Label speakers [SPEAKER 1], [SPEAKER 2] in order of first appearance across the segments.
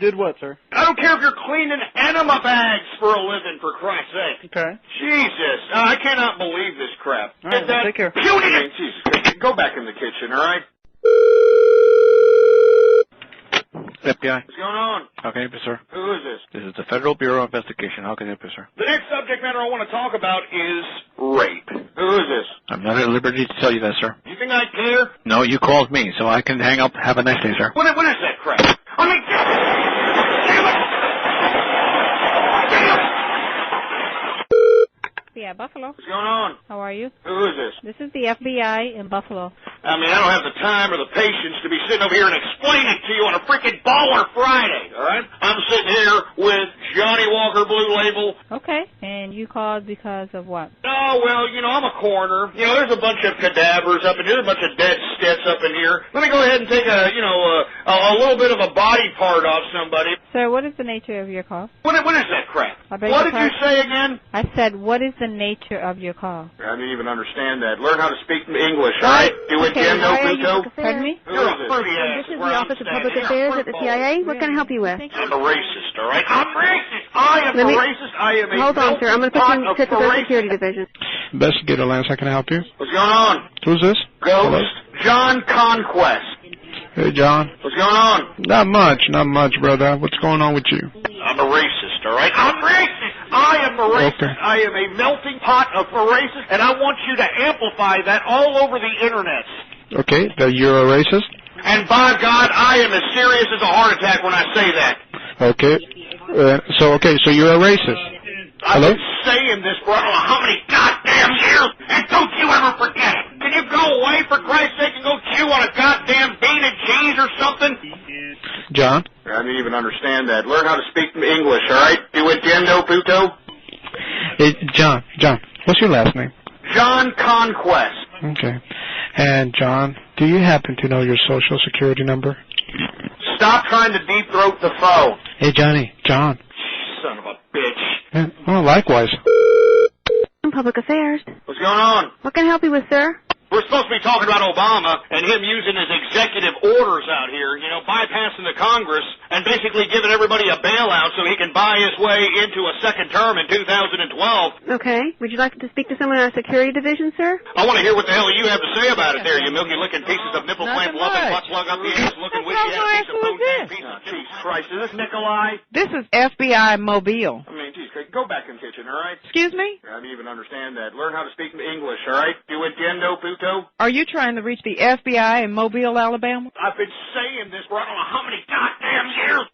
[SPEAKER 1] did what, sir?
[SPEAKER 2] I don't care if you're cleaning enema bags for a living, for Christ's sake.
[SPEAKER 1] Okay.
[SPEAKER 2] Jesus, I cannot believe this crap.
[SPEAKER 1] All right, well, take care.
[SPEAKER 2] Jesus, go back in the kitchen, all right?
[SPEAKER 3] FBI.
[SPEAKER 2] What's going on?
[SPEAKER 3] How can I help you, sir?
[SPEAKER 2] Who is this?
[SPEAKER 3] This is the Federal Bureau of Investigation. How can I help you, sir?
[SPEAKER 2] The next subject matter I want to talk about is rape. Who is this?
[SPEAKER 3] I'm not at liberty to tell you that, sir.
[SPEAKER 2] You think I care?
[SPEAKER 3] No, you called me, so I can hang up. Have a nice day, sir.
[SPEAKER 2] What is that crap? I mean, damn it!
[SPEAKER 4] Yeah, Buffalo.
[SPEAKER 2] What's going on?
[SPEAKER 4] How are you?
[SPEAKER 2] Who is this?
[SPEAKER 4] This is the FBI in Buffalo.
[SPEAKER 2] I mean, I don't have the time or the patience to be sitting over here and explaining it to you on a freaking Baller Friday, all right? I'm sitting here with Johnny Walker Blue Label.
[SPEAKER 4] Okay. And you called because of what?
[SPEAKER 2] Oh, well, I'm a coroner. There's a bunch of cadavers up in here, a bunch of dead stits up in here. Let me go ahead and take a little bit of a body part off somebody.
[SPEAKER 4] Sir, what is the nature of your call?
[SPEAKER 2] What is that crap? What did you say again?
[SPEAKER 4] I said, what is the nature of your call?
[SPEAKER 2] I didn't even understand that. Learn how to speak English, all right? Do it, Gendo, Buto.
[SPEAKER 4] Pardon me?
[SPEAKER 2] You're a fruity ass.
[SPEAKER 5] This is the Office of Public Affairs at the CIA. What can I help you with?
[SPEAKER 2] I'm a racist, all right? I'm racist. I am a racist. I am a
[SPEAKER 5] Hold on, sir. I'm going to put you in Typical Security Division.
[SPEAKER 6] Investigator Lance, how can I help you?
[SPEAKER 2] What's going on?
[SPEAKER 6] Who's this?
[SPEAKER 2] Ghost.
[SPEAKER 6] Hello?
[SPEAKER 2] John Conquest.
[SPEAKER 6] Hey, John.
[SPEAKER 2] What's going on?
[SPEAKER 6] Not much, brother. What's going on with you?
[SPEAKER 2] I'm a racist, all right? I'm racist. I am a racist.
[SPEAKER 6] Okay.
[SPEAKER 2] I am a melting pot of a racist, and I want you to amplify that all over the internet.
[SPEAKER 6] Okay, that you're a racist?
[SPEAKER 2] And by God, I am as serious as a heart attack when I say that.
[SPEAKER 6] Okay. So you're a racist.
[SPEAKER 2] I've
[SPEAKER 6] Hello?
[SPEAKER 2] been saying this for I don't know how many goddamn years, and don't you ever forget it. Can you go away, for Christ's sake, and go chew on a goddamn bean and cheese or something?
[SPEAKER 6] John?
[SPEAKER 2] I didn't even understand that. Learn how to speak English, all right? Do it, Gendo, Puto.
[SPEAKER 6] Hey, John, what's your last name?
[SPEAKER 2] John Conquest.
[SPEAKER 6] Okay. And, John, do you happen to know your Social Security number?
[SPEAKER 2] Stop trying to deep-throat the phone.
[SPEAKER 6] Hey, John.
[SPEAKER 2] Son of a bitch.
[SPEAKER 6] Yeah, well, likewise.
[SPEAKER 5] Public Affairs.
[SPEAKER 2] What's going on?
[SPEAKER 5] What can I help you with, sir?
[SPEAKER 2] We're supposed to be talking about Obama and him using his executive orders out here, bypassing the Congress and basically giving everybody a bailout so he can buy his way into a second term in 2012.
[SPEAKER 5] Okay. Would you like to speak to someone in our security division, sir?
[SPEAKER 2] I want to hear what the hell you have to say about it there, you milky-licking pieces of nipple clamp loving butt plug up the ass looking wishy-ass piece of poontang piece of Jesus Christ. Is this Nikolai?
[SPEAKER 7] This is FBI Mobile.
[SPEAKER 2] I mean, geez, go back in the kitchen, all right?
[SPEAKER 7] Excuse me?
[SPEAKER 2] I didn't even understand that. Learn how to speak English, all right? Do it, Gendo, Puto.
[SPEAKER 7] Are you trying to reach the FBI in Mobile, Alabama?
[SPEAKER 2] I've been saying this for I don't know how many goddamn years.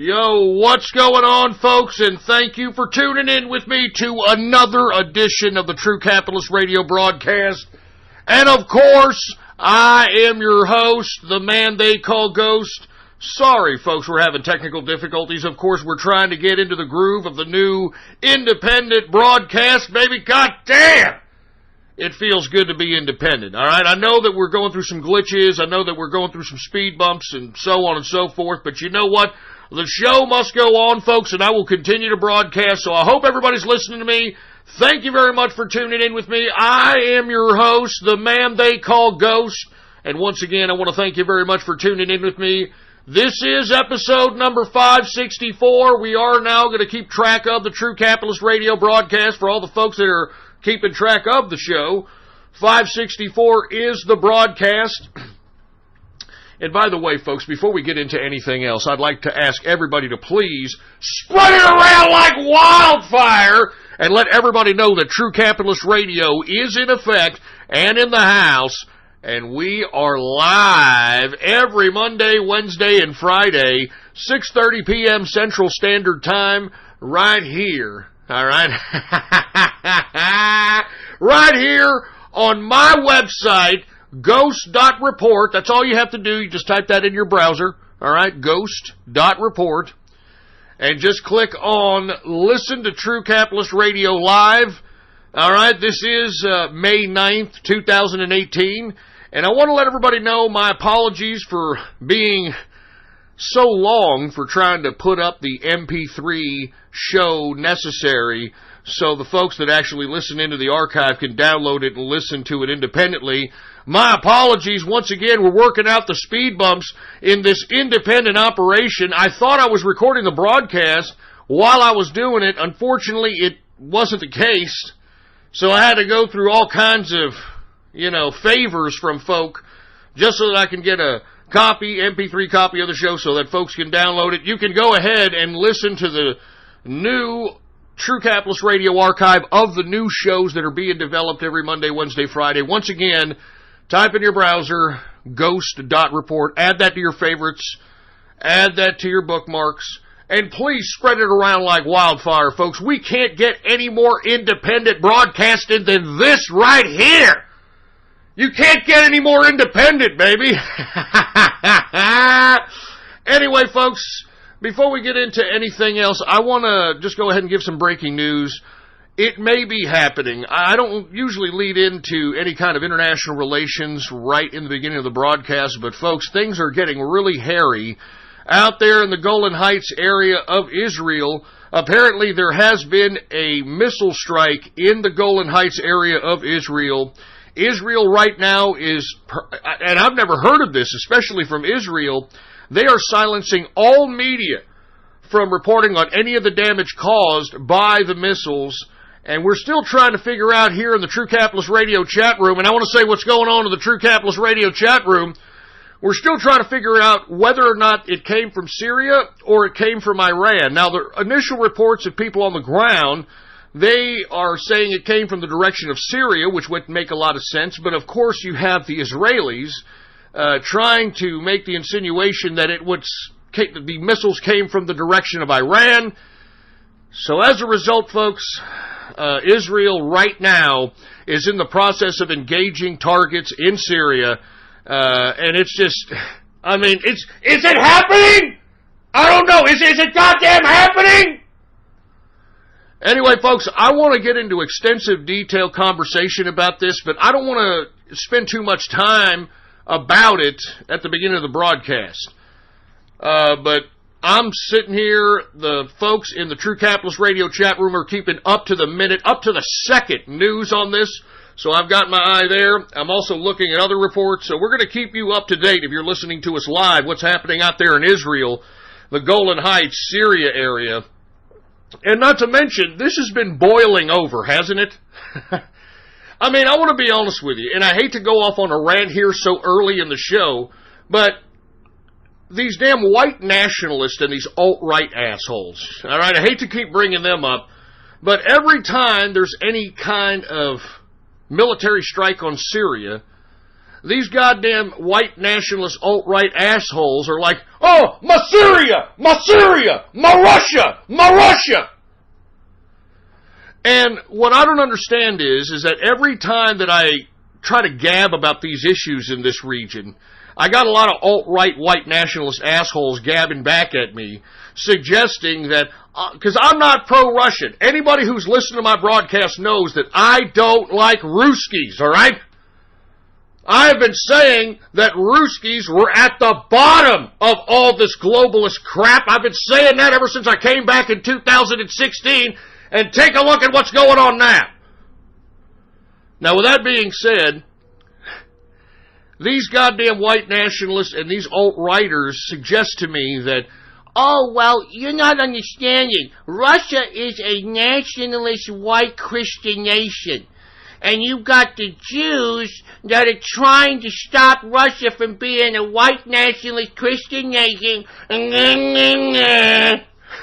[SPEAKER 1] Yo, what's going on, folks? And thank you for tuning in with me to another edition of the True Capitalist Radio broadcast. And of course, I am your host, the man they call Ghost. Sorry, folks, we're having technical difficulties. Of course, we're trying to get into the groove of the new independent broadcast, baby. God damn! It feels good to be independent, all right? I know that we're going through some glitches. I know that we're going through some speed bumps and so on and so forth. But you know what? The show must go on, folks, and I will continue to broadcast. So I hope everybody's listening to me. Thank you very much for tuning in with me. I am your host, the man they call Ghost. And once again, I want to thank you very much for tuning in with me. This is episode number 564. We are now going to keep track of the True Capitalist Radio broadcast for all the folks that are keeping track of the show. 564 is the broadcast. And by the way, folks, before we get into anything else, I'd like to ask everybody to please spread it around like wildfire and let everybody know that True Capitalist Radio is in effect and in the house. And we are live every Monday, Wednesday, and Friday, 6:30 p.m. Central Standard Time, right here. All right? Right here on my website, ghost.report. That's all you have to do. You just type that in your browser. All right? Ghost.report. And just click on Listen to True Capitalist Radio Live. All right? This is May 9th, 2018. And I want to let everybody know my apologies for being so long for trying to put up the MP3 show necessary so the folks that actually listen into the archive can download it and listen to it independently. My apologies. Once again, we're working out the speed bumps in this independent operation. I thought I was recording the broadcast while I was doing it. Unfortunately, it wasn't the case. So I had to go through all kinds of, favors from folk just so that I can get a MP3 copy of the show so that folks can download it. You can go ahead and listen to the new True Capitalist Radio archive of the new shows that are being developed every Monday, Wednesday, Friday. Once again, type in your browser, ghost.report. Add that to your favorites. Add that to your bookmarks. And please spread it around like wildfire, folks. We can't get any more independent broadcasting than this right here. You can't get any more independent, baby. Anyway, folks, before we get into anything else, I want to just go ahead and give some breaking news. It may be happening. I don't usually lead into any kind of international relations right in the beginning of the broadcast, but folks, things are getting really hairy out there in the Golan Heights area of Israel. Apparently, there has been a missile strike in the Golan Heights area of Israel. Israel right now is, and I've never heard of this, especially from Israel, they are silencing all media from reporting on any of the damage caused by the missiles. And we're still trying to figure out here in the True Capitalist Radio chat room, and I want to say what's going on in the True Capitalist Radio chat room. We're still trying to figure out whether or not it came from Syria or it came from Iran. Now, the initial reports of people on the ground, they are saying it came from the direction of Syria, which would make a lot of sense. But, of course, you have the Israelis trying to make the insinuation that the missiles came from the direction of Iran. So, as a result, folks, Israel right now is in the process of engaging targets in Syria. And it's just, is it happening? I don't know. Is it goddamn happening? Anyway, folks, I want to get into extensive detailed conversation about this, but I don't want to spend too much time about it at the beginning of the broadcast. But I'm sitting here, the folks in the True Capitalist Radio chat room are keeping up to the minute, up to the second news on this. So I've got my eye there. I'm also looking at other reports. So we're going to keep you up to date if you're listening to us live, what's happening out there in Israel, the Golan Heights, Syria area. And not to mention, this has been boiling over, hasn't it? I want to be honest with you, and I hate to go off on a rant here so early in the show, but these damn white nationalists and these alt-right assholes, all right, I hate to keep bringing them up, but every time there's any kind of military strike on Syria, these goddamn white nationalist alt-right assholes are like, oh, my Syria, my Syria, my Russia, my Russia. And what I don't understand is that every time that I try to gab about these issues in this region, I got a lot of alt-right white nationalist assholes gabbing back at me, suggesting that, because I'm not pro-Russian. Anybody who's listened to my broadcast knows that I don't like Ruskies, all right? I have been saying that Ruskies were at the bottom of all this globalist crap. I've been saying that ever since I came back in 2016, and take a look at what's going on now. Now, with that being said, these goddamn white nationalists and these alt-righters suggest to me that, oh, well, you're not understanding. Russia is a nationalist white Christian nation. And you've got the Jews that are trying to stop Russia from being a white nationalist Christian nation. I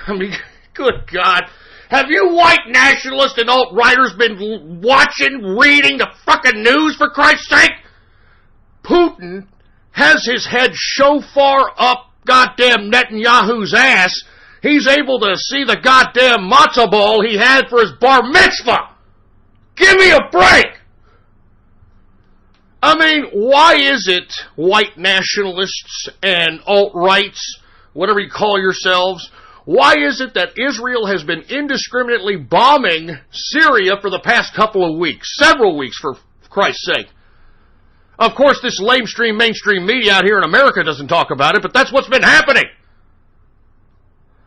[SPEAKER 1] mean, good God. Have you white nationalists and alt-righters been watching, reading the fucking news, for Christ's sake? Putin has his head so far up goddamn Netanyahu's ass, he's able to see the goddamn matzo ball he had for his bar mitzvah. Give me a break! I mean, why is it white nationalists and alt-rights, whatever you call yourselves, why is it that Israel has been indiscriminately bombing Syria for the past couple of weeks, several weeks for Christ's sake? Of course, this mainstream media out here in America doesn't talk about it, but that's what's been happening.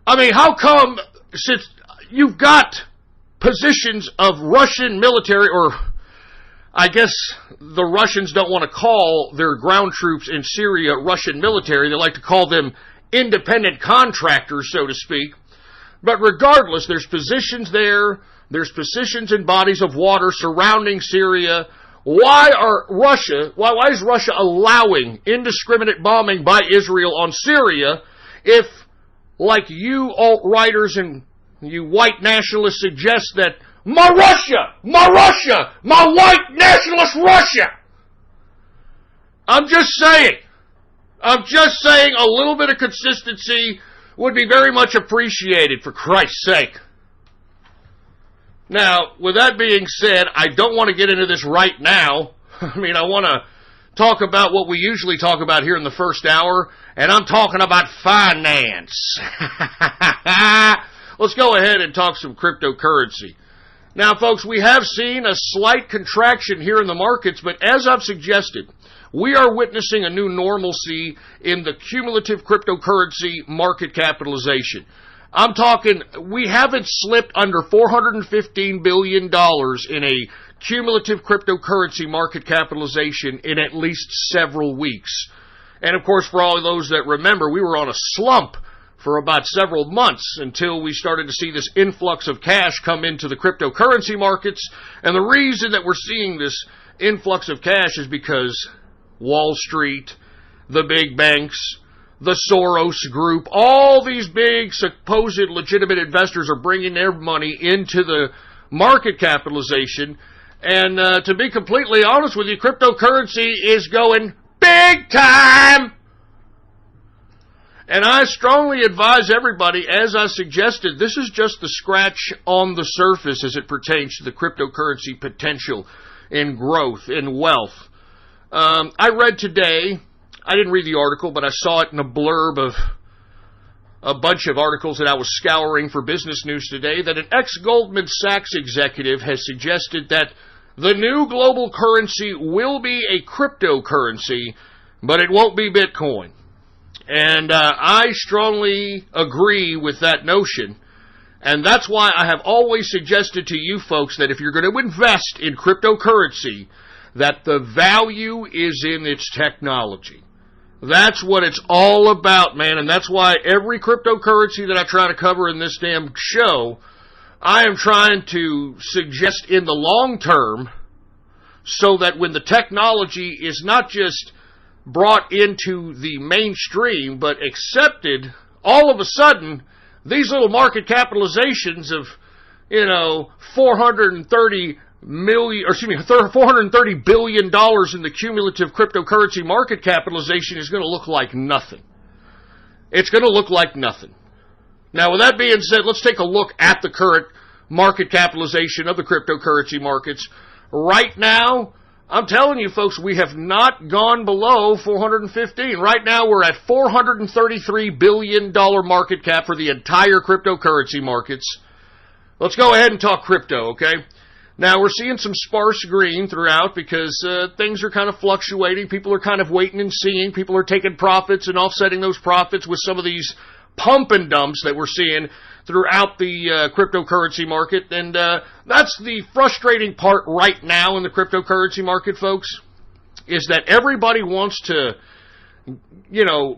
[SPEAKER 1] I mean, how come, since you've got positions of Russian military, or I guess the Russians don't want to call their ground troops in Syria Russian military, they like to call them independent contractors, so to speak. But regardless, there's positions there, there's positions in bodies of water surrounding Syria. Why is Russia allowing indiscriminate bombing by Israel on Syria if, like you alt-righters and you white nationalists suggest that my Russia, my white nationalist Russia? I'm just saying a little bit of consistency would be very much appreciated, for Christ's sake. Now, with that being said, I don't want to get into this right now. I mean, I want to talk about what we usually talk about here in the first hour, and I'm talking about finance. Let's go ahead and talk some cryptocurrency. Now, folks, we have seen a slight contraction here in the markets, but as I've suggested, we are witnessing a new normalcy in the cumulative cryptocurrency market capitalization. I'm talking, we haven't slipped under $415 billion in a cumulative cryptocurrency market capitalization in at least several weeks. And of course, for all of those that remember, we were on a slump for about several months until we started to see this influx of cash come into the cryptocurrency markets. And the reason that we're seeing this influx of cash is because Wall Street, the big banks, the Soros group, all these big supposed legitimate investors are bringing their money into the market capitalization. And to be completely honest with you, cryptocurrency is going big time. And I strongly advise everybody, as I suggested, this is just the scratch on the surface as it pertains to the cryptocurrency potential in growth, in wealth. I read today, I didn't read the article, but I saw it in a blurb of a bunch of articles that I was scouring for business news today, that an ex-Goldman Sachs executive has suggested that the new global currency will be a cryptocurrency, but it won't be Bitcoin. And I strongly agree with that notion. And that's why I have always suggested to you folks that if you're going to invest in cryptocurrency, that the value is in its technology. That's what it's all about, man. And that's why every cryptocurrency that I try to cover in this damn show, I am trying to suggest in the long term, so that when the technology is not just brought into the mainstream, but accepted, all of a sudden, these little market capitalizations of, $430 $430 billion in the cumulative cryptocurrency market capitalization is going to look like nothing. It's going to look like nothing. Now, with that being said, let's take a look at the current market capitalization of the cryptocurrency markets. Right now, I'm telling you folks, we have not gone below 415. Right now, we're at $433 billion market cap for the entire cryptocurrency markets. Let's go ahead and talk crypto, okay? Now, we're seeing some sparse green throughout because things are kind of fluctuating. People are kind of waiting and seeing. People are taking profits and offsetting those profits with some of these pump and dumps that we're seeing throughout the cryptocurrency market. And that's the frustrating part right now in the cryptocurrency market, folks, is that everybody wants to,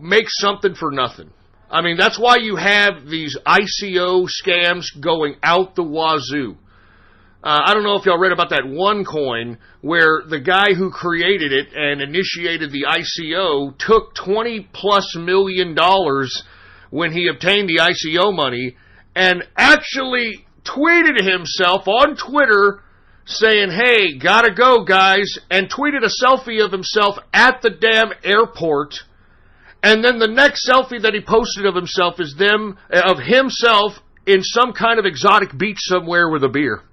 [SPEAKER 1] make something for nothing. I mean, that's why you have these ICO scams going out the wazoo. I don't know if y'all read about that one coin where the guy who created it and initiated the ICO took $20+ million when he obtained the ICO money and actually tweeted himself on Twitter saying, "Hey, gotta go, guys," and tweeted a selfie of himself at the damn airport. And then the next selfie that he posted of himself is of himself in some kind of exotic beach somewhere with a beer.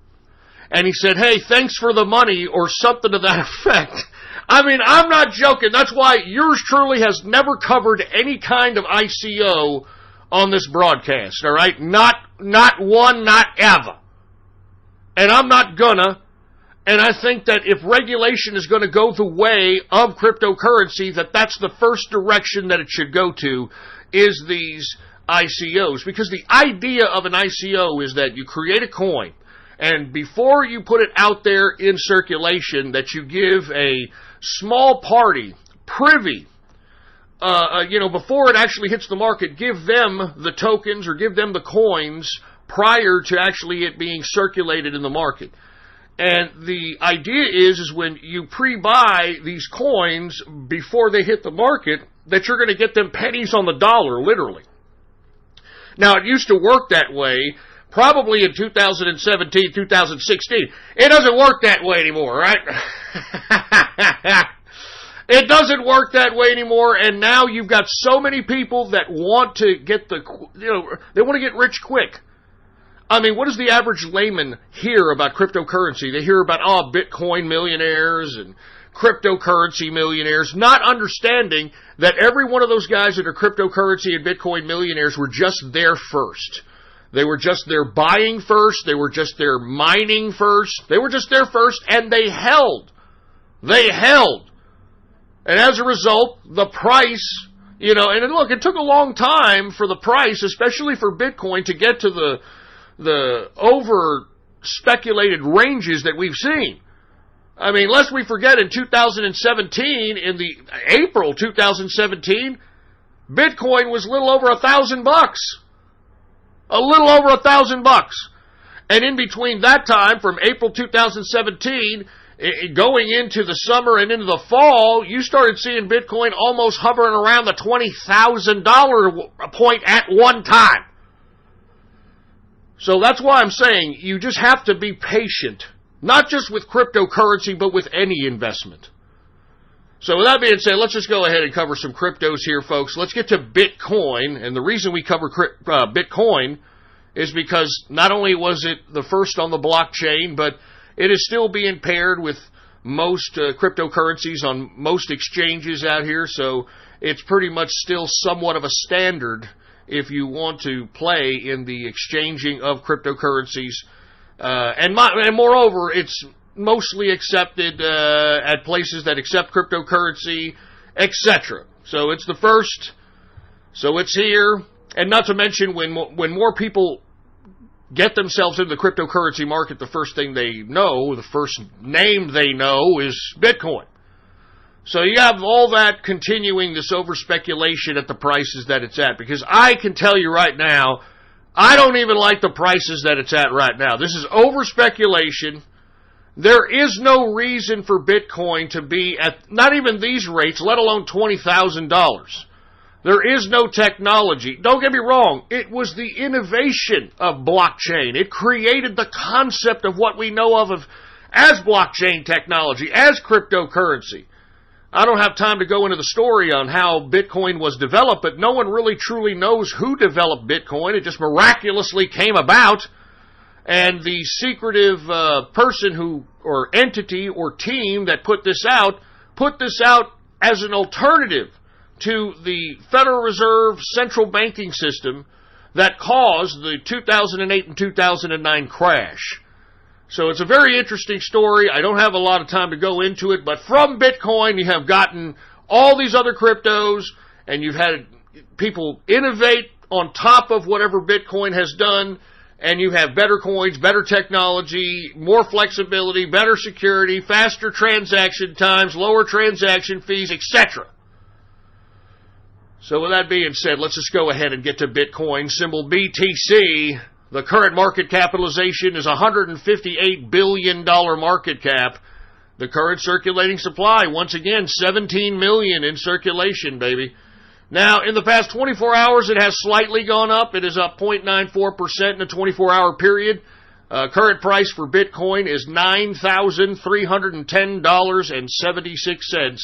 [SPEAKER 1] And he said, "Hey, thanks for the money," or something to that effect. I mean, I'm not joking. That's why yours truly has never covered any kind of ICO on this broadcast, all right? Not one, not ever. And I'm not gonna. And I think that if regulation is going to go the way of cryptocurrency, that's the first direction that it should go to, is these ICOs. Because the idea of an ICO is that you create a coin, and before you put it out there in circulation, that you give a small party privy, before it actually hits the market, give them the tokens or give them the coins prior to actually it being circulated in the market. And the idea is when you pre-buy these coins before they hit the market, that you're going to get them pennies on the dollar, literally. Now, it used to work that way, probably in 2017, 2016. It doesn't work that way anymore, right? It doesn't work that way anymore, and now you've got so many people that want to get they want to get rich quick. I mean, what does the average layman hear about cryptocurrency? They hear about, Bitcoin millionaires and cryptocurrency millionaires, not understanding that every one of those guys that are cryptocurrency and Bitcoin millionaires were just there first. They were just there buying first. They were just there mining first. They were just there first, and they held. They held. And as a result, the price, and look, it took a long time for the price, especially for Bitcoin, to get to the over-speculated ranges that we've seen. I mean, lest we forget, in 2017, in the April 2017, Bitcoin was a little over $1,000. A little over $1,000. And in between that time, from April 2017, going into the summer and into the fall, you started seeing Bitcoin almost hovering around the $20,000 point at one time. So that's why I'm saying you just have to be patient, not just with cryptocurrency, but with any investment. So with that being said, let's just go ahead and cover some cryptos here, folks. Let's get to Bitcoin, and the reason we cover Bitcoin is because not only was it the first on the blockchain, but it is still being paired with most cryptocurrencies on most exchanges out here, so it's pretty much still somewhat of a standard if you want to play in the exchanging of cryptocurrencies. And moreover, it's mostly accepted at places that accept cryptocurrency, etc. So it's the first, so it's here. And not to mention, when more people get themselves into the cryptocurrency market, the first thing they know, the first name they know is Bitcoin. So you have all that continuing, this over-speculation at the prices that it's at. Because I can tell you right now, I don't even like the prices that it's at right now. This is over-speculation. There is no reason for Bitcoin to be at not even these rates, let alone $20,000. There is no technology. Don't get me wrong. It was the innovation of blockchain. It created the concept of what we know of as blockchain technology, as cryptocurrency. I don't have time to go into the story on how Bitcoin was developed, but no one really truly knows who developed Bitcoin. It just miraculously came about, and the secretive person who, or entity or team that put this out as an alternative to the Federal Reserve central banking system that caused the 2008 and 2009 crash. So it's a very interesting story. I don't have a lot of time to go into it, but from Bitcoin you have gotten all these other cryptos, and you've had people innovate on top of whatever Bitcoin has done, and you have better coins, better technology, more flexibility, better security, faster transaction times, lower transaction fees, etc. So with that being said, let's just go ahead and get to Bitcoin, symbol BTC. The current market capitalization is $158 billion market cap. The current circulating supply, once again, 17 million in circulation, baby. Now, in the past 24 hours, it has slightly gone up. It is up 0.94% in a 24-hour period. Current price for Bitcoin is $9,310.76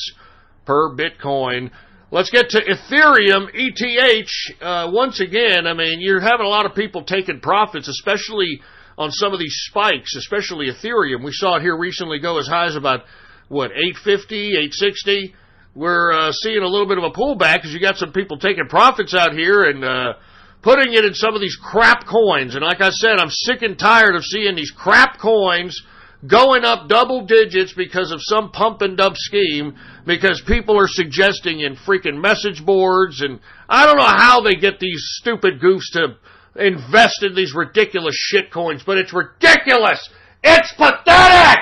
[SPEAKER 1] per Bitcoin. Let's get to Ethereum, ETH. Once again, I mean, you're having a lot of people taking profits, especially on some of these spikes, especially Ethereum. We saw it here recently go as high as about, $850, $860. We're seeing a little bit of a pullback because you got some people taking profits out here and putting it in some of these crap coins. And like I said, I'm sick and tired of seeing these crap coins going up double digits because of some pump and dump scheme, because people are suggesting in freaking message boards, and I don't know how they get these stupid goofs to invest in these ridiculous shit coins, but it's ridiculous! It's pathetic!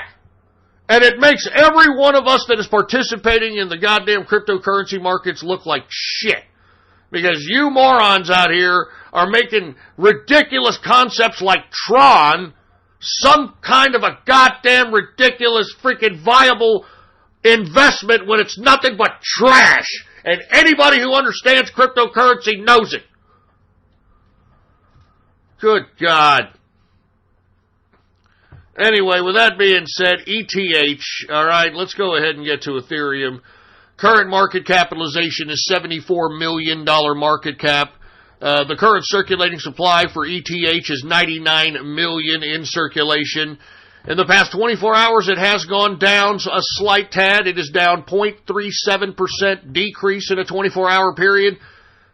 [SPEAKER 1] And it makes every one of us that is participating in the goddamn cryptocurrency markets look like shit. Because you morons out here are making ridiculous concepts like Tron some kind of a goddamn ridiculous freaking viable investment when it's nothing but trash. And anybody who understands cryptocurrency knows it. Good God. Anyway, with that being said, ETH, all right, let's go ahead and get to Ethereum. Current market capitalization is $74 million market cap. The current circulating supply for ETH is 99 million in circulation. In the past 24 hours, it has gone down a slight tad. It is down 0.37% decrease in a 24-hour period.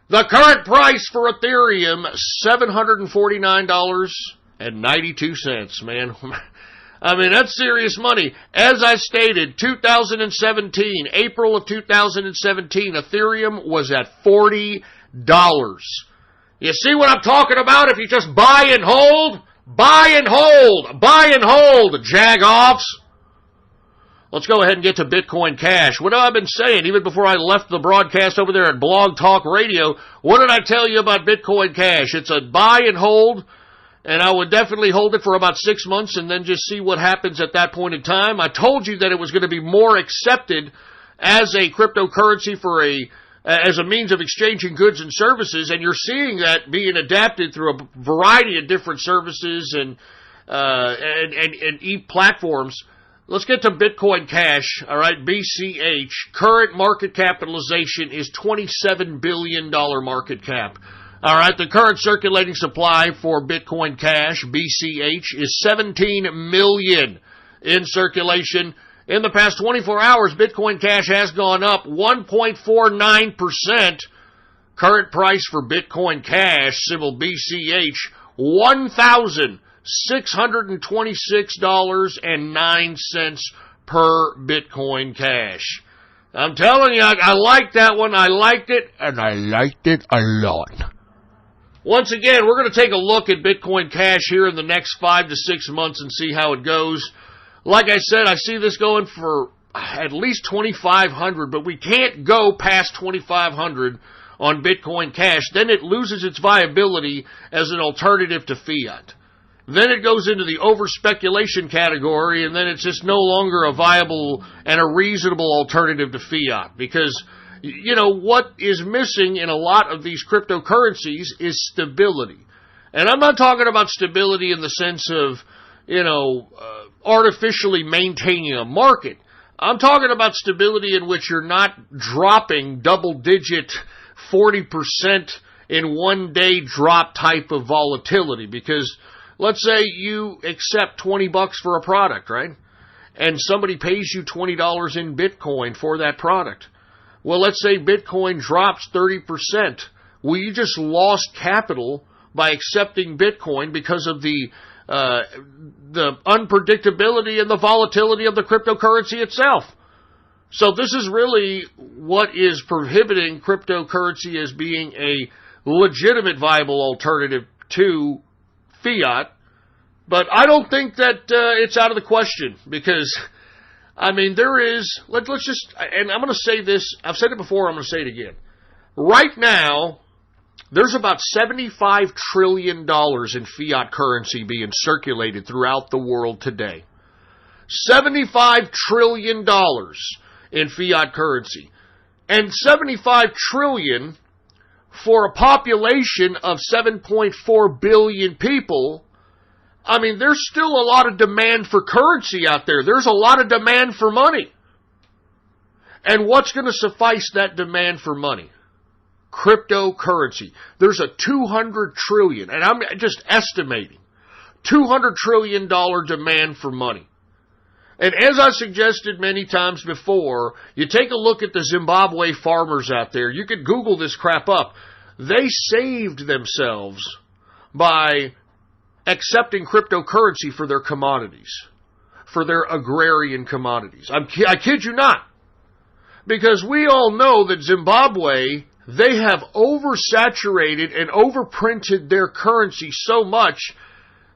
[SPEAKER 1] The current price for Ethereum, $749.92, man. I mean, that's serious money. As I stated, 2017, April of 2017, Ethereum was at $40. You see what I'm talking about? If you just buy and hold, buy and hold, buy and hold, jag-offs. Let's go ahead and get to Bitcoin Cash. What have I been saying? Even before I left the broadcast over there at Blog Talk Radio, what did I tell you about Bitcoin Cash? It's a buy and hold, and I would definitely hold it for about 6 months and then just see what happens at that point in time. I told you that it was going to be more accepted as a cryptocurrency as a means of exchanging goods and services, and you're seeing that being adapted through a variety of different services and e-platforms. Let's get to Bitcoin Cash, all right, BCH. Current market capitalization is $27 billion market cap. All right, the current circulating supply for Bitcoin Cash, BCH, is 17 million in circulation. In the past 24 hours, Bitcoin Cash has gone up 1.49%. Current price for Bitcoin Cash, symbol BCH, $1,626.09 per Bitcoin Cash. I'm telling you, I like that one. I liked it, and I liked it a lot. Once again, we're going to take a look at Bitcoin Cash here in the next 5 to 6 months and see how it goes. Like I said, I see this going for at least 2,500, but we can't go past 2,500 on Bitcoin Cash. Then it loses its viability as an alternative to fiat. Then it goes into the over-speculation category, and then it's just no longer a viable and a reasonable alternative to fiat. Because, you know, what is missing in a lot of these cryptocurrencies is stability. And I'm not talking about stability in the sense of, artificially maintaining a market. I'm talking about stability in which you're not dropping double-digit 40% in one-day drop type of volatility. Because let's say you accept $20 for a product, right? And somebody pays you $20 in Bitcoin for that product. Well, let's say Bitcoin drops 30%. Well, you just lost capital by accepting Bitcoin because of the unpredictability and the volatility of the cryptocurrency itself. So this is really what is prohibiting cryptocurrency as being a legitimate viable alternative to fiat. But I don't think that it's out of the question because, I mean, there is, let's just, and I'm going to say this, I've said it before, I'm going to say it again. Right now, there's about $75 trillion in fiat currency being circulated throughout the world today. $75 trillion in fiat currency. And $75 trillion for a population of 7.4 billion people. I mean, there's still a lot of demand for currency out there. There's a lot of demand for money. And what's going to suffice that demand for money? Cryptocurrency. There's a $200 trillion, and I'm just estimating, $200 trillion demand for money. And as I suggested many times before, you take a look at the Zimbabwe farmers out there. You could Google this crap up. They saved themselves by accepting cryptocurrency for their commodities, for their agrarian commodities. I kid you not. Because we all know that Zimbabwe, they have oversaturated and overprinted their currency so much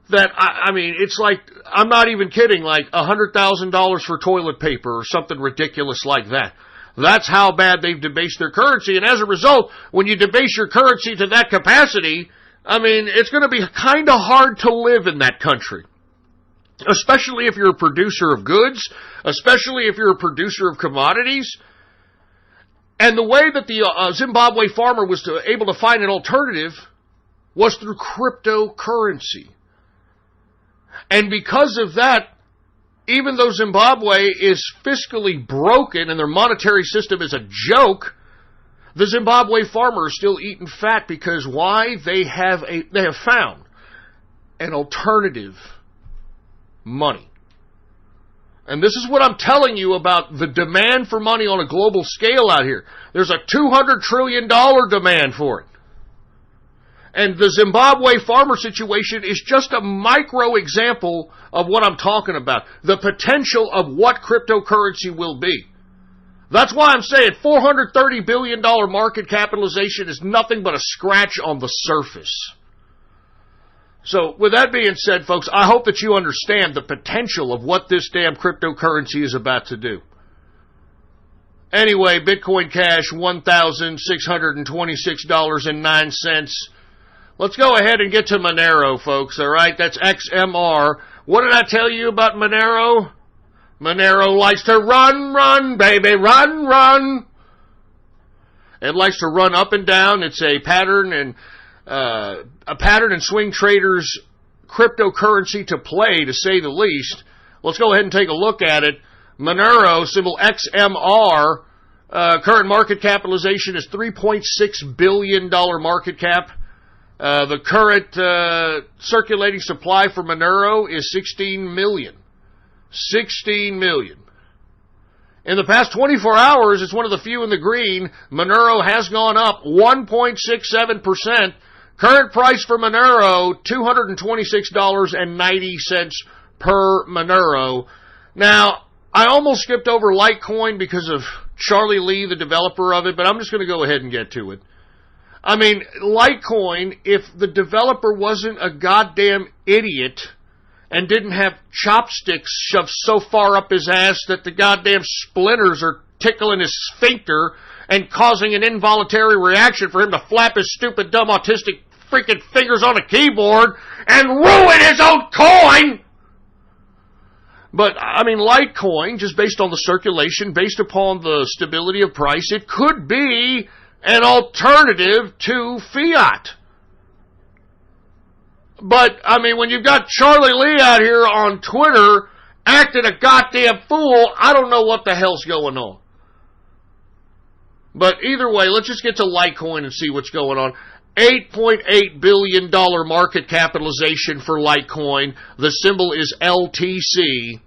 [SPEAKER 1] that, I mean, it's like, I'm not even kidding, like $100,000 for toilet paper or something ridiculous like that. That's how bad they've debased their currency. And as a result, when you debase your currency to that capacity, I mean, it's going to be kind of hard to live in that country. Especially if you're a producer of goods, especially if you're a producer of commodities. And the way that the Zimbabwe farmer was able to find an alternative was through cryptocurrency. And because of that, even though Zimbabwe is fiscally broken and their monetary system is a joke, the Zimbabwe farmer is still eating fat because why? They have found an alternative money. And this is what I'm telling you about the demand for money on a global scale out here. There's a $200 trillion demand for it. And the Zimbabwe farmer situation is just a micro example of what I'm talking about. The potential of what cryptocurrency will be. That's why I'm saying $430 billion market capitalization is nothing but a scratch on the surface. So, with that being said, folks, I hope that you understand the potential of what this damn cryptocurrency is about to do. Anyway, Bitcoin Cash, $1,626.09. Let's go ahead and get to Monero, folks, all right? That's XMR. What did I tell you about Monero? Monero likes to run, baby, run. It likes to run up and down. It's a pattern and swing traders cryptocurrency to play, to say the least. Let's go ahead and take a look at it. Monero, symbol XMR, current market capitalization is $3.6 billion market cap. The current circulating supply for Monero is 16 million. 16 million. In the past 24 hours, it's one of the few in the green. Monero has gone up 1.67%. Current price for Monero, $226.90 per Monero. Now, I almost skipped over Litecoin because of Charlie Lee, the developer of it, but I'm just going to go ahead and get to it. I mean, Litecoin, if the developer wasn't a goddamn idiot and didn't have chopsticks shoved so far up his ass that the goddamn splinters are tickling his sphincter and causing an involuntary reaction for him to flap his stupid, dumb, autistic freaking fingers on a keyboard and ruin his own coin! But, I mean, Litecoin, just based on the circulation, based upon the stability of price, it could be an alternative to fiat. But, I mean, when you've got Charlie Lee out here on Twitter acting a goddamn fool. I don't know what the hell's going on. But either way, let's just get to Litecoin and see what's going on. $8.8 billion market capitalization for Litecoin. The symbol is LTC.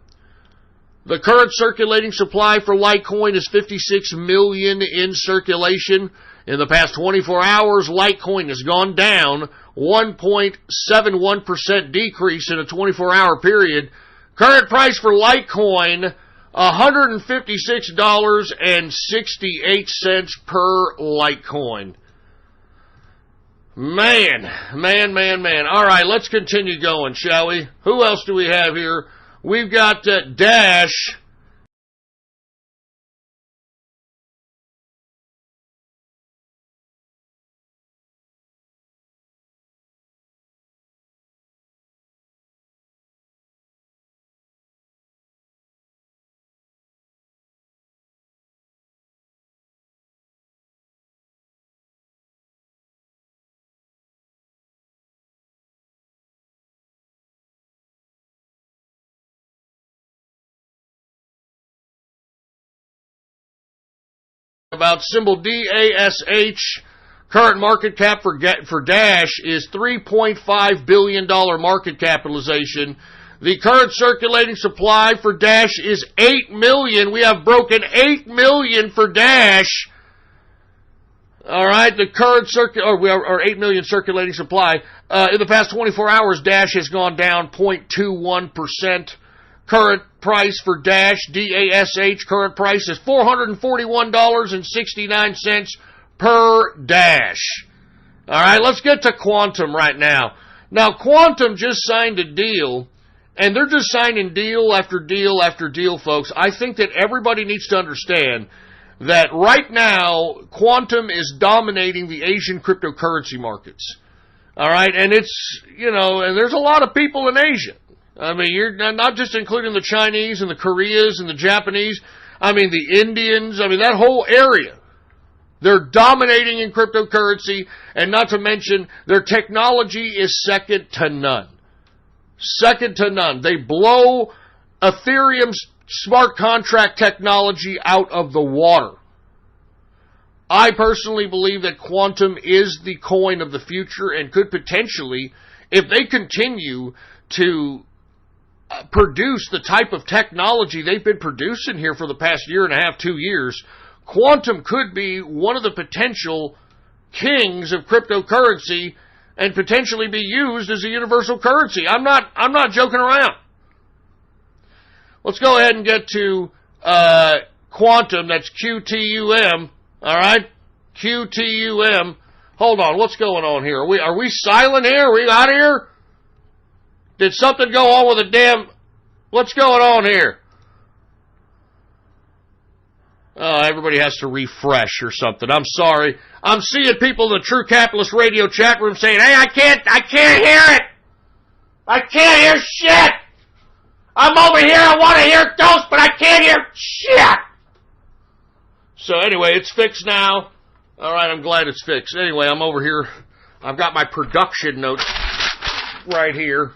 [SPEAKER 1] The current circulating supply for Litecoin is 56 million in circulation. In the past 24 hours, Litecoin has gone down 1.71% decrease in a 24-hour period. Current price for Litecoin, $156.68 per Litecoin. Man. All right, let's continue going, shall we? Who else do we have here? We've got Dash. About symbol DASH. Current market cap for Dash is $3.5 billion market capitalization. The current circulating supply for Dash is 8 million. We have broken 8 million for Dash. All right, the current 8 million circulating supply. In the past 24 hours, Dash has gone down 0.21%. Current price for Dash, DASH, current price is $441.69 per Dash. All right, let's get to Quantum right now. Now, Quantum just signed a deal, and they're just signing deal after deal after deal, folks. I think that everybody needs to understand that right now, Quantum is dominating the Asian cryptocurrency markets. All right, and it's, and there's a lot of people in Asia. I mean, you're not just including the Chinese and the Koreas and the Japanese. I mean, the Indians. I mean, that whole area. They're dominating in cryptocurrency, and not to mention, their technology is second to none. Second to none. They blow Ethereum's smart contract technology out of the water. I personally believe that Quantum is the coin of the future and could potentially, if they continue to produce the type of technology they've been producing here for the past year and a half, 2 years, Quantum could be one of the potential kings of cryptocurrency and potentially be used as a universal currency. I'm not joking around. Let's go ahead and get to Quantum. That's QTUM. All right, QTUM. Hold on, what's going on here? Are we silent here? Are we out of here? Did something go on with the damn... What's going on here? Oh, everybody has to refresh or something. I'm sorry. I'm seeing people in the True Capitalist Radio chat room saying, hey, I can't hear it. I can't hear shit. I'm over here. I want to hear ghosts, but I can't hear shit. So anyway, it's fixed now. All right, I'm glad it's fixed. Anyway, I'm over here. I've got my production notes right here.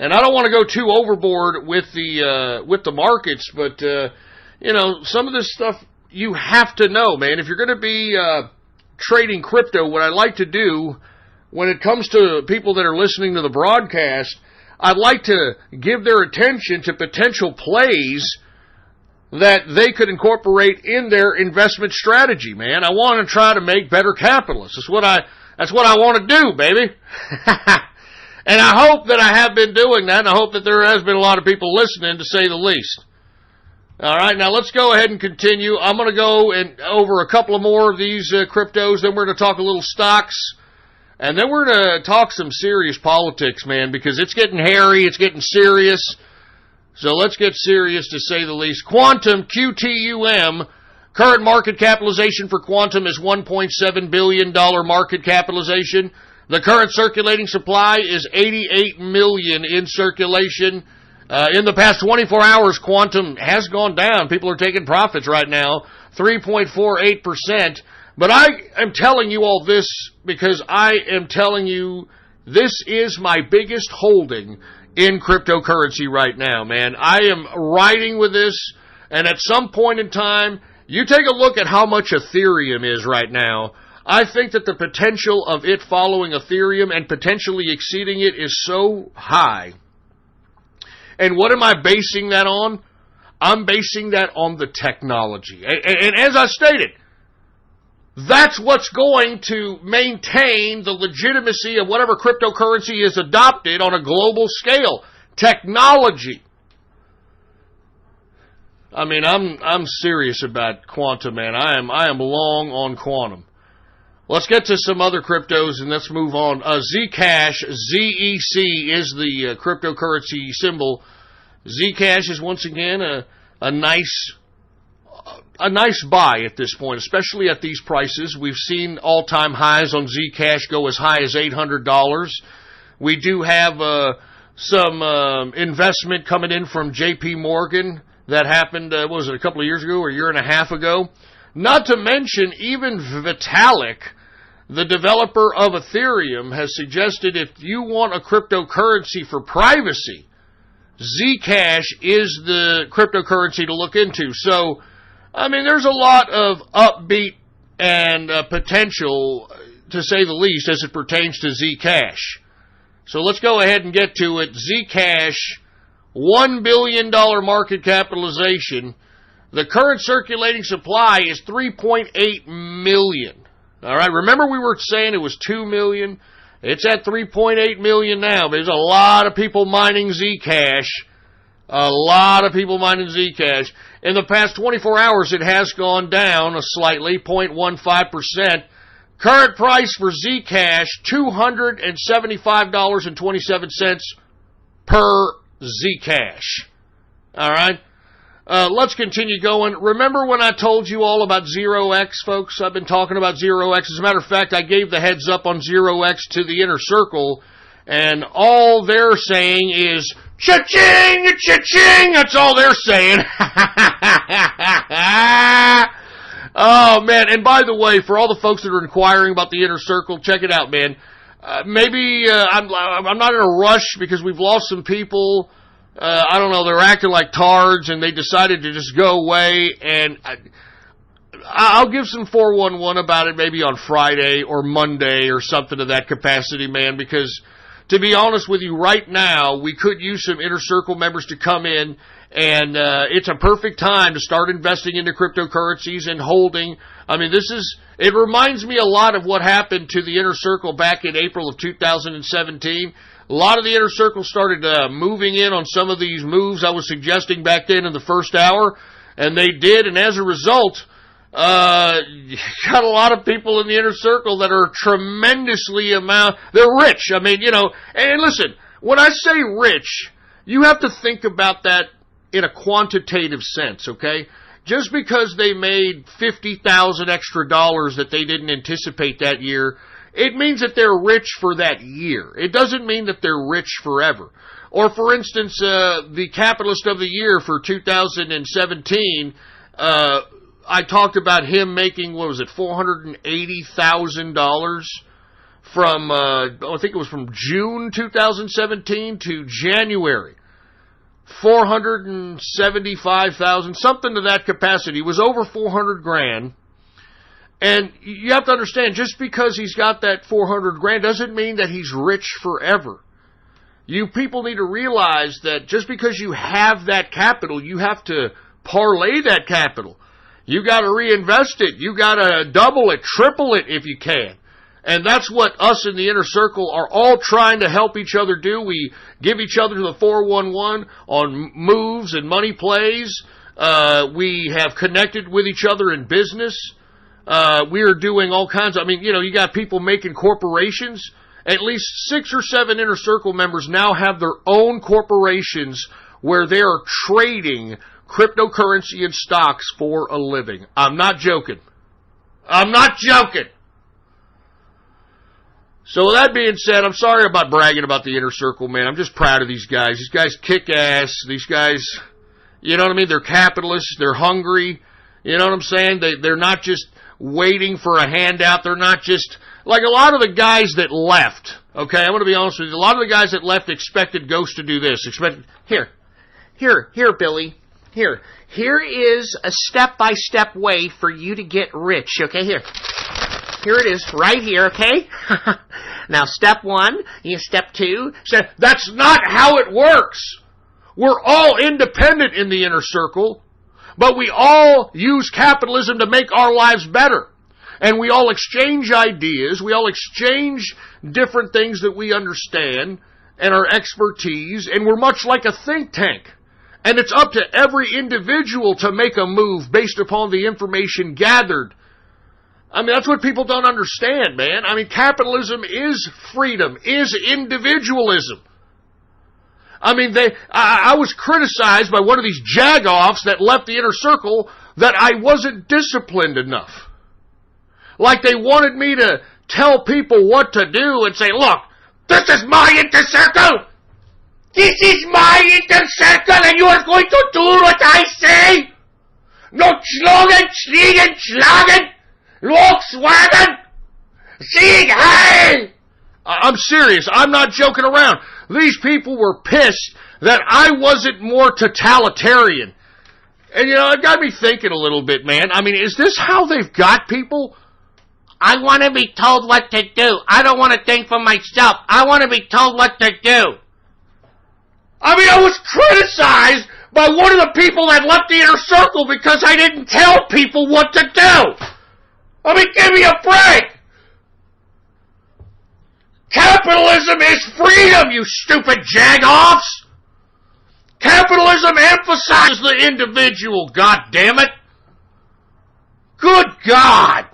[SPEAKER 1] And I don't want to go too overboard with the markets, but some of this stuff you have to know, man. If you're going to be trading crypto, what I like to do when it comes to people that are listening to the broadcast, I'd like to give their attention to potential plays that they could incorporate in their investment strategy, man. I want to try to make better capitalists. That's what I want to do, baby. And I hope that I have been doing that, and I hope that there has been a lot of people listening, to say the least. All right, now let's go ahead and continue. I'm going to go over a couple of more of these cryptos, then we're going to talk a little stocks, and then we're going to talk some serious politics, man, because it's getting hairy, it's getting serious. So let's get serious, to say the least. Quantum, QTUM, current market capitalization for Quantum is $1.7 billion market capitalization. The current circulating supply is 88 million in circulation. In the past 24 hours, Quantum has gone down. People are taking profits right now, 3.48%. But I am telling you all this because I am telling you this is my biggest holding in cryptocurrency right now, man. I am riding with this, and at some point in time, you take a look at how much Ethereum is right now. I think that the potential of it following Ethereum and potentially exceeding it is so high. And what am I basing that on? I'm basing that on the technology. And as I stated, that's what's going to maintain the legitimacy of whatever cryptocurrency is adopted on a global scale. Technology. I mean, I'm serious about quantum, man. I am long on quantum. Let's get to some other cryptos and let's move on. Zcash, ZEC is the cryptocurrency symbol. Zcash is once again a nice buy at this point, especially at these prices. We've seen all-time highs on Zcash go as high as $800. We do have some investment coming in from J.P. Morgan that happened, what was it, a couple of years ago or a year and a half ago? Not to mention, even Vitalik, the developer of Ethereum, has suggested if you want a cryptocurrency for privacy, Zcash is the cryptocurrency to look into. So, I mean, there's a lot of upbeat and potential, to say the least, as it pertains to Zcash. So let's go ahead and get to it. Zcash, $1 billion market capitalization. The current circulating supply is 3.8 million. All right, remember we were saying it was 2 million? It's at 3.8 million now. There's a lot of people mining Zcash. A lot of people mining Zcash. In the past 24 hours, it has gone down slightly, 0.15%. Current price for Zcash, $275.27 per Zcash. All right? Let's continue going. Remember when I told you all about ZeroX, folks? I've been talking about ZeroX. As a matter of fact, I gave the heads up on ZeroX to the Inner Circle, and all they're saying is, cha-ching, cha-ching. That's all they're saying. Oh, man. And by the way, for all the folks that are inquiring about the Inner Circle, check it out, man. Maybe I'm not in a rush because we've lost some people. I don't know, they're acting like tards, and they decided to just go away, and I'll give some 411 about it maybe on Friday or Monday or something to that capacity, man, because to be honest with you, right now, we could use some Inner Circle members to come in, and it's a perfect time to start investing into cryptocurrencies and holding. I mean, it reminds me a lot of what happened to the Inner Circle back in April of 2017. A lot of the Inner Circle started moving in on some of these moves I was suggesting back then in the first hour, and they did, and as a result, you got a lot of people in the Inner Circle that are they're rich. I mean, you know, and listen, when I say rich, you have to think about that in a quantitative sense, okay? Just because they made $50,000 extra that they didn't anticipate that year, it means that they're rich for that year. It doesn't mean that they're rich forever. Or, for instance, the Capitalist of the Year for 2017, I talked about him making, $480,000 from, I think it was from June 2017 to January. 475,000, something to that capacity. It was over 400 grand. And you have to understand, just because he's got that 400 grand doesn't mean that he's rich forever. You people need to realize that just because you have that capital, you have to parlay that capital. You got to reinvest it. You got to double it, triple it if you can. And that's what us in the Inner Circle are all trying to help each other do. We give each other the 411 on moves and money plays. We have connected with each other in business. We are doing all kinds of, you got people making corporations. At least 6 or 7 Inner Circle members now have their own corporations where they are trading cryptocurrency and stocks for a living. I'm not joking. I'm not joking. So with that being said, I'm sorry about bragging about the Inner Circle, man. I'm just proud of these guys. These guys kick ass. These guys, you know what I mean? They're capitalists. They're hungry. You know what I'm saying? They're not just waiting for a handout. They're not just Like a lot of the guys that left, okay, I'm going to be honest with you, a lot of the guys that left expected Ghost to do this. Here, Billy. Here is a step-by-step way for you to get rich, okay? Here it is, right here, okay? Now, step 1, step 2, that's not how it works. We're all independent in the inner circle, but we all use capitalism to make our lives better. And we all exchange ideas, we all exchange different things that we understand and our expertise, and we're much like a think tank. And it's up to every individual to make a move based upon the information gathered. I mean, that's what people don't understand, man. I mean, capitalism is freedom, is individualism. I mean, I was criticized by one of these jagoffs that left the inner circle that I wasn't disciplined enough. Like they wanted me to tell people what to do and say, look, this is my inner circle. This is my inner circle and you are going to do what I say. No Schlagen, Schliegen, Schlagen, Volkswagen, Sieg Heil. I'm serious. I'm not joking around. These people were pissed that I wasn't more totalitarian. And, you know, it got me thinking a little bit, man. I mean, is this how they've got people? I want to be told what to do. I don't want to think for myself. I want to be told what to do. I mean, I was criticized by one of the people that left the inner circle because I didn't tell people what to do. I mean, give me a break. Capitalism is freedom, you stupid jagoffs. Capitalism emphasizes the individual, God damn it. Good God.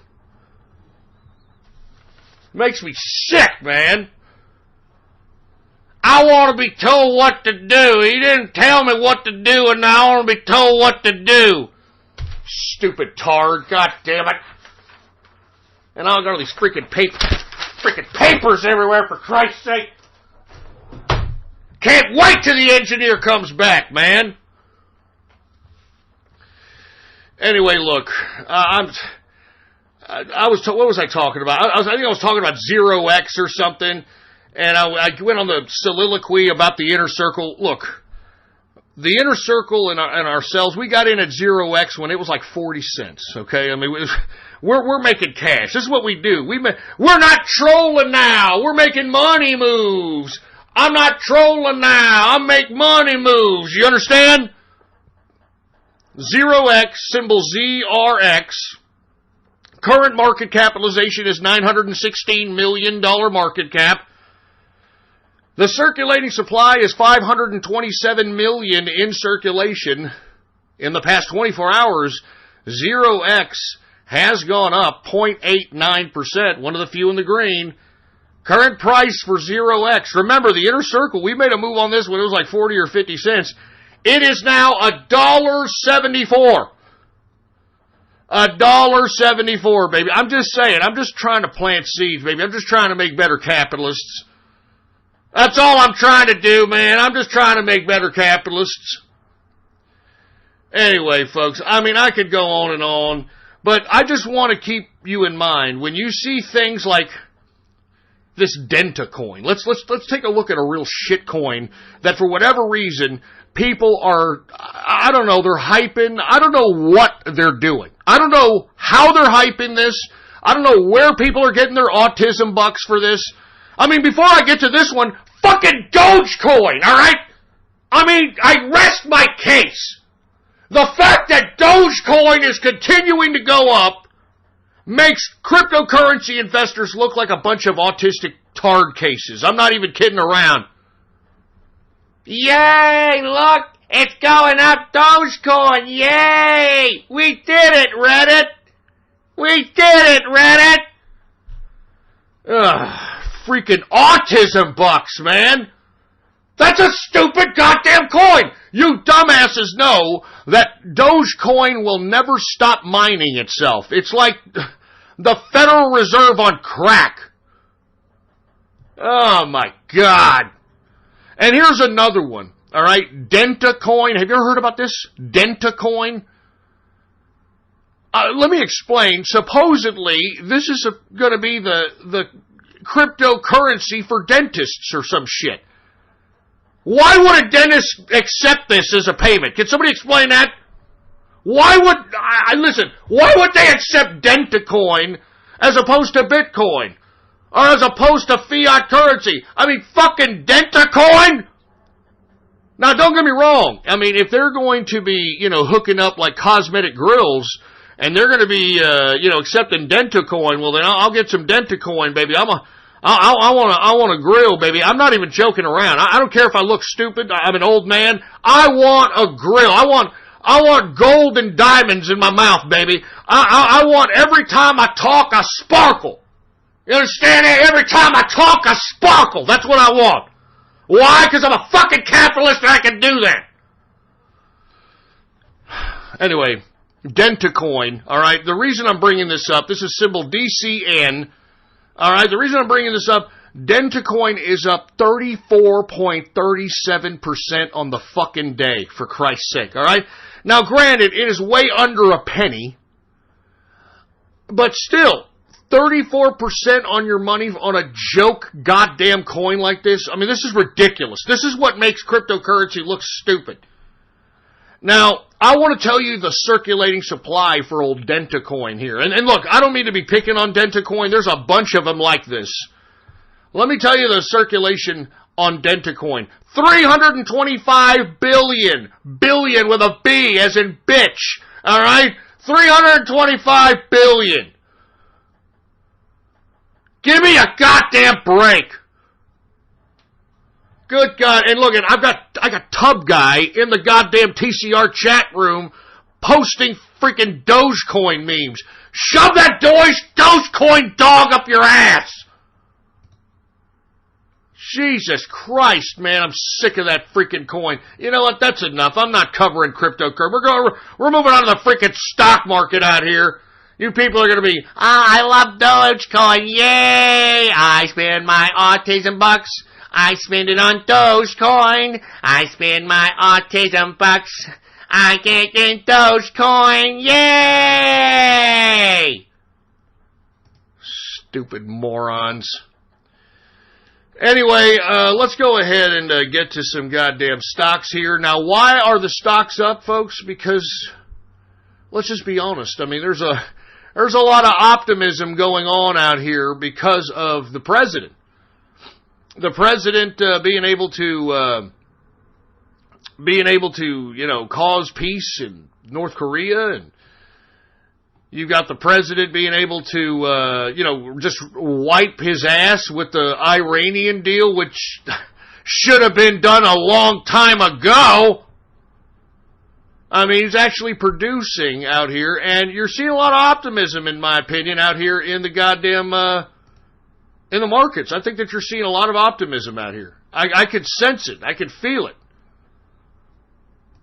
[SPEAKER 1] Makes me sick, man. I want to be told what to do. He didn't tell me what to do, and now I want to be told what to do. Stupid tard, God damn it. And I'll go to these freaking papers everywhere, for Christ's sake. Can't wait till the engineer comes back, man. Anyway, look, what was I talking about? I think I was talking about Zero X or something, and I went on the soliloquy about the inner circle. Look, the inner circle and ourselves, we got in at Zero X when it was like 40 cents, okay? I mean, we're making cash. This is what we do. We're not trolling now. We're making money moves. I'm not trolling now. I make money moves. You understand? Zero X, symbol ZRX. Current market capitalization is $916 million market cap. The circulating supply is 527 million in circulation. In the past 24 hours, Zero X has gone up 0.89%, one of the few in the green. Current price for Zero X. Remember, the inner circle, we made a move on this when it was like 40 or 50 cents. It is now $1.74. $1.74, baby. I'm just saying. I'm just trying to plant seeds, baby. I'm just trying to make better capitalists. That's all I'm trying to do, man. I'm just trying to make better capitalists. Anyway, folks, I mean, I could go on and on, but I just want to keep you in mind when you see things like this Denta coin. Let's take a look at a real shit coin that for whatever reason people are, I don't know, they're hyping. I don't know what they're doing. I don't know how they're hyping this. I don't know where people are getting their autism bucks for this. I mean, before I get to this one, fucking Dogecoin, all right? I mean, I rest my case. The fact that Dogecoin is continuing to go up makes cryptocurrency investors look like a bunch of autistic tard cases. I'm not even kidding around. Yay, look, it's going up, Dogecoin, yay! We did it, Reddit! We did it, Reddit! Ugh. Freaking autism bucks, man. That's a stupid goddamn coin. You dumbasses know that Dogecoin will never stop mining itself. It's like the Federal Reserve on crack. Oh my God. And here's another one. All right, Denta coin. Have you ever heard about this? Denta coin. let me explain. Supposedly, this is going to be the cryptocurrency for dentists or some shit. Why would a dentist accept this as a payment? Can somebody explain that? Why would they accept Dentacoin as opposed to Bitcoin? Or as opposed to fiat currency? I mean, fucking Dentacoin? Now, don't get me wrong. I mean, if they're going to be, hooking up like cosmetic grills, and they're going to be, accepting Dentacoin, well, then I'll get some Dentacoin, baby. I want a grill, baby. I'm not even joking around. I don't care if I look stupid. I'm an old man. I want a grill. I want gold and diamonds in my mouth, baby. I want every time I talk, I sparkle. You understand that? Every time I talk, I sparkle. That's what I want. Why? Because I'm a fucking capitalist and I can do that. Anyway, Dentacoin, all right? The reason I'm bringing this up, this is symbol DCN, all right? The reason I'm bringing this up, Dentacoin is up 34.37% on the fucking day, for Christ's sake, all right? Now, granted, it is way under a penny, but still, 34% on your money on a joke goddamn coin like this? I mean, this is ridiculous. This is what makes cryptocurrency look stupid. Now, I want to tell you the circulating supply for old Dentacoin here. And look, I don't mean to be picking on Dentacoin. There's a bunch of them like this. Let me tell you the circulation on Dentacoin. 325 billion. Billion with a B as in bitch. All right? 325 billion. Give me a goddamn break. Good God. And look, I got Tub Guy in the goddamn TCR chat room posting freaking Dogecoin memes. Shove that Dogecoin dog up your ass. Jesus Christ, man, I'm sick of that freaking coin. You know what? That's enough. I'm not covering cryptocurrency. We're moving on to the freaking stock market out here. You people are going to be, I love Dogecoin. Yay! I spend my autism bucks. I spend it on Dogecoin. I spend my autism bucks. I get in Dogecoin. Yay! Stupid morons. Anyway, let's go ahead and get to some goddamn stocks here. Now, why are the stocks up, folks? Because, let's just be honest. I mean, there's a lot of optimism going on out here because of the president. The president being able to, cause peace in North Korea, and you've got the president being able to, just wipe his ass with the Iranian deal, which should have been done a long time ago. I mean, he's actually producing out here, and you're seeing a lot of optimism, in my opinion, out here in the goddamn, in the markets. I think that you're seeing a lot of optimism out here. I could sense it. I could feel it.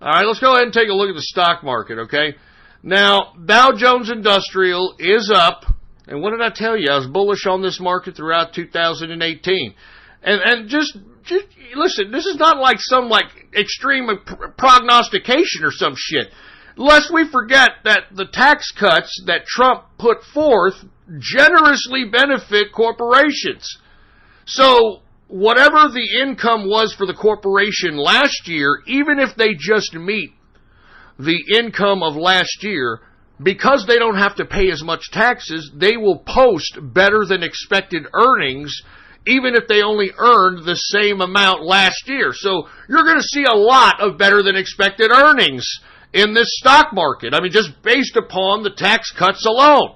[SPEAKER 1] All right, let's go ahead and take a look at the stock market, okay? Now, Dow Jones Industrial is up, and what did I tell you? I was bullish on this market throughout 2018. And just listen, this is not like some extreme prognostication or some shit. Lest we forget that the tax cuts that Trump put forth generously benefit corporations. So, whatever the income was for the corporation last year, even if they just meet the income of last year, because they don't have to pay as much taxes, they will post better than expected earnings, even if they only earned the same amount last year. So you're going to see a lot of better than expected earnings in this stock market. I mean, just based upon the tax cuts alone.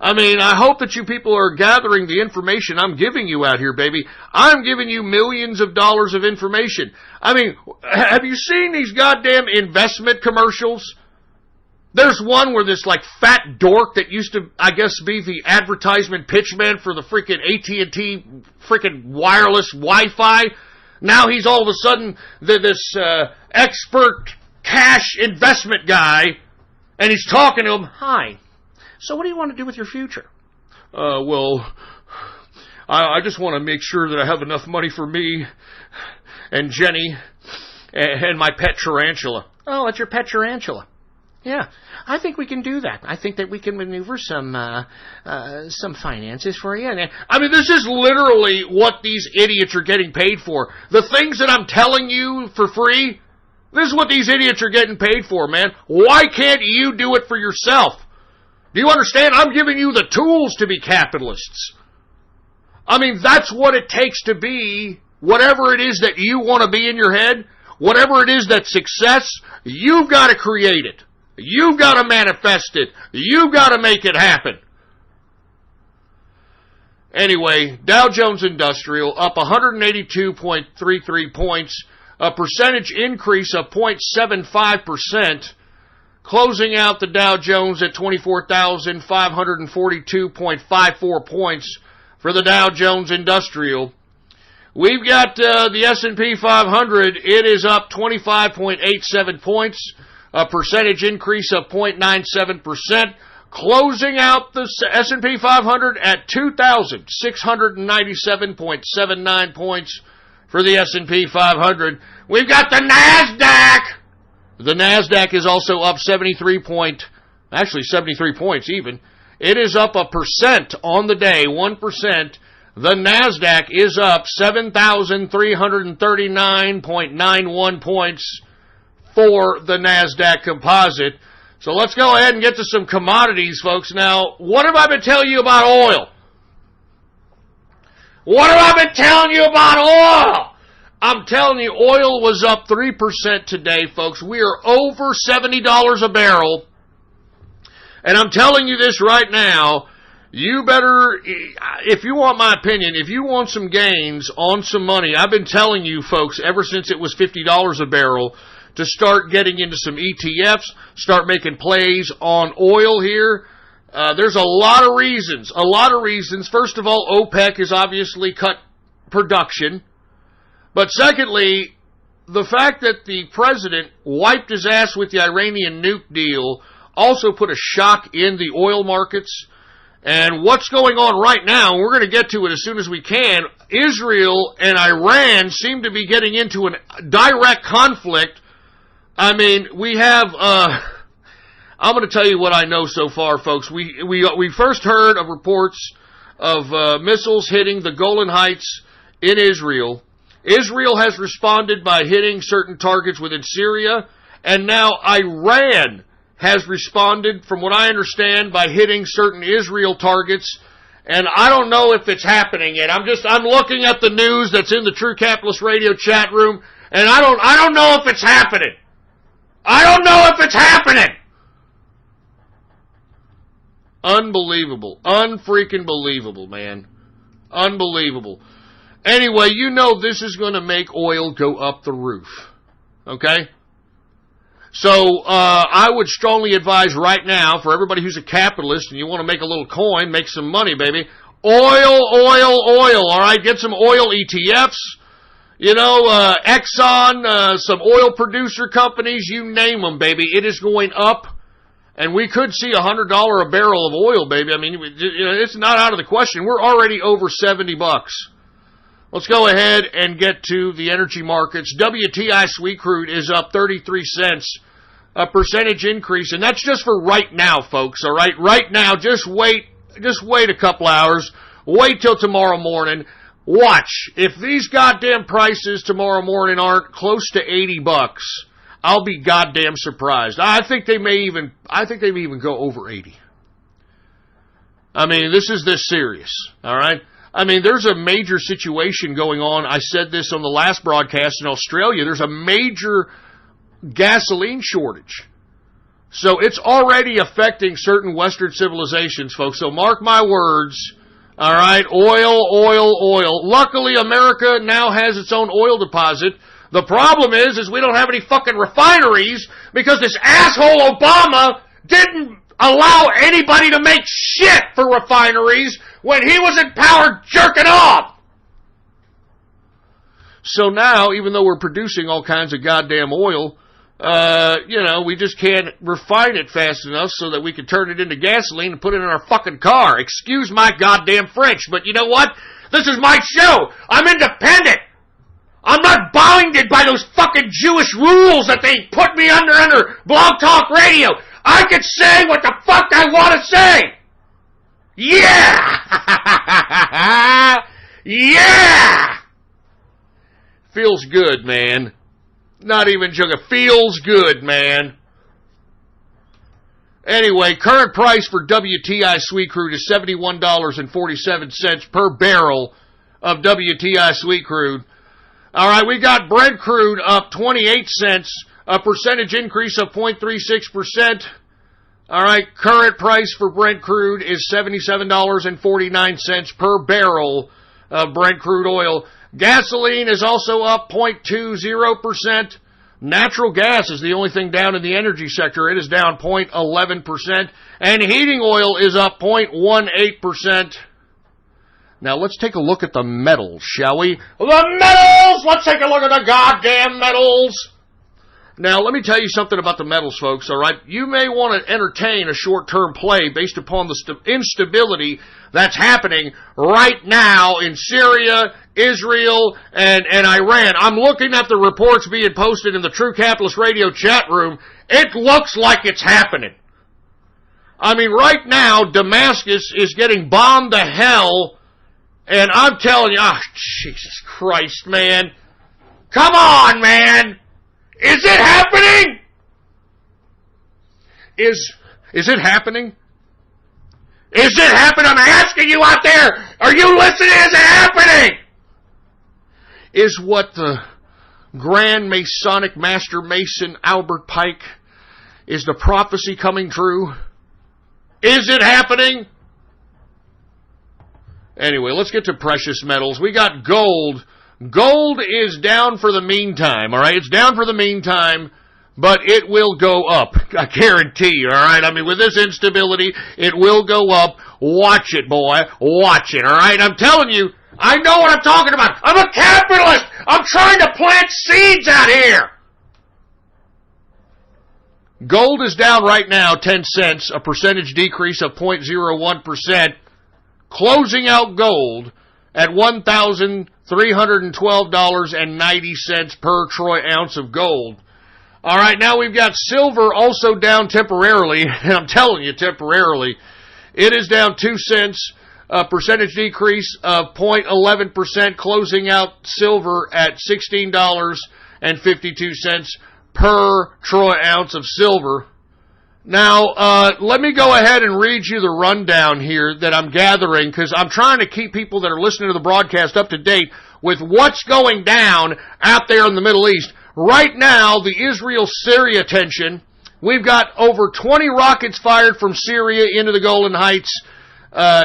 [SPEAKER 1] I mean, I hope that you people are gathering the information I'm giving you out here, baby. I'm giving you millions of dollars of information. I mean, have you seen these goddamn investment commercials? There's one where this fat dork that used to, I guess, be the advertisement pitchman for the freaking AT&T freaking wireless Wi-Fi. Now he's all of a sudden this expert cash investment guy, and he's talking to him. Hi. So what do you want to do with your future? Well, I just want to make sure that I have enough money for me and Jenny and my pet tarantula. Oh, it's your pet tarantula. Yeah, I think we can do that. I think that we can maneuver some finances for you. I mean, this is literally what these idiots are getting paid for. The things that I'm telling you for free, this is what these idiots are getting paid for, man. Why can't you do it for yourself? Do you understand? I'm giving you the tools to be capitalists. I mean, that's what it takes to be whatever it is that you want to be in your head, whatever it is that's success, you've got to create it. You've got to manifest it. You've got to make it happen. Anyway, Dow Jones Industrial up 182.33 points, a percentage increase of 0.75%, closing out the Dow Jones at 24,542.54 points for the Dow Jones Industrial. We've got the S&P 500. It is up 25.87 points, a percentage increase of 0.97%, closing out the S&P 500 at 2,697.79 points for the S&P 500. We've got the NASDAQ. The NASDAQ is also up 73 points even. It is up 1% on the day, 1%. The NASDAQ is up 7,339.91 points for the NASDAQ composite. So let's go ahead and get to some commodities, folks. Now, what have I been telling you about oil? What have I been telling you about oil? I'm telling you, oil was up 3% today, folks. We are over $70 a barrel. And I'm telling you this right now, you better, if you want my opinion, if you want some gains on some money, I've been telling you folks ever since it was $50 a barrel to start getting into some ETFs, start making plays on oil here. There's a lot of reasons. First of all, OPEC has obviously cut production. But secondly, the fact that the president wiped his ass with the Iranian nuke deal also put a shock in the oil markets. And what's going on right now, we're going to get to it as soon as we can, Israel and Iran seem to be getting into a direct conflict. I mean, we have, I'm going to tell you what I know so far, folks. We first heard of reports of missiles hitting the Golan Heights in Israel. Israel has responded by hitting certain targets within Syria, and now Iran has responded, from what I understand, by hitting certain Israel targets. And I don't know if it's happening yet. I'm looking at the news that's in the True Capitalist Radio chat room, and I don't know if it's happening. I don't know if it's happening. Unbelievable. Unfreaking believable, man. Unbelievable. Anyway, you know this is going to make oil go up the roof. Okay? So, I would strongly advise right now, for everybody who's a capitalist and you want to make a little coin, make some money, baby, oil, alright? Get some oil ETFs, you know, Exxon, some oil producer companies, you name them, baby. It is going up, and we could see $100 a barrel of oil, baby. I mean, it's not out of the question. We're already over $70. Let's go ahead and get to the energy markets. WTI sweet crude is up 33 cents, a percentage increase, and that's just for right now, folks, all right? Right now, just wait a couple hours. Wait till tomorrow morning. Watch. If these goddamn prices tomorrow morning aren't close to $80, I'll be goddamn surprised. I think they may even go over 80. I mean, this is this serious, all right? I mean, there's a major situation going on. I said this on the last broadcast in Australia. There's a major gasoline shortage. So it's already affecting certain Western civilizations, folks. So mark my words. All right, oil. Luckily, America now has its own oil deposit. The problem is we don't have any fucking refineries because this asshole Obama didn't allow anybody to make shit for refineries when he was in power jerking off. So now, even though we're producing all kinds of goddamn oil, we just can't refine it fast enough so that we can turn it into gasoline and put it in our fucking car. Excuse my goddamn French, but you know what? This is my show. I'm independent. I'm not binded by those fucking Jewish rules that they put me under Blog Talk Radio. I can say what the fuck I want to say. Yeah! Yeah! Feels good, man. Not even joking. Feels good, man. Anyway, current price for WTI sweet crude is $71.47 per barrel of WTI sweet crude. All right, we got Brent crude up 28 cents, a percentage increase of 0.36%. All right, current price for Brent crude is $77.49 per barrel of Brent crude oil. Gasoline is also up 0.20%. Natural gas is the only thing down in the energy sector. It is down 0.11%. And heating oil is up 0.18%. Now let's take a look at the metals, shall we? The metals! Let's take a look at the goddamn metals! Now, let me tell you something about the metals, folks, all right? You may want to entertain a short-term play based upon the instability that's happening right now in Syria, Israel, and Iran. I'm looking at the reports being posted in the True Capitalist Radio chat room. It looks like it's happening. I mean, right now, Damascus is getting bombed to hell, and I'm telling you, oh, Jesus Christ, man. Come on, man. Is it happening? Is it happening? Is it happening? I'm asking you out there. Are you listening? Is it happening? Is what the Grand Masonic Master Mason Albert Pike, is the prophecy coming true? Is it happening? Anyway, let's get to precious metals. We got gold. Gold is down for the meantime, all right? It's down for the meantime, but it will go up. I guarantee you, all right? I mean, with this instability, it will go up. Watch it, boy. Watch it, all right? I'm telling you, I know what I'm talking about. I'm a capitalist. I'm trying to plant seeds out here. Gold is down right now 10 cents, a percentage decrease of 0.01%, closing out gold at $1,312.90 per troy ounce of gold. All right, now we've got silver also down temporarily, and I'm telling you, temporarily. It is down 2 cents, a percentage decrease of 0.11%, closing out silver at $16.52 per troy ounce of silver. Now, let me go ahead and read you the rundown here that I'm gathering, because I'm trying to keep people that are listening to the broadcast up to date with what's going down out there in the Middle East. Right now, the Israel-Syria tension, we've got over 20 rockets fired from Syria into the Golan Heights,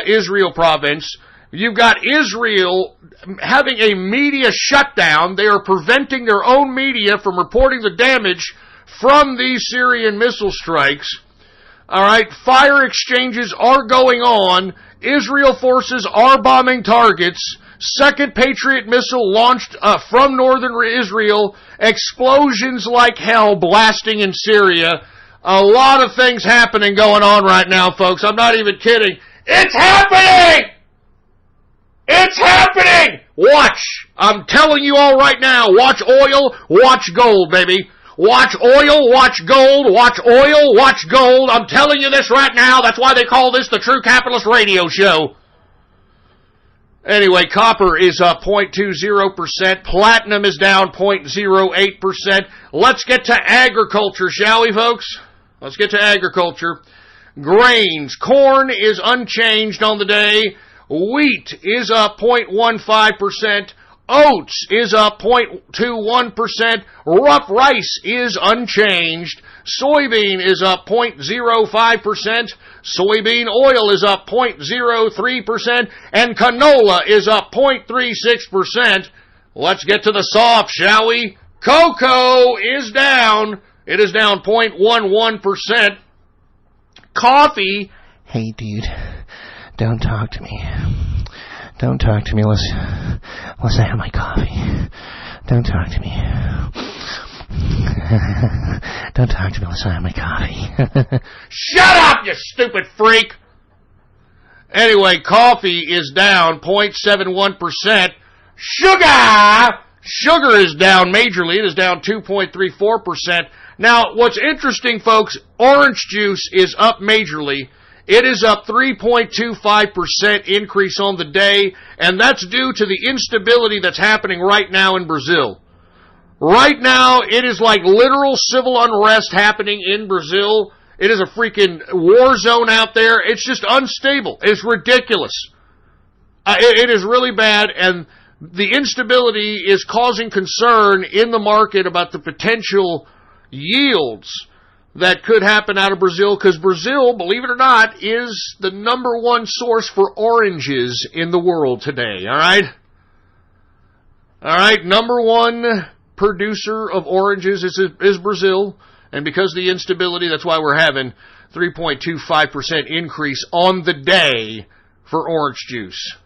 [SPEAKER 1] Israel province. You've got Israel having a media shutdown. They are preventing their own media from reporting the damage from these Syrian missile strikes. All right, fire exchanges are going on. Israel forces are bombing targets. Second Patriot missile launched from northern Israel. Explosions like hell blasting in Syria. A lot of things happening going on right now, folks. I'm not even kidding. It's happening! It's happening! Watch. I'm telling you all right now. Watch oil, watch gold, baby. Watch oil, watch gold, watch oil, watch gold. I'm telling you this right now. That's why they call this the True Capitalist Radio Show. Anyway, copper is up 0.20%. Platinum is down 0.08%. Let's get to agriculture, shall we, folks? Let's get to agriculture. Grains. Corn is unchanged on the day. Wheat is up 0.15%. Oats is up 0.21%. Rough rice is unchanged. Soybean is up 0.05%. Soybean oil is up 0.03%. And canola is up 0.36%. Let's get to the soft, shall we? Cocoa is down. It is down 0.11%. Coffee.
[SPEAKER 8] Hey, dude. Don't talk to me. Don't talk to me. Let's have my coffee. Don't talk to me. Don't talk to me. Let's have my coffee.
[SPEAKER 1] Shut up, you stupid freak! Anyway, coffee is down 0.71%. Sugar is down majorly. It is down 2.34%. Now, what's interesting, folks, orange juice is up majorly. It is up 3.25% increase on the day, and that's due to the instability that's happening right now in Brazil. Right now, it is like literal civil unrest happening in Brazil. It is a freaking war zone out there. It's just unstable. It's ridiculous. It is really bad, and the instability is causing concern in the market about the potential yields that could happen out of Brazil, because Brazil, believe it or not, is the number one source for oranges in the world today, all right? All right, number one producer of oranges is Brazil, and because of the instability, that's why we're having 3.25% increase on the day for orange juice.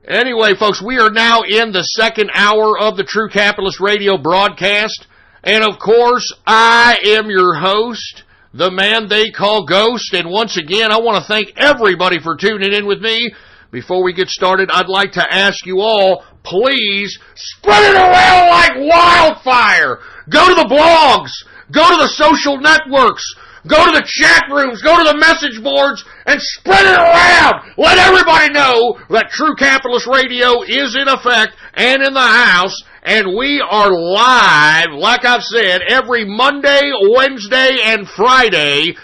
[SPEAKER 1] Anyway, folks, we are now in the second hour of the True Capitalist Radio broadcast. And, of course, I am your host, the man they call Ghost. And once again, I want to thank everybody for tuning in with me. Before we get started, I'd like to ask you all, please spread it around like wildfire. Go to the blogs. Go to the social networks. Go to the chat rooms, go to the message boards, and spread it around. Let everybody know that True Capitalist Radio is in effect and in the house, and we are live, like I've said, every Monday, Wednesday, and Friday,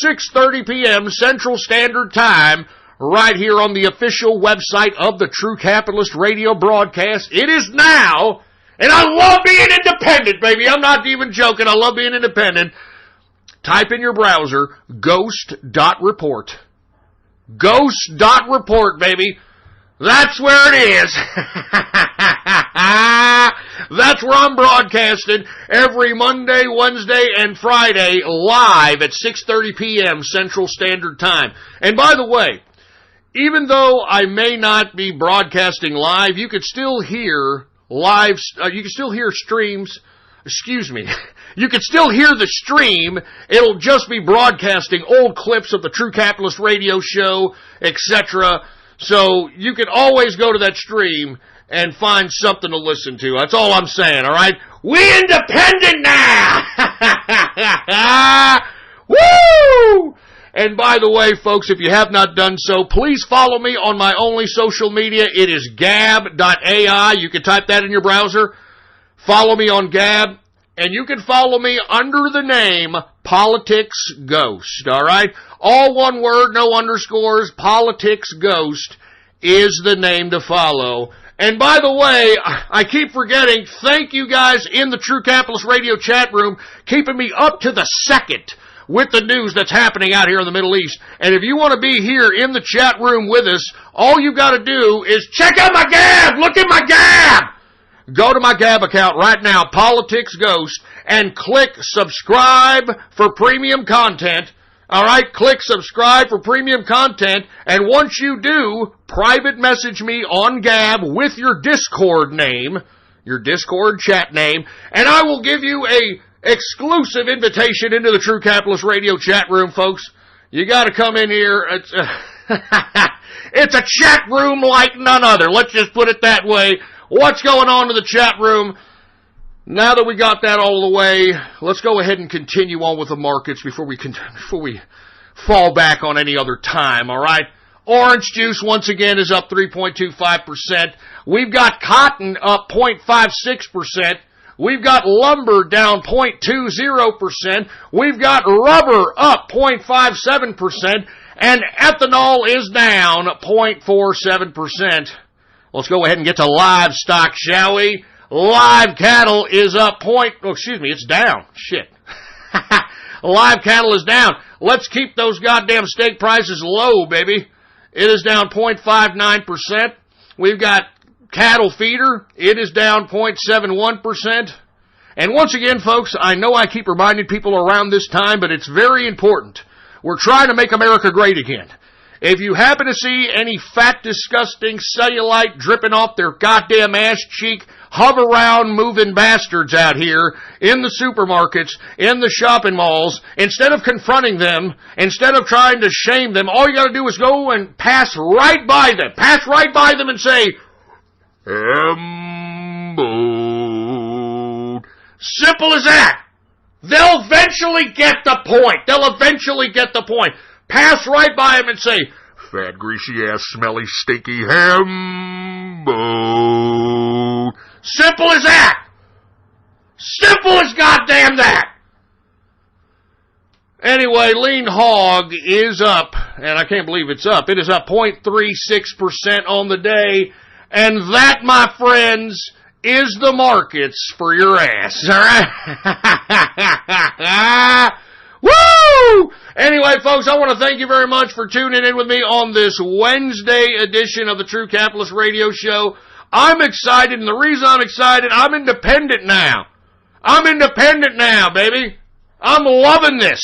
[SPEAKER 1] 6:30 p.m. Central Standard Time, right here on the official website of the True Capitalist Radio broadcast. It is now, and I love being independent, baby. I'm not even joking. I love being independent. Type in your browser, ghost.report. Ghost.report, baby. That's where it is. That's where I'm broadcasting every Monday, Wednesday, and Friday live at 6:30 p.m. Central Standard Time. And by the way, even though I may not be broadcasting live, you could still hear streams. Excuse me. You can still hear the stream. It'll just be broadcasting old clips of the True Capitalist Radio show, etc. So you can always go to that stream and find something to listen to. That's all I'm saying, all right? We independent now! Woo! And by the way, folks, if you have not done so, please follow me on my only social media. It is gab.ai. You can type that in your browser. Follow me on Gab, and you can follow me under the name Politics Ghost, all right? All one word, no underscores. Politics Ghost is the name to follow. And by the way, I keep forgetting, thank you guys in the True Capitalist Radio chat room, keeping me up to the second with the news that's happening out here in the Middle East. And if you want to be here in the chat room with us, all you got to do is check out my Gab. Look at my Gab. Go to my Gab account right now, Politics Ghost, and click subscribe for premium content. All right, click subscribe for premium content, and once you do, private message me on Gab with your Discord name, your Discord chat name, and I will give you a exclusive invitation into the True Capitalist Radio chat room, folks. You got to come in here. It's a chat room like none other. Let's just put it that way. What's going on in the chat room? Now that we got that all the way, let's go ahead and continue on with the markets before we fall back on any other time, all right? Orange juice, once again, is up 3.25%. We've got cotton up 0.56%. We've got lumber down 0.20%. We've got rubber up 0.57%. And ethanol is down 0.47%. Let's go ahead and get to livestock, shall we? Live cattle is up it's down. Shit. Live cattle is down. Let's keep those goddamn steak prices low, baby. It is down 0.59%. We've got cattle feeder. It is down 0.71%. And once again, folks, I know I keep reminding people around this time, but it's very important. We're trying to make America great again. If you happen to see any fat, disgusting cellulite dripping off their goddamn ass cheek, hover around moving bastards out here in the supermarkets, in the shopping malls, instead of confronting them, instead of trying to shame them, all you got to do is go and pass right by them. Pass right by them and say, Simple as that. They'll eventually get the point. They'll eventually get the point. Pass right by him and say, fat, greasy-ass, smelly, stinky hambo. Simple as that. Simple as goddamn that. Anyway, Lean Hog is up, and I can't believe it's up. It is up 0.36% on the day, and that, my friends, is the markets for your ass, all right? Woo! Anyway, folks, I want to thank you very much for tuning in with me on this Wednesday edition of the True Capitalist Radio Show. I'm excited, and the reason I'm excited, I'm independent now. I'm independent now, baby. I'm loving this.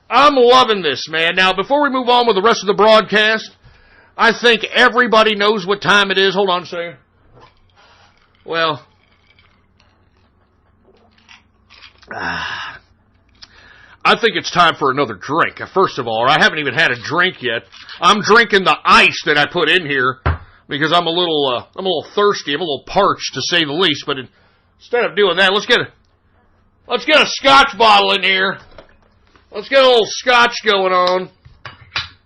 [SPEAKER 1] I'm loving this, man. Now, before we move on with the rest of the broadcast, I think everybody knows what time it is. Hold on a second. Well, I think it's time for another drink. First of all, I haven't even had a drink yet. I'm drinking the ice that I put in here because I'm a little thirsty. I'm a little parched, to say the least. But instead of doing that, let's get a scotch bottle in here. Let's get a little scotch going on.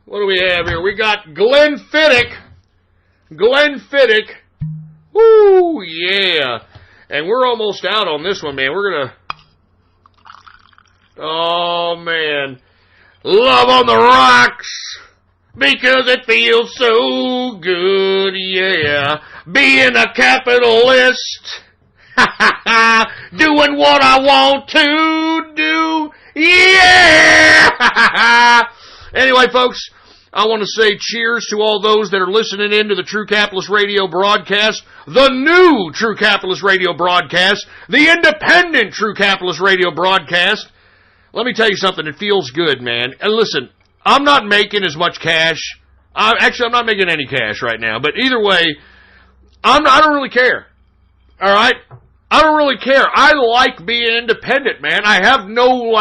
[SPEAKER 1] What do we have here? We got Glenfiddich. Glenfiddich. Woo, yeah. And we're almost out on this one, man. We're gonna... Oh, man. Love on the rocks. Because it feels so good, yeah. Being a capitalist. Doing what I want to do. Yeah! Anyway, folks, I want to say cheers to all those that are listening in to the True Capitalist Radio broadcast, the new True Capitalist Radio broadcast, the independent True Capitalist Radio broadcast. Let me tell you something, it feels good, man. And listen, I'm not making as much cash. I'm not making any cash right now, but either way, I don't really care. All right? I don't really care. I like being independent, man. I have no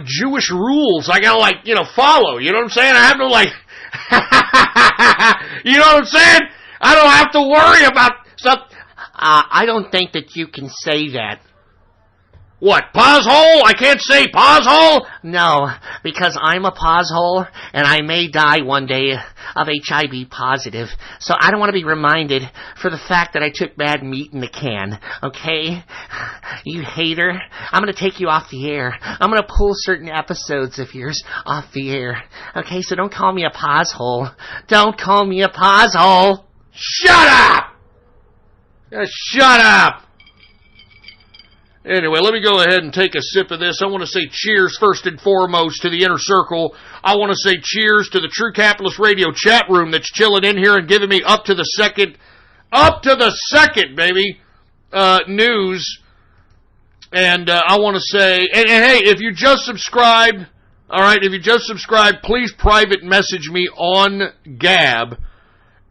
[SPEAKER 1] Jewish rules I gotta follow. You know what I'm saying? I have no you know what I'm saying? I don't have to worry about stuff.
[SPEAKER 8] I don't think that you can say that.
[SPEAKER 1] What, poshole? I can't say poshole?
[SPEAKER 8] No, because I'm a poshole, and I may die one day of HIV positive. So I don't want to be reminded for the fact that I took bad meat in the can, okay? You hater. I'm going to take you off the air. I'm going to pull certain episodes of yours off the air. Okay, so don't call me a poshole. Don't call me a poshole.
[SPEAKER 1] Shut up! Shut up! Anyway, let me go ahead and take a sip of this. I want to say cheers first and foremost to the Inner Circle. I want to say cheers to the True Capitalist Radio chat room that's chilling in here and giving me up to the second, baby, news. And I want to say, and hey, if you just subscribed, all right, please private message me on Gab,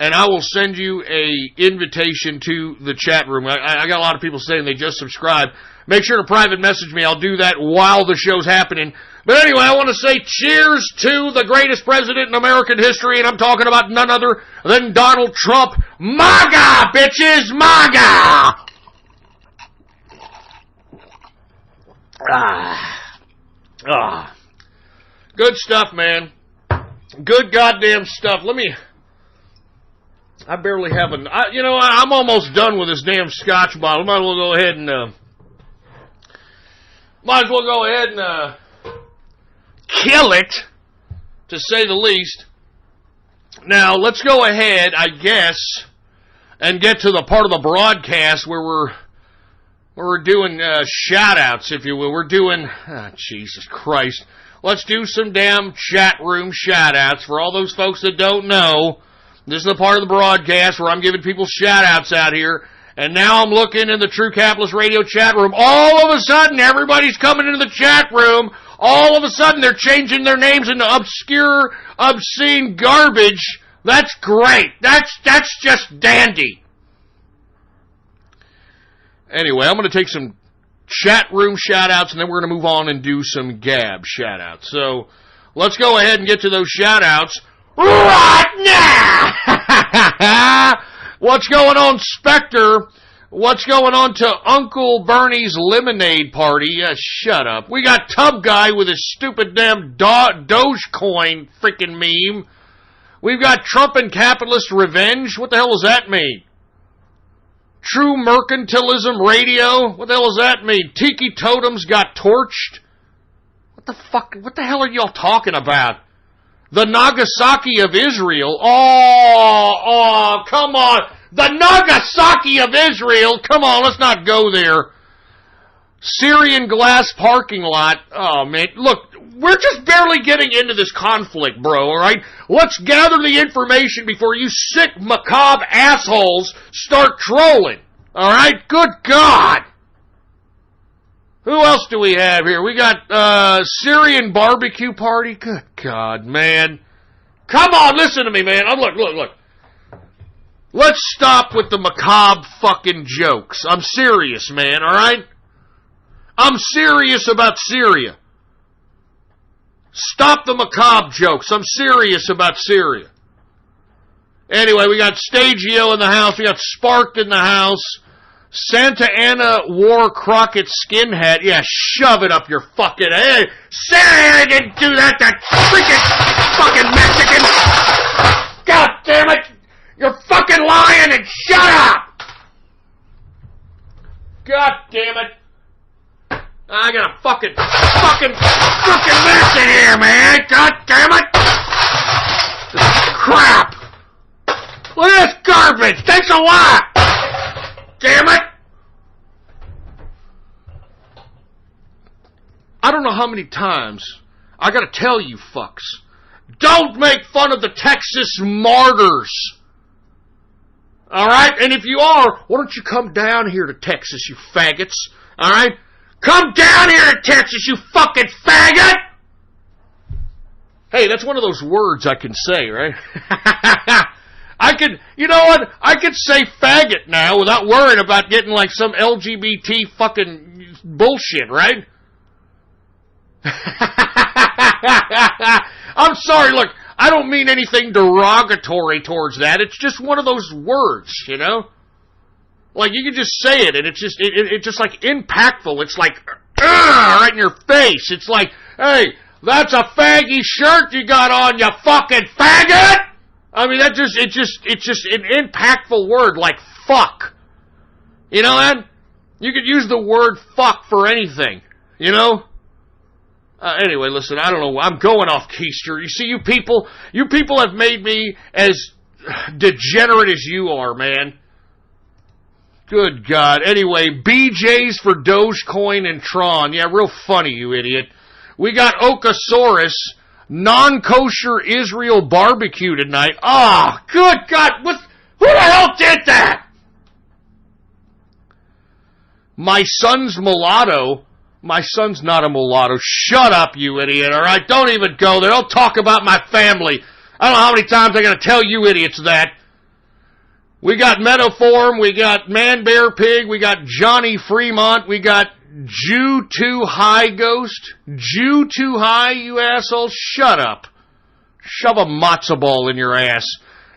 [SPEAKER 1] and I will send you a invitation to the chat room. I got a lot of people saying they just subscribed. Make sure to private message me. I'll do that while the show's happening. But anyway, I want to say cheers to the greatest president in American history, and I'm talking about none other than Donald Trump. MAGA, bitches, MAGA! Good stuff, man. Good goddamn stuff. I barely have I'm almost done with this damn scotch bottle. Might as well go ahead and kill it, to say the least. Now, let's go ahead, I guess, and get to the part of the broadcast where we're doing shout-outs, if you will. We're doing, Jesus Christ. Let's do some damn chat room shout-outs. For all those folks that don't know, this is the part of the broadcast where I'm giving people shout-outs out here. And now I'm looking in the True Capitalist Radio chat room. All of a sudden, everybody's coming into the chat room. All of a sudden, they're changing their names into obscure, obscene garbage. That's great. That's just dandy. Anyway, I'm going to take some chat room shout-outs, and then we're going to move on and do some Gab shout-outs. So, let's go ahead and get to those shout-outs right now! What's going on, Spectre? What's going on to Uncle Bernie's lemonade party? Yeah, shut up. We got Tub Guy with his stupid damn Dogecoin freaking meme. We've got Trump and capitalist revenge. What the hell does that mean? True mercantilism radio. What the hell does that mean? Tiki totems got torched. What the fuck? What the hell are y'all talking about? The Nagasaki of Israel. Oh, come on. The Nagasaki of Israel. Come on, let's not go there. Syrian glass parking lot. Oh, man. Look, we're just barely getting into this conflict, bro, all right? Let's gather the information before you sick, macabre assholes start trolling, all right? Good God. Who else do we have here? We got Syrian barbecue party. Good God, man. Come on, listen to me, man. Look. Let's stop with the macabre fucking jokes. I'm serious, man, all right? I'm serious about Syria. Stop the macabre jokes. I'm serious about Syria. Anyway, we got Stagio in the house. We got Sparked in the house. Santa Ana wore Crockett skin hat. Yeah, shove it up your fucking head. Santa Ana didn't do that, that freaking Mexican. God damn it. You're fucking lying and shut up. God damn it. I got a fucking mess in here, man. God damn it. This is crap. Look at this garbage. Thanks a lot. Damn it. I don't know how many times I gotta tell you fucks. Don't make fun of the Texas martyrs. Alright? And if you are, why don't you come down here to Texas, you faggots? Alright? Come down here to Texas, you fucking faggot! Hey, that's one of those words I can say, right? You know what? I could say faggot now without worrying about getting like some LGBT fucking bullshit, right? I'm sorry, look, I don't mean anything derogatory towards that. It's just one of those words, you know? Like, you can just say it, and it's just like impactful. It's like, right in your face. It's like, hey, that's a faggy shirt you got on, you fucking faggot! I mean, it's just an impactful word, like fuck. You know, man? You could use the word fuck for anything, you know? Anyway, listen, I don't know. I'm going off keister. You see, you people have made me as degenerate as you are, man. Good God. Anyway, BJ's for Dogecoin and Tron. Yeah, real funny, you idiot. We got Okasaurus, non-kosher Israel barbecue tonight. Ah, oh, good God. Who the hell did that? My son's mulatto. My son's not a mulatto. Shut up, you idiot, all right? Don't even go there. Don't talk about my family. I don't know how many times I got to tell you idiots that. We got Metaform, we got Man Bear Pig, we got Johnny Fremont, we got Jew Too High Ghost. Jew Too High, you assholes. Shut up. Shove a matzo ball in your ass.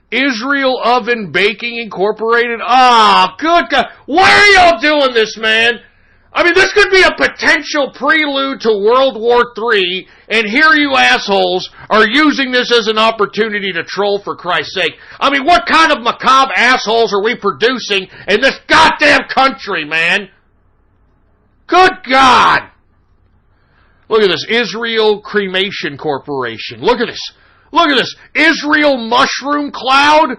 [SPEAKER 1] Israel Oven Baking Incorporated. Ah, good God. Why are y'all doing this, man? I mean, this could be a potential prelude to World War III, and here you assholes are using this as an opportunity to troll, for Christ's sake. I mean, what kind of macabre assholes are we producing in this goddamn country, man? Good God! Look at this, Israel Cremation Corporation. Look at this. Look at this. Israel Mushroom Cloud.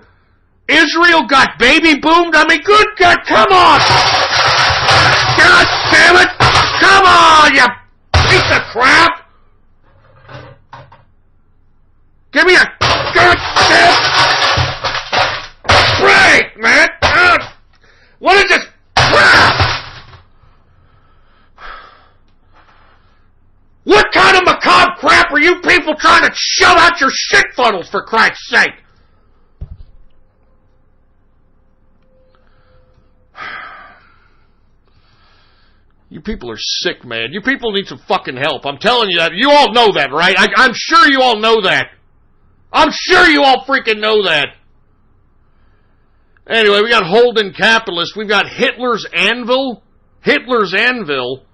[SPEAKER 1] Israel got baby boomed. I mean, good God, come on! God damn it! Come on, you piece of crap! Give me a goddamn break, man! What is this crap? What kind of macabre crap are you people trying to shove out your shit funnels, for Christ's sake? You people are sick, man. You people need some fucking help. I'm telling you that. You all know that, right? I'm sure you all know that. I'm sure you all freaking know that. Anyway, we got Holden Capitalist. We've got Hitler's Anvil. Hitler's Anvil.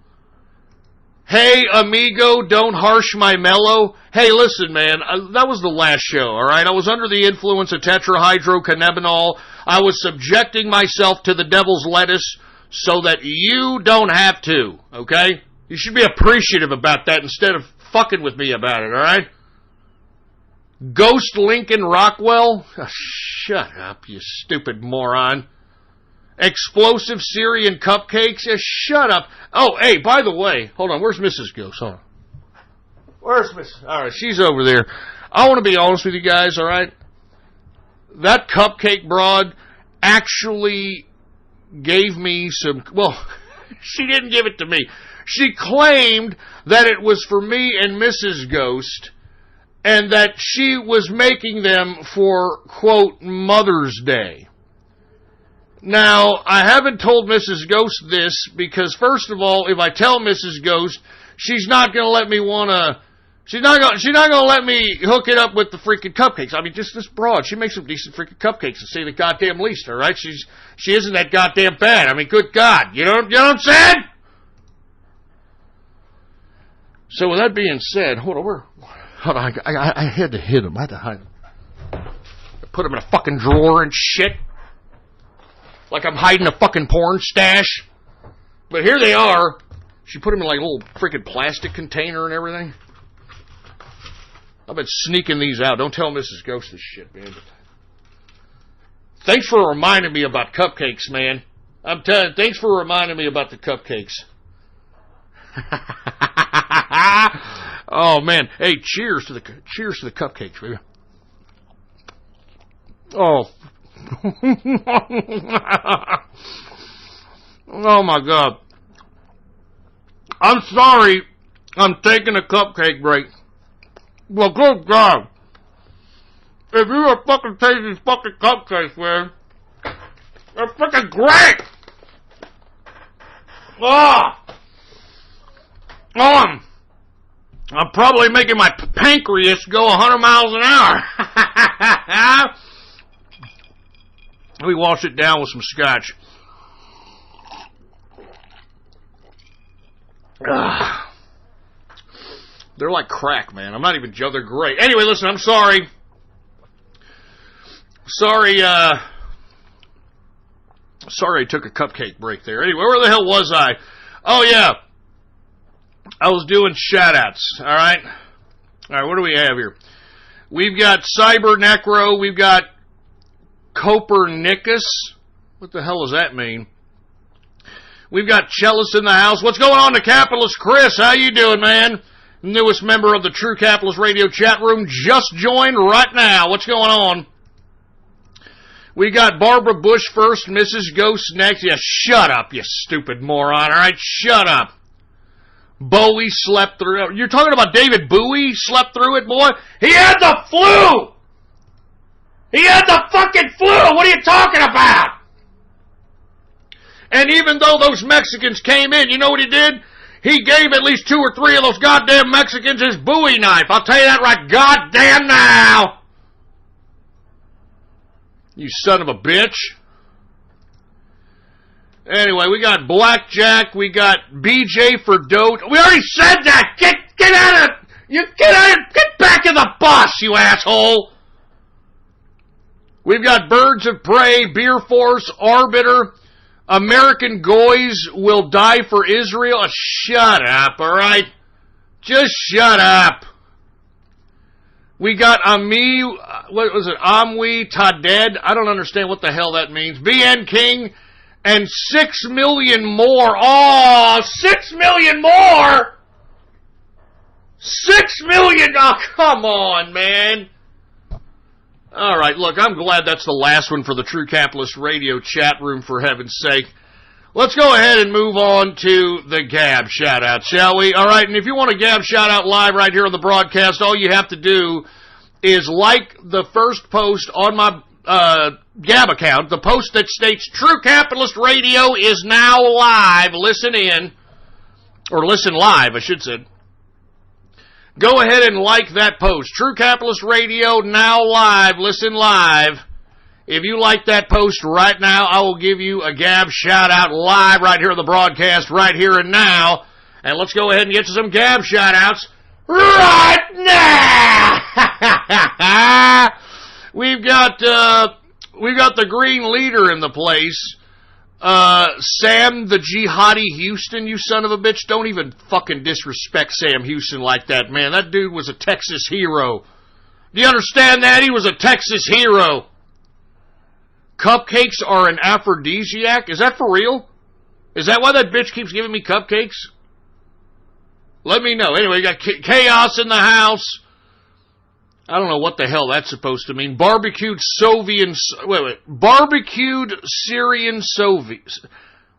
[SPEAKER 1] Hey, amigo, don't harsh my mellow. Hey, listen, man, that was the last show, all right? I was under the influence of tetrahydrocannabinol. I was subjecting myself to the devil's lettuce so that you don't have to, okay? You should be appreciative about that instead of fucking with me about it, all right? Ghost Lincoln Rockwell? Oh, shut up, you stupid moron. Explosive Syrian Cupcakes? Yeah, shut up. Oh, hey, by the way, hold on, where's Mrs. Ghost? Hold on. Where's Mrs.? All right, she's over there. I want to be honest with you guys, all right? That cupcake broad actually gave me some, well, she didn't give it to me. She claimed that it was for me and Mrs. Ghost, and that she was making them for, quote, Mother's Day. Now, I haven't told Mrs. Ghost this because, first of all, if I tell Mrs. Ghost, she's not going to let me she's not going to let me hook it up with the freaking cupcakes. I mean, just this broad, she makes some decent freaking cupcakes, to say the goddamn least, all right? She isn't that goddamn bad. I mean, good God. You know what I'm saying? So with that being said, hold on, I had to hit him. I had to hide him. Put him in a fucking drawer and shit. Like I'm hiding a fucking porn stash. But here they are. She put them in like a little freaking plastic container and everything. I've been sneaking these out. Don't tell Mrs. Ghost this shit, man. Thanks for reminding me about cupcakes, man. I'm telling you, thanks for reminding me about the cupcakes. Oh, man. Hey, cheers to the cupcakes, baby. Oh. Oh my God. I'm sorry I'm taking a cupcake break. Well, good God. If you were fucking tasting these fucking cupcakes, man, they're freaking great! I'm probably making my pancreas go 100 miles an hour. Let me wash it down with some scotch. They're like crack, man. I'm not even joking. They're great. Anyway, listen, I'm sorry. Sorry I took a cupcake break there. Anyway, where the hell was I? Oh, yeah. I was doing shout-outs, all right? All right, what do we have here? We've got Cyber Necro. We've got Copernicus. What the hell does that mean? We've got Cellist in the house. What's going on to Capitalist Chris? How you doing, man? Newest member of the True Capitalist Radio chat room. Just joined right now. What's going on? We got Barbara Bush first, Mrs. Ghost next. Yeah, shut up, you stupid moron. All right, shut up. Bowie slept through it. You're talking about David Bowie slept through it, boy? He had the flu! He had the fucking flu! What are you talking about? And even though those Mexicans came in, you know what he did? He gave at least 2 or 3 of those goddamn Mexicans his Bowie knife. I'll tell you that right goddamn now! You son of a bitch. Anyway, we got Blackjack, we got BJ for Dote. We already said that! Get out of it! Get back in the bus, you asshole! We've got Birds of Prey, Beer Force, Arbiter, American Goys Will Die for Israel. Oh, shut up, alright? Just shut up. We got Amwi Taded. I don't understand what the hell that means. BN King and 6 million more. Oh, 6 million more! 6 million! Oh, come on, man. All right, look, I'm glad that's the last one for the True Capitalist Radio chat room, for heaven's sake. Let's go ahead and move on to the Gab shout-out, shall we? All right, and if you want a Gab shout-out live right here on the broadcast, all you have to do is like the first post on my Gab account, the post that states True Capitalist Radio is now live. Listen in, or listen live, I should say. Go ahead and like that post. True Capitalist Radio now live. Listen live. If you like that post right now, I will give you a Gab shout-out live right here on the broadcast, right here and now. And let's go ahead and get to some Gab shout-outs right now! We've got the green leader in the place. Sam the Jihadi Houston, you son of a bitch. Don't even fucking disrespect Sam Houston like that, man. That dude was a Texas hero. Do you understand that? He was a Texas hero. Cupcakes are an aphrodisiac? Is that for real? Is that why that bitch keeps giving me cupcakes? Let me know. Anyway, we got chaos in the house. I don't know what the hell that's supposed to mean. Barbecued Syrian Soviet.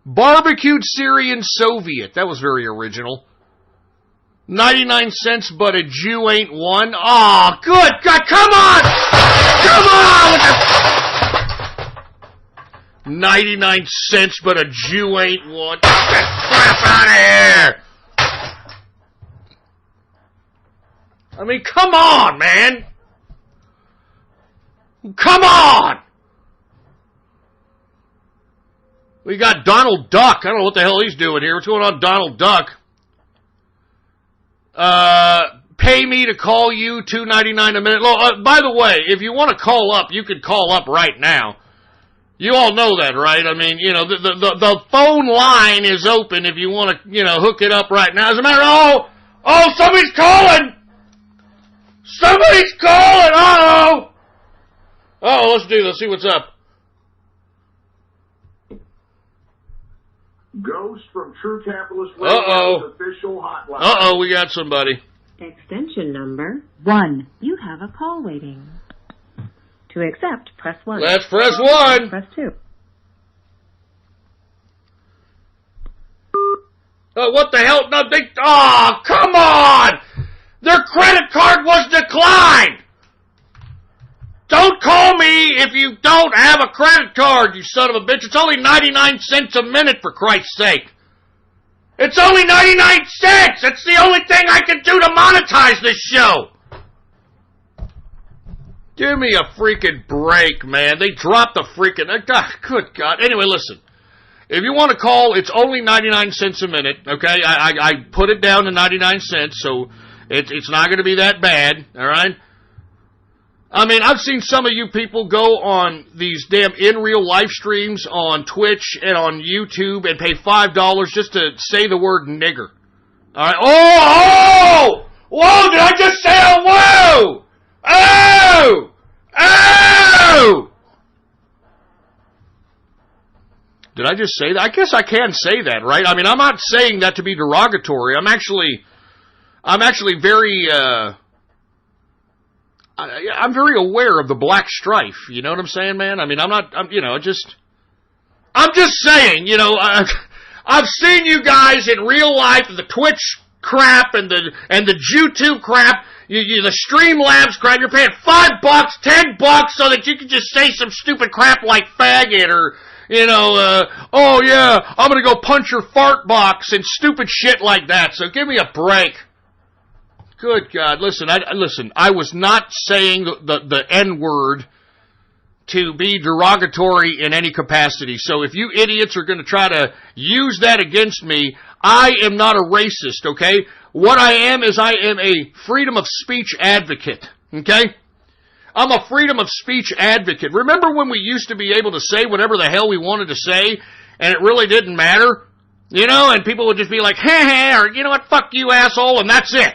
[SPEAKER 1] Barbecued Syrian Soviet. That was very original. 99 cents, but a Jew ain't one. Oh, good God, come on! Come on! 99 cents, but a Jew ain't one. Get that crap out of here! I mean, come on, man! Come on! We got Donald Duck. I don't know what the hell he's doing here. What's going on, Donald Duck? Pay me to call you, $2.99 a minute. By the way, if you want to call up, you can call up right now. You all know that, right? I mean, you know, the phone line is open if you want to, you know, hook it up right now. As a matter of, oh, somebody's calling! Somebody's calling! Uh-oh! Oh, let's do this. See what's up.
[SPEAKER 9] Ghost from True Capitalist Radio's official hotline.
[SPEAKER 1] Uh-oh, we got somebody.
[SPEAKER 10] Extension number 1. You have a call waiting. To accept, press 1.
[SPEAKER 1] Let's press 1.
[SPEAKER 10] Press 2.
[SPEAKER 1] Oh, what the hell? No, come on! Their credit card was declined! Don't call me if you don't have a credit card, you son of a bitch. It's only 99 cents a minute, for Christ's sake. It's only 99 cents! It's the only thing I can do to monetize this show! Give me a freaking break, man. They dropped the freaking... good God. Anyway, listen. If you want to call, it's only 99 cents a minute, okay? I put it down to 99 cents, so it's not going to be that bad, all right? I mean, I've seen some of you people go on these damn in-real live streams on Twitch and on YouTube and pay $5 just to say the word nigger. All right? Oh! Whoa! Did I just say a whoa? Oh! Oh! Did I just say that? I guess I can say that, right? I mean, I'm not saying that to be derogatory. I'm actually very, I'm very aware of the black strife. You know what I'm saying, man? I mean, I'm just saying, you know, I've seen you guys in real life, the Twitch crap and the YouTube crap, the Streamlabs crap. You're paying $5, $10 so that you can just say some stupid crap like faggot or, you know, oh yeah, I'm gonna go punch your fart box and stupid shit like that. So give me a break. Good God, listen, I was not saying the N-word to be derogatory in any capacity. So if you idiots are going to try to use that against me, I am not a racist, okay? What I am is I am a freedom of speech advocate, okay? I'm a freedom of speech advocate. Remember when we used to be able to say whatever the hell we wanted to say, and it really didn't matter? You know, and people would just be like, heh, or you know what, fuck you, asshole, and that's it.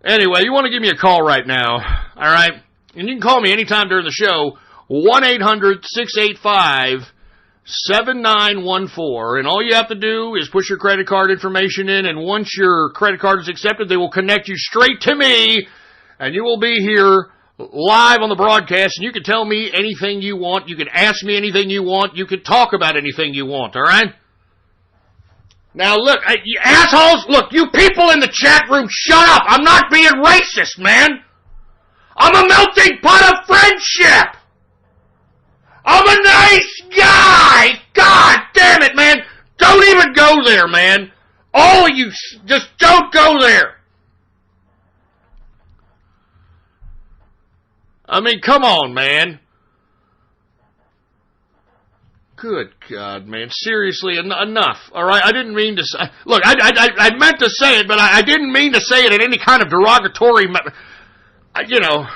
[SPEAKER 1] Anyway, you want to give me a call right now, all right? And you can call me anytime during the show, 1-800-685-7914. And all you have to do is put your credit card information in, and once your credit card is accepted, they will connect you straight to me, and you will be here live on the broadcast, and you can tell me anything you want. You can ask me anything you want. You can talk about anything you want, all right? Now, look, you assholes, look, you people in the chat room, shut up. I'm not being racist, man. I'm a melting pot of friendship. I'm a nice guy. God damn it, man. Don't even go there, man. All of you, just don't go there. I mean, come on, man. Good God, man. Seriously, enough. All right? I didn't mean to say... Look, I meant to say it, but I didn't mean to say it in any kind of derogatory... You know...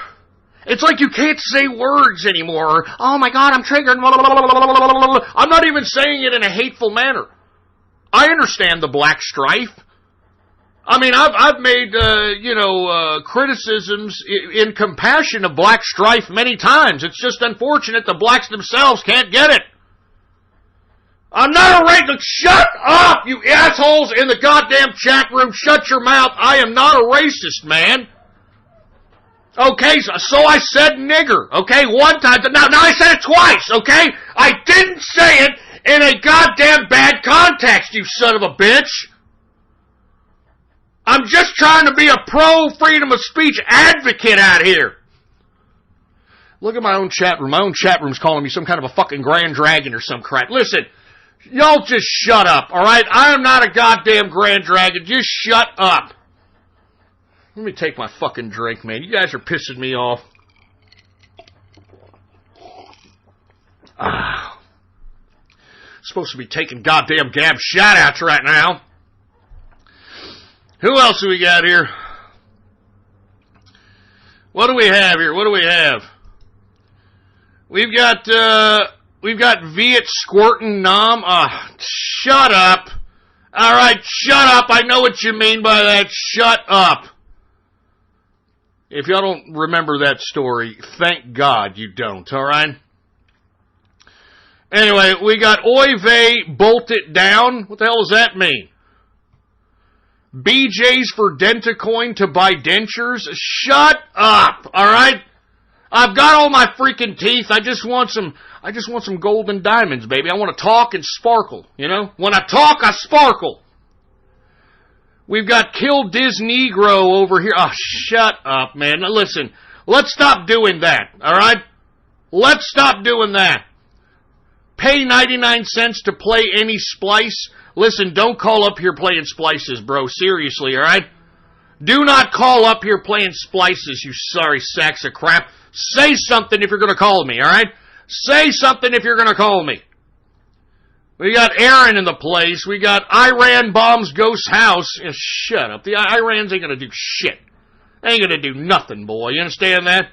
[SPEAKER 1] It's like you can't say words anymore. Oh, my God, I'm triggered. I'm not even saying it in a hateful manner. I understand the black strife. I mean, I've made, criticisms in compassion of black strife many times. It's just unfortunate the blacks themselves can't get it. I'm not a racist. Shut up, you assholes in the goddamn chat room. Shut your mouth. I am not a racist, man. Okay, so I said nigger, okay, one time. Now I said it twice, okay? I didn't say it in a goddamn bad context, you son of a bitch. I'm just trying to be a pro-freedom of speech advocate out here. Look at my own chat room. My own chat room's calling me some kind of a fucking grand dragon or some crap. Listen, y'all just shut up, all right? I am not a goddamn grand dragon. Just shut up. Let me take my fucking drink, man. You guys are pissing me off. Supposed to be taking goddamn Gab shout-outs right now. Who else do we got here? What do we have here? What do we have? We've got Viet Squirtin' Nom. Shut up. All right, shut up. I know what you mean by that. Shut up. If y'all don't remember that story, thank God you don't, all right? Anyway, we got Oy vey, bolt it down. What the hell does that mean? BJ's for Dentacoin to buy dentures. Shut up, all right? I've got all my freaking teeth. I just want some golden diamonds, baby. I want to talk and sparkle, you know? When I talk, I sparkle. We've got Kill Diz Negro over here. Oh, shut up, man. Now, listen, let's stop doing that, all right? Let's stop doing that. Pay 99 cents to play any splice. Listen, don't call up here playing splices, bro. Seriously, all right? Do not call up here playing splices, you sorry sacks of crap. Say something if you're going to call me, all right? Say something if you're going to call me. We got Aaron in the place. We got Iran bombs Ghost House. Shut up. The Irans ain't going to do shit. They ain't going to do nothing, boy. You understand that?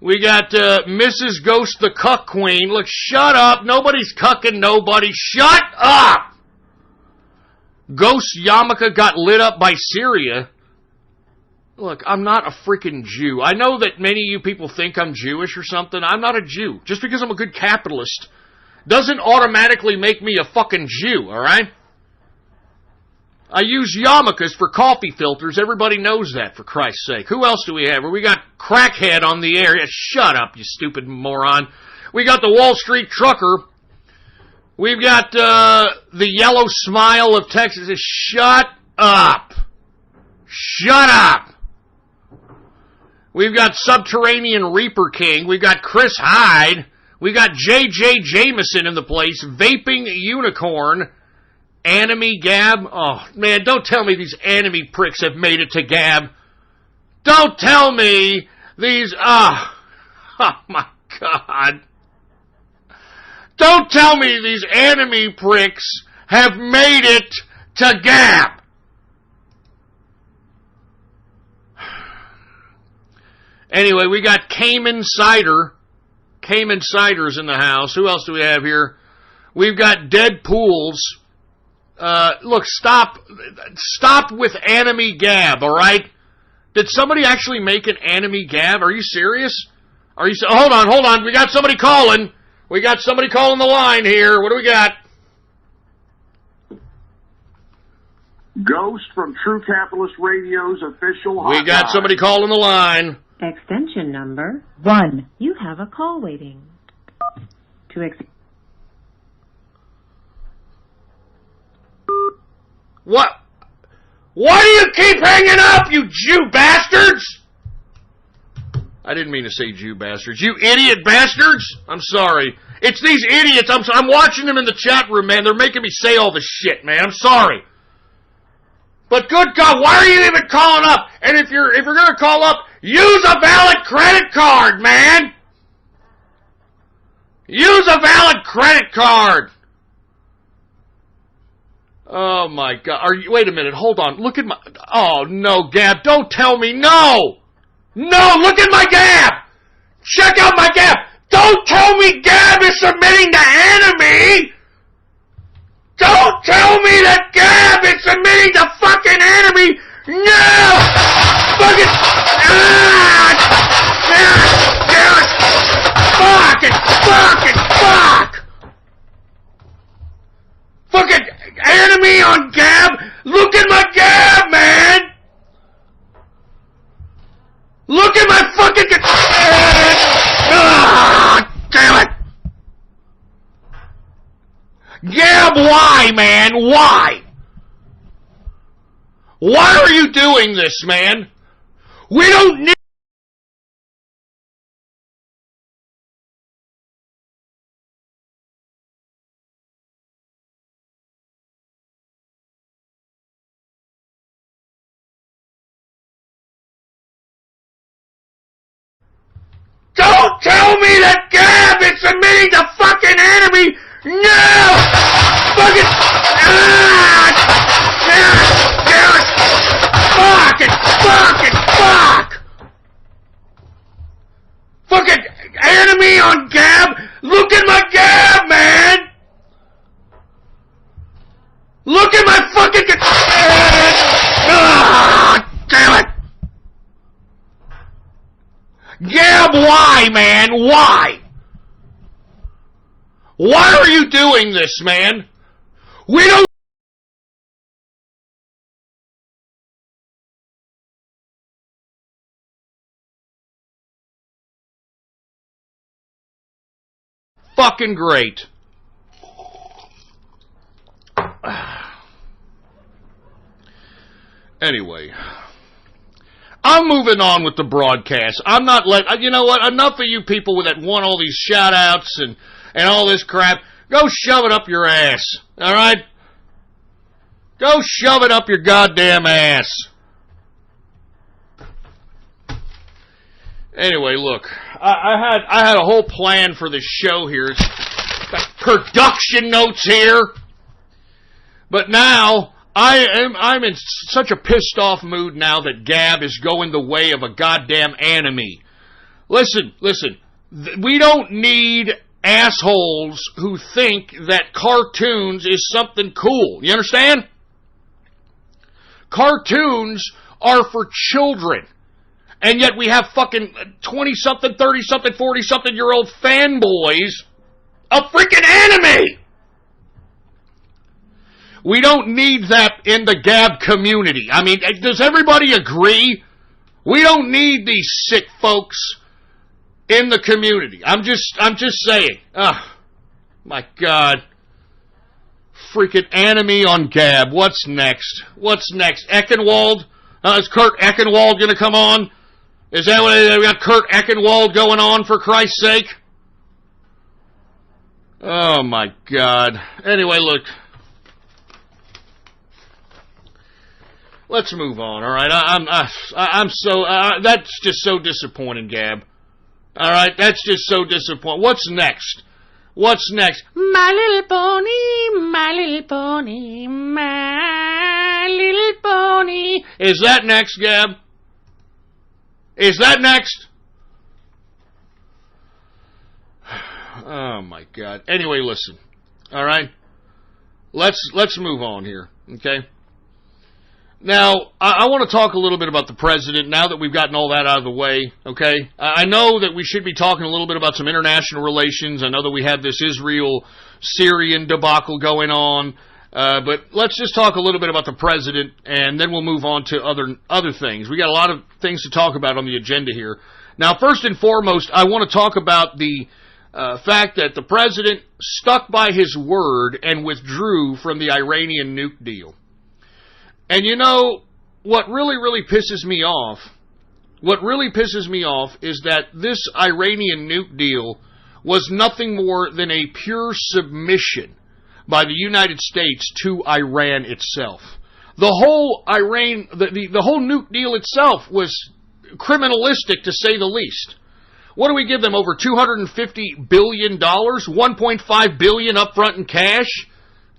[SPEAKER 1] We got Mrs. Ghost the Cuck Queen. Look, shut up. Nobody's cucking nobody. Shut up! Ghost Yamaka got lit up by Syria. Look, I'm not a freaking Jew. I know that many of you people think I'm Jewish or something. I'm not a Jew. Just because I'm a good capitalist doesn't automatically make me a fucking Jew, all right? I use yarmulkes for coffee filters. Everybody knows that, for Christ's sake. Who else do we have? We got Crackhead on the air. Yeah, shut up, you stupid moron. We got the Wall Street Trucker. We've got the Yellow Smile of Texas. Shut up. Shut up. We've got Subterranean Reaper King. We've got Chris Hyde. We got J.J. Jameson in the place. Vaping Unicorn. Anime Gab. Oh, man, don't tell me these anime pricks have made it to Gab. Don't tell me these... Oh, my God. Don't tell me these anime pricks have made it to Gab. Anyway, we got Cayman Cider. Cayman Cider's in the house. Who else do we have here? We've got Dead Pools. Look, stop with Anime Gab, all right? Did somebody actually make an Anime Gab? Are you serious? Hold on. We got somebody calling. We got somebody calling the line here. What do we got?
[SPEAKER 9] Ghost from True Capitalist Radio's official hotline.
[SPEAKER 1] We got somebody calling the line.
[SPEAKER 10] Extension number 1. You have a call waiting.
[SPEAKER 1] What? Why do you keep hanging up, you Jew bastards? I didn't mean to say Jew bastards. You idiot bastards! I'm sorry. It's these idiots. I'm watching them in the chat room, man. They're making me say all this shit, man. I'm sorry. But good God, why are you even calling up? And if you're going to call up, Use a valid credit card, man! Use a valid credit card! Oh my God. Wait a minute, hold on. Look at my... Oh no, Gab, don't tell me no! No, look at my Gab! Check out my Gab! Don't tell me Gab is submitting to enemy! Don't tell me that Gab is submitting to fucking enemy! No! Fucking... Fucking enemy on Gab! Look at my Gab, man! Look at my fucking... Damn it! Gab, why, man? Why? Why are you doing this, man? We don't need... Don't tell me that Gab is submitting to fucking enemy! No! Fucking... Fucking enemy on Gab! Look at my Gab, man! Look at my fucking... Damn it! Gab, why, man? Why? Why are you doing this, man? We don't... Fucking great. Anyway, I'm moving on with the broadcast. I'm not you know what? Enough of you people that want all these shout-outs and all this crap. Go shove it up your ass, all right? Go shove it up your goddamn ass. Anyway, look, I had a whole plan for this show here. It's got production notes here, but now I'm in such a pissed off mood now that Gab is going the way of a goddamn enemy. Listen, we don't need assholes who think that cartoons is something cool. You understand? Cartoons are for children. And yet we have fucking 20-something, 30-something, 40-something-year-old fanboys of freaking anime! We don't need that in the Gab community. I mean, does everybody agree? We don't need these sick folks in the community. I'm just saying. My God. Freaking anime on Gab. What's next? Eckenwald? Is Kurt Eckenwald going to come on? Is that what we got? Kurt Eckenwald going on, for Christ's sake? Oh my God. Anyway, look. Let's move on. All right. I'm so that's just so disappointing, Gab. All right. That's just so disappointing. What's next? My little pony, my little pony, my little pony. Is that next, Gab? Is that next? Oh my God. Anyway, listen. All right. Let's move on here. Okay. Now, I want to talk a little bit about the president now that we've gotten all that out of the way, okay? I know that we should be talking a little bit about some international relations. I know that we have this Israel-Syrian debacle going on. But let's just talk a little bit about the president, and then we'll move on to other things. We got a lot of things to talk about on the agenda here. Now, first and foremost, I want to talk about the fact that the president stuck by his word and withdrew from the Iranian nuke deal. And you know, what really pisses me off is that this Iranian nuke deal was nothing more than a pure submission by the United States to Iran itself. The whole the whole nuke deal itself was criminalistic to say the least. What do we give them, over $250 billion? $1.5 billion up front in cash?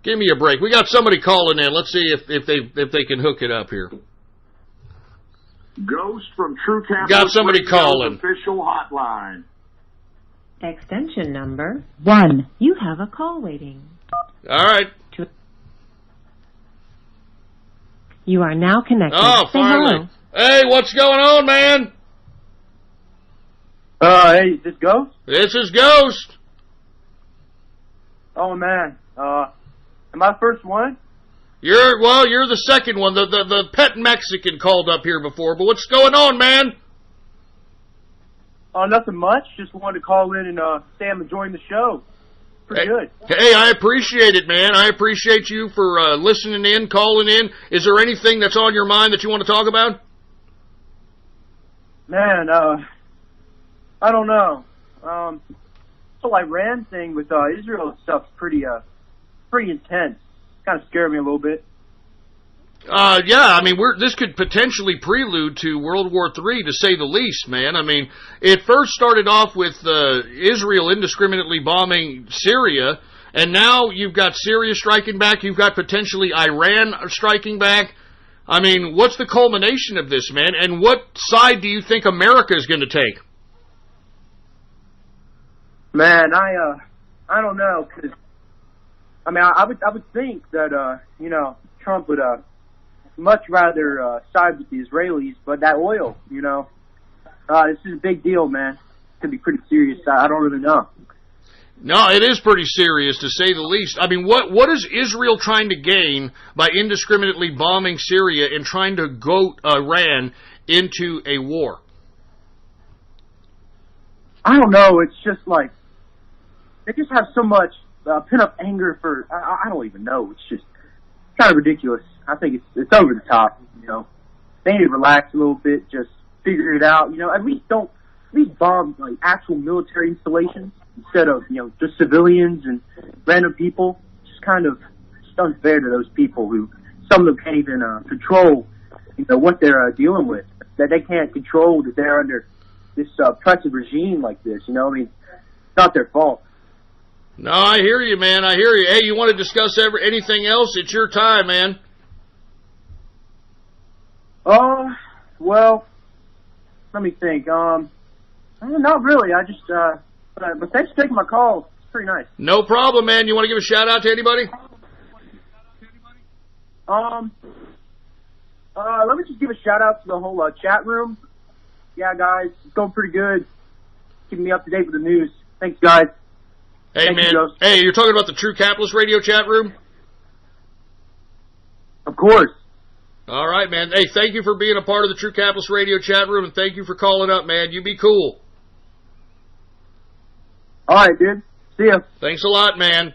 [SPEAKER 1] Give me a break. We got somebody calling in. Let's see if they can hook it up here.
[SPEAKER 9] Ghost from True Capitalist
[SPEAKER 1] Got somebody calling.
[SPEAKER 9] Official hotline.
[SPEAKER 10] Extension number 1. You have a call waiting.
[SPEAKER 1] All right.
[SPEAKER 10] You are now connected.
[SPEAKER 1] Oh,
[SPEAKER 10] Say
[SPEAKER 1] finally.
[SPEAKER 10] hello.
[SPEAKER 1] Hey, what's going on, man?
[SPEAKER 11] Hey, is this Ghost?
[SPEAKER 1] This is Ghost.
[SPEAKER 11] Oh, man. Am I the first one?
[SPEAKER 1] You're the second one. The pet Mexican called up here before, but what's going on, man?
[SPEAKER 11] Oh, nothing much. Just wanted to call in and say I'm enjoying the show. Pretty good.
[SPEAKER 1] Hey, I appreciate it, man. I appreciate you for listening in, calling in. Is there anything that's on your mind that you want to talk about?
[SPEAKER 11] Man, I don't know. The whole Iran thing with Israel and stuff's pretty intense. Kind of scared me a little bit.
[SPEAKER 1] Yeah, I mean, this could potentially prelude to World War III, to say the least, man. I mean, it first started off with Israel indiscriminately bombing Syria, and now you've got Syria striking back, you've got potentially Iran striking back. I mean, what's the culmination of this, man? And what side do you think America is going to take?
[SPEAKER 11] Man, I don't know, 'cause I mean, I would think that Trump would much rather side with the Israelis, but that oil, this is a big deal, man. It could be pretty serious. I don't really know.
[SPEAKER 1] No, it is pretty serious, to say the least. I mean, what is Israel trying to gain by indiscriminately bombing Syria and trying to goat Iran into a war?
[SPEAKER 11] I don't know. It's just like they just have so much pent-up anger for, I don't even know. It's just kind of ridiculous. I think it's over the top, They need to relax a little bit, just figure it out, at least bomb like actual military installations instead of, just civilians and random people. Just kind of just unfair to those people who, some of them can't even control, what they're dealing with. That they can't control, that they're under this oppressive regime like this, I mean, it's not their fault.
[SPEAKER 1] No, I hear you, man. I hear you. Hey, you want to discuss anything else? It's your time, man.
[SPEAKER 11] Well, let me think. Not really. I just, but thanks for taking my call. It's pretty nice.
[SPEAKER 1] No problem, man. You want to give a shout out to anybody?
[SPEAKER 11] Let me just give a shout out to the whole chat room. Yeah, guys, it's going pretty good. Keeping me up to date with the news. Thanks, guys.
[SPEAKER 1] Hey,
[SPEAKER 11] Thank
[SPEAKER 1] man.
[SPEAKER 11] You,
[SPEAKER 1] hey, you're talking about the True Capitalist Radio chat room?
[SPEAKER 11] Of course.
[SPEAKER 1] All right, man. Hey, thank you for being a part of the True Capitalist Radio chat room, and thank you for calling up, man. You be cool.
[SPEAKER 11] All right, dude. See ya.
[SPEAKER 1] Thanks a lot, man.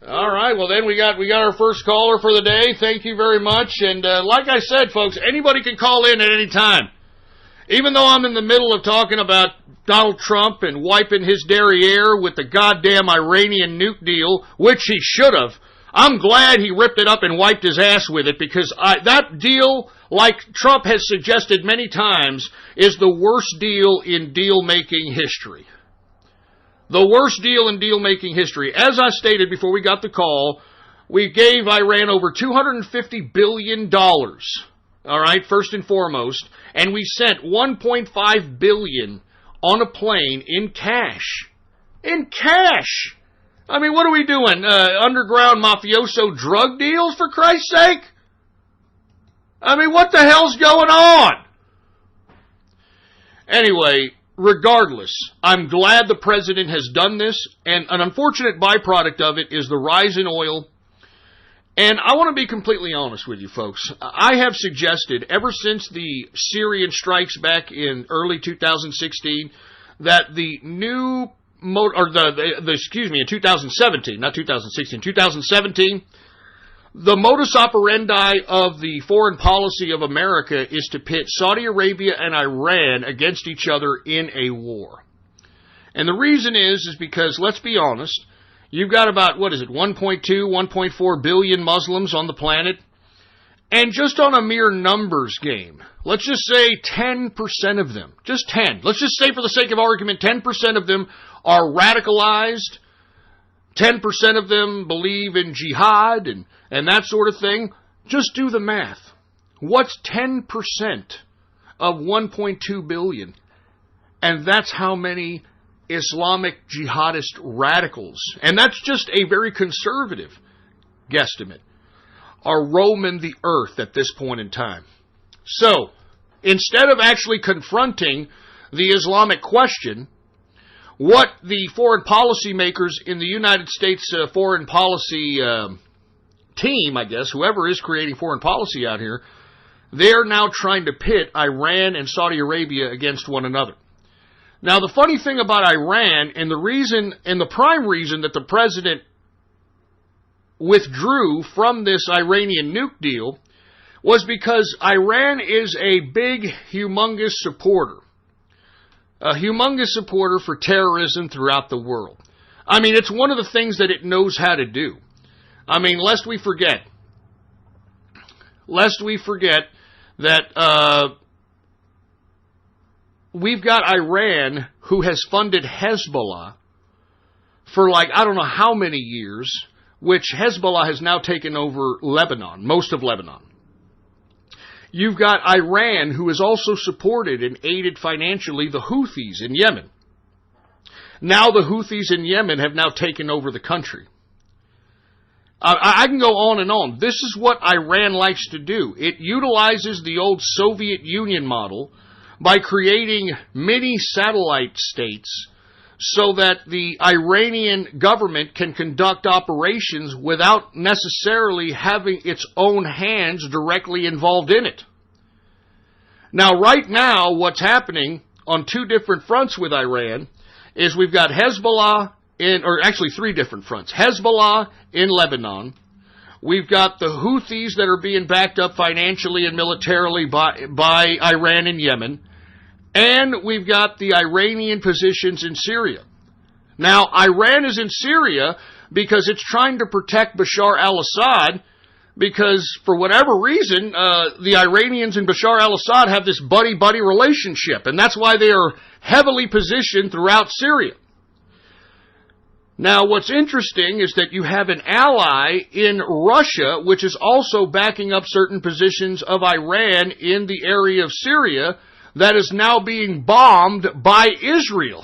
[SPEAKER 1] All right, well, then we got our first caller for the day. Thank you very much. And like I said, folks, anybody can call in at any time. Even though I'm in the middle of talking about Donald Trump and wiping his derriere with the goddamn Iranian nuke deal, which he should have, I'm glad he ripped it up and wiped his ass with it, because that deal, like Trump has suggested many times, is the worst deal in deal-making history. The worst deal in deal-making history. As I stated before we got the call, we gave Iran over $250 billion. All right, first and foremost, and we sent $1.5 billion on a plane in cash. In cash! I mean, what are we doing? Underground mafioso drug deals, for Christ's sake? I mean, what the hell's going on? Anyway, regardless, I'm glad the president has done this, and an unfortunate byproduct of it is the rise in oil. And I want to be completely honest with you, folks. I have suggested ever since the Syrian strikes back in early 2016 that the new in 2017, not 2016, 2017, the modus operandi of the foreign policy of America is to pit Saudi Arabia and Iran against each other in a war. And the reason is because, let's be honest, you've got about, 1.2, 1.4 billion Muslims on the planet. And just on a mere numbers game, let's just say 10% of them, just 10, let's just say for the sake of argument, 10% of them are radicalized, 10% of them believe in jihad and that sort of thing. Just do the math. What's 10% of 1.2 billion? And that's how many Islamic jihadist radicals, and that's just a very conservative guesstimate, are roaming the earth at this point in time. So, instead of actually confronting the Islamic question, what the foreign policy makers in the United States foreign policy team, I guess, whoever is creating foreign policy out here, they're now trying to pit Iran and Saudi Arabia against one another. Now, the funny thing about Iran, and the prime reason that the president withdrew from this Iranian nuke deal, was because Iran is a big, humongous supporter. A humongous supporter for terrorism throughout the world. I mean, it's one of the things that it knows how to do. I mean, lest we forget that we've got Iran who has funded Hezbollah for I don't know how many years, which Hezbollah has now taken over Lebanon, most of Lebanon. You've got Iran who has also supported and aided financially the Houthis in Yemen. Now the Houthis in Yemen have now taken over the country. I can go on and on. This is what Iran likes to do. It utilizes the old Soviet Union model by creating mini satellite states so that the Iranian government can conduct operations without necessarily having its own hands directly involved in it. Now, right now, what's happening on two different fronts with Iran is we've got Hezbollah actually three different fronts. Hezbollah in Lebanon. We've got the Houthis that are being backed up financially and militarily by Iran and Yemen. And we've got the Iranian positions in Syria. Now, Iran is in Syria because it's trying to protect Bashar al-Assad because, for whatever reason, the Iranians and Bashar al-Assad have this buddy-buddy relationship, and that's why they are heavily positioned throughout Syria. Now, what's interesting is that you have an ally in Russia, which is also backing up certain positions of Iran in the area of Syria that is now being bombed by Israel.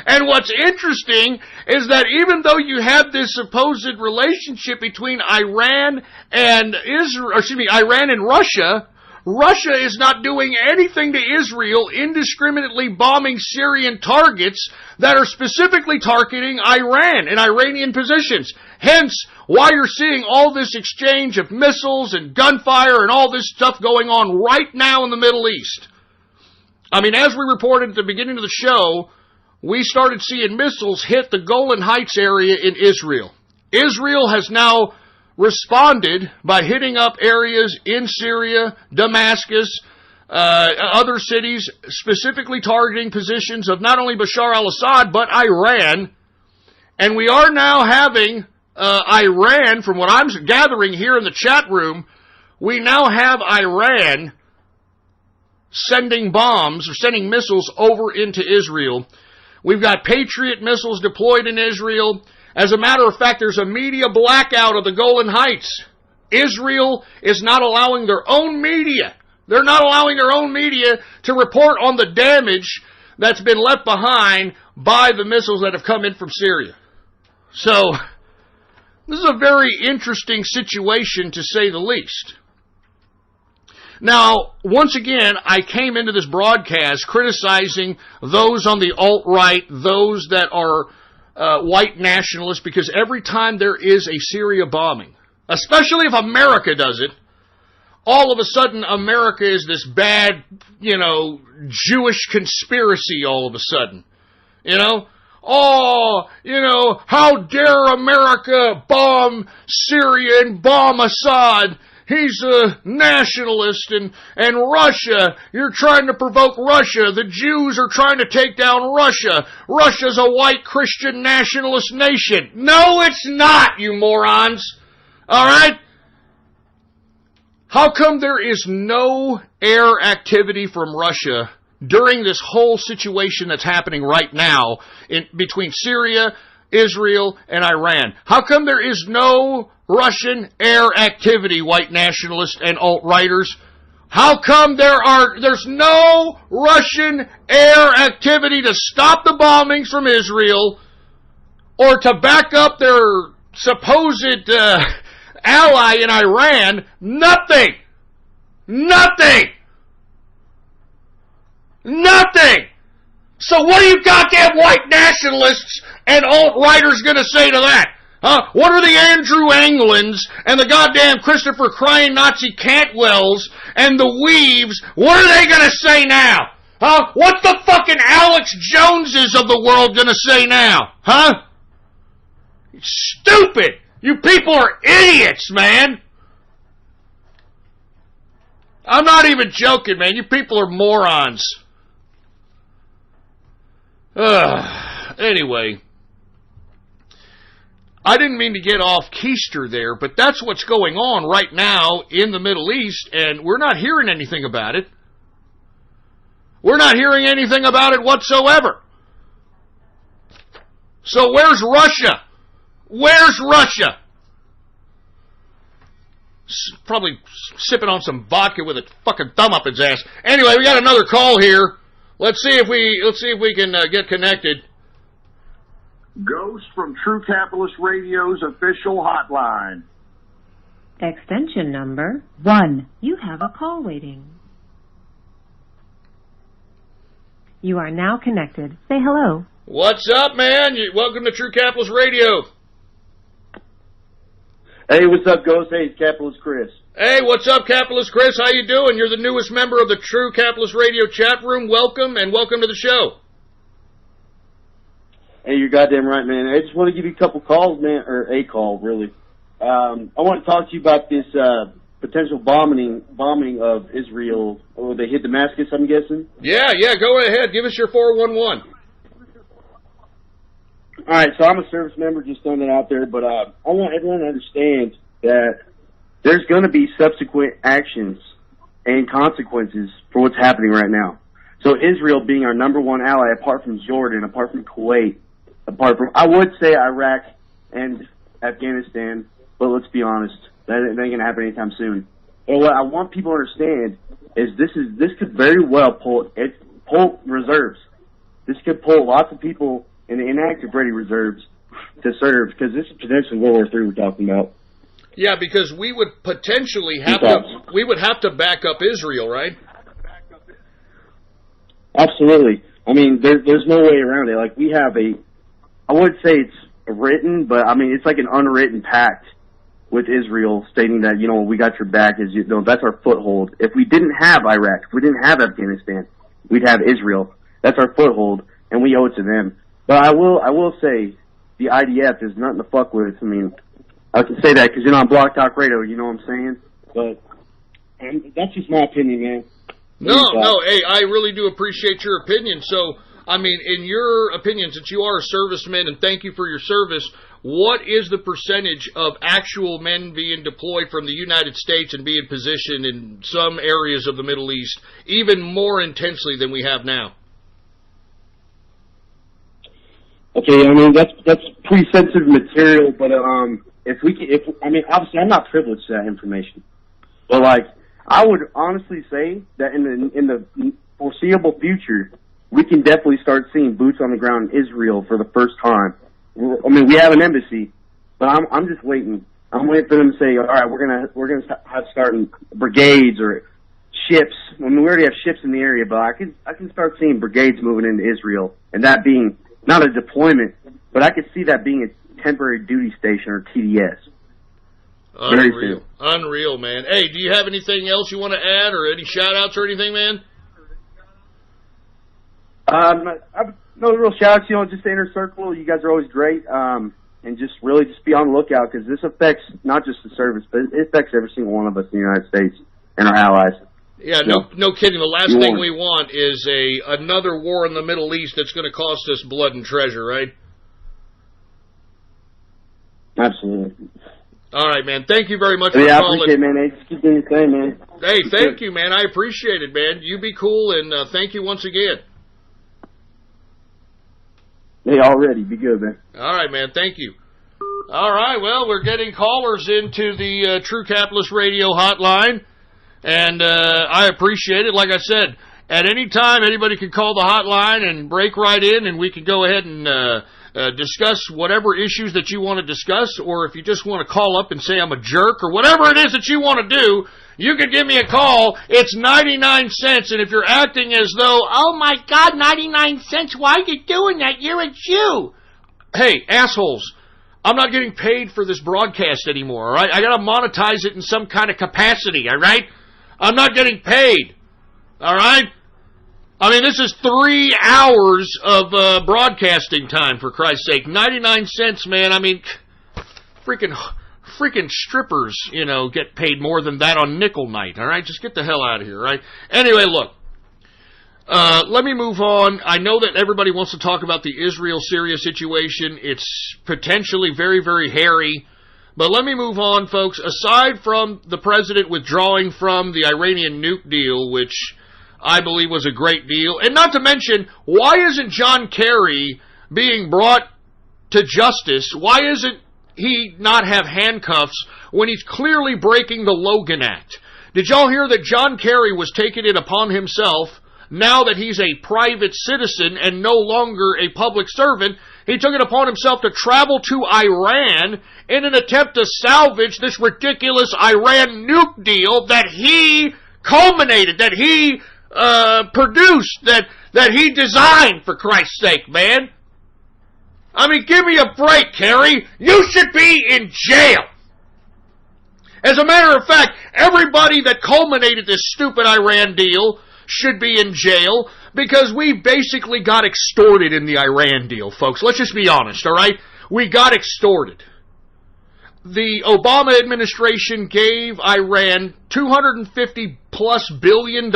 [SPEAKER 1] And what's interesting is that even though you have this supposed relationship between Iran and Iran and Russia, Russia is not doing anything to Israel, indiscriminately bombing Syrian targets that are specifically targeting Iran and Iranian positions. Hence, why you're seeing all this exchange of missiles and gunfire and all this stuff going on right now in the Middle East. I mean, as we reported at the beginning of the show, we started seeing missiles hit the Golan Heights area in Israel. Israel has now responded by hitting up areas in Syria, Damascus, other cities, specifically targeting positions of not only Bashar al-Assad, but Iran. And we are now having Iran, from what I'm gathering here in the chat room, we now have Iran sending bombs or sending missiles over into Israel. We've got Patriot missiles deployed in Israel. As a matter of fact, there's a media blackout of the Golan Heights. Israel is not allowing their own media. They're not allowing their own media to report on the damage that's been left behind by the missiles that have come in from Syria. So, this is a very interesting situation, to say the least. Now, once again, I came into this broadcast criticizing those on the alt-right, those that are white nationalists, because every time there is a Syria bombing, especially if America does it, all of a sudden America is this bad, Jewish conspiracy all of a sudden. How dare America bomb Syria and bomb Assad? He's a nationalist, and Russia, you're trying to provoke Russia. The Jews are trying to take down Russia. Russia's a white Christian nationalist nation. No, it's not, you morons. All right? How come there is no air activity from Russia during this whole situation that's happening right now between Syria, Israel, and Iran? How come there is no Russian air activity, white nationalists and alt-righters? How come there's no Russian air activity to stop the bombings from Israel or to back up their supposed ally in Iran? Nothing! Nothing! Nothing! So what are you goddamn white nationalists and alt-righters going to say to that? Huh? What are the Andrew Anglins and the goddamn Christopher crying Nazi Cantwells and the Weaves, what are they going to say now? Huh? What's the fucking Alex Joneses of the world going to say now? Huh? Stupid! You people are idiots, man! I'm not even joking, man. You people are morons. Anyway, I didn't mean to get off keister there, but that's what's going on right now in the Middle East, and we're not hearing anything about it. We're not hearing anything about it whatsoever. So where's Russia? Where's Russia? Probably sipping on some vodka with a fucking thumb up its ass. Anyway, we got another call here. Let's see if we can get connected.
[SPEAKER 9] Ghost from True Capitalist Radio's official hotline.
[SPEAKER 10] Extension number 1. You have a call waiting. You are now connected. Say hello.
[SPEAKER 1] What's up, man? Welcome to True Capitalist Radio.
[SPEAKER 12] Hey, what's up, Ghost? Hey, it's Capitalist Chris.
[SPEAKER 1] Hey, what's up, Capitalist Chris? How you doing? You're the newest member of the True Capitalist Radio chat room. Welcome, and welcome to the show.
[SPEAKER 12] Hey, you're goddamn right, man. I just want to give you a couple calls, man, or a call, really. I want to talk to you about this potential bombing of Israel. Oh, they hit Damascus, I'm guessing?
[SPEAKER 1] Yeah, go ahead. Give us your 411.
[SPEAKER 12] All right, so I'm a service member, just throwing it out there, but I want everyone to understand that there's going to be subsequent actions and consequences for what's happening right now. So Israel being our number one ally, apart from Jordan, apart from Kuwait, apart from, I would say Iraq and Afghanistan, but let's be honest, that ain't going to happen anytime soon. And what I want people to understand is this could very well pull reserves. This could pull lots of people in the inactive ready reserves to serve, because this is potentially World War III we're talking about.
[SPEAKER 1] Yeah, because we would potentially have to back up Israel, right?
[SPEAKER 12] Absolutely. I mean, there's no way around it. Like, we have I would say it's written, but I mean, it's like an unwritten pact with Israel stating that, we got your back, that's our foothold. If we didn't have Iraq, if we didn't have Afghanistan, we'd have Israel. That's our foothold, and we owe it to them. But I will say the IDF is nothing to fuck with. I mean, I can say that because you're on Block Talk Radio, you know what I'm saying? But that's just my opinion, man.
[SPEAKER 1] No, hey, I really do appreciate your opinion. So, I mean, in your opinion, since you are a serviceman, and thank you for your service, what is the percentage of actual men being deployed from the United States and being positioned in some areas of the Middle East, even more intensely than we have now?
[SPEAKER 12] Okay, I mean, that's pretty sensitive material, but obviously I'm not privileged to that information. But like, I would honestly say that in the foreseeable future, we can definitely start seeing boots on the ground in Israel for the first time. I mean, we have an embassy, but I'm just waiting. I'm waiting for them to say, all right, we're gonna have starting brigades or ships. I mean, we already have ships in the area, but I can start seeing brigades moving into Israel, and that being not a deployment, but I could see that being a temporary duty station or TDS.
[SPEAKER 1] Unreal, man. Hey, do you have anything else you want to add, or any shout-outs or anything, man?
[SPEAKER 12] No real shout-outs, just the inner circle. You guys are always great, and just be on the lookout, because this affects not just the service, but it affects every single one of us in the United States and our allies.
[SPEAKER 1] Yeah, no kidding. The last thing we want is another war in the Middle East that's going to cost us blood and treasure, right?
[SPEAKER 12] Absolutely.
[SPEAKER 1] All right, man. Thank you very much for
[SPEAKER 12] I
[SPEAKER 1] calling.
[SPEAKER 12] appreciate it, man. Hey, just keep doing your thing, man.
[SPEAKER 1] Hey, thank you, man. I appreciate it, man. You be cool, and thank you once again.
[SPEAKER 12] Hey, already. Be good, man.
[SPEAKER 1] All right, man. Thank you. All right, well, we're getting callers into the True Capitalist Radio hotline, and I appreciate it. Like I said, at any time, anybody can call the hotline and break right in, and we can go ahead and discuss whatever issues that you want to discuss, or if you just want to call up and say I'm a jerk, or whatever it is that you want to do, you can give me a call. It's 99 cents, and if you're acting as though, oh my God, 99 cents, why are you doing that? You're a Jew. Hey, assholes, I'm not getting paid for this broadcast anymore, all right? I got to monetize it in some kind of capacity, all right? I'm not getting paid, all right? I mean, this is 3 hours of broadcasting time, for Christ's sake. 99 cents, man. I mean, freaking strippers, you know, get paid more than that on nickel night, all right? Just get the hell out of here, all right? Anyway, look, let me move on. I know that everybody wants to talk about the Israel-Syria situation. It's potentially very, very hairy. But let me move on, folks. Aside from the president withdrawing from the Iranian nuke deal, which I believe was a great deal, and not to mention, why isn't John Kerry being brought to justice? Why isn't he not have handcuffs when he's clearly breaking the Logan Act? Did y'all hear that John Kerry was taking it upon himself, now that he's a private citizen and no longer a public servant, he took it upon himself to travel to Iran in an attempt to salvage this ridiculous Iran nuke deal that he culminated, that he produced, that he designed, for Christ's sake, man. I mean, give me a break, Kerry. You should be in jail. As a matter of fact, everybody that culminated this stupid Iran deal should be in jail because we basically got extorted in the Iran deal, folks. Let's just be honest, all right? We got extorted. The Obama administration gave Iran $250+ billion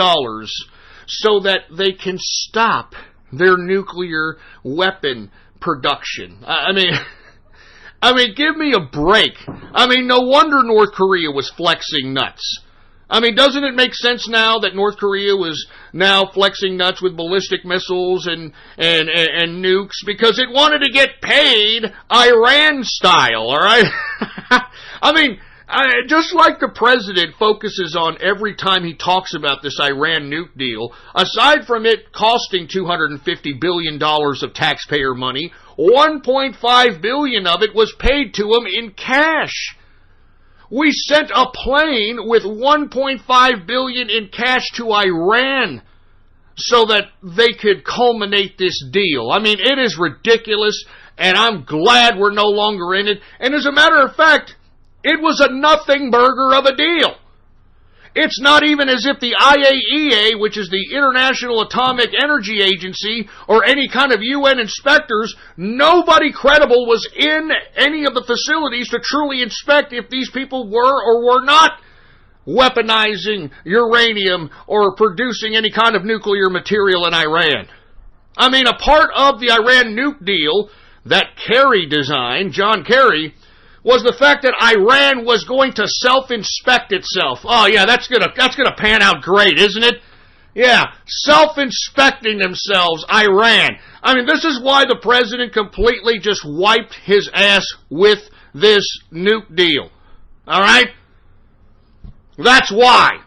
[SPEAKER 1] so that they can stop their nuclear weapon production. I mean, give me a break. I mean, no wonder North Korea was flexing nuts. I mean, doesn't it make sense now that North Korea was now flexing nuts with ballistic missiles and nukes because it wanted to get paid Iran style, all right? I mean, just like the president focuses on every time he talks about this Iran nuke deal, aside from it costing $250 billion of taxpayer money, $1.5 billion of it was paid to him in cash. We sent a plane with $1.5 billion in cash to Iran so that they could culminate this deal. I mean, it is ridiculous, and I'm glad we're no longer in it. And as a matter of fact, it was a nothing burger of a deal. It's not even as if the IAEA, which is the International Atomic Energy Agency, or any kind of UN inspectors, nobody credible was in any of the facilities to truly inspect if these people were or were not weaponizing uranium or producing any kind of nuclear material in Iran. I mean, a part of the Iran nuke deal that Kerry designed, John Kerry, was the fact that Iran was going to self-inspect itself. Oh yeah, that's gonna pan out great, isn't it? Yeah, self-inspecting themselves, Iran. I mean, this is why the president completely just wiped his ass with this nuke deal. All right? That's why.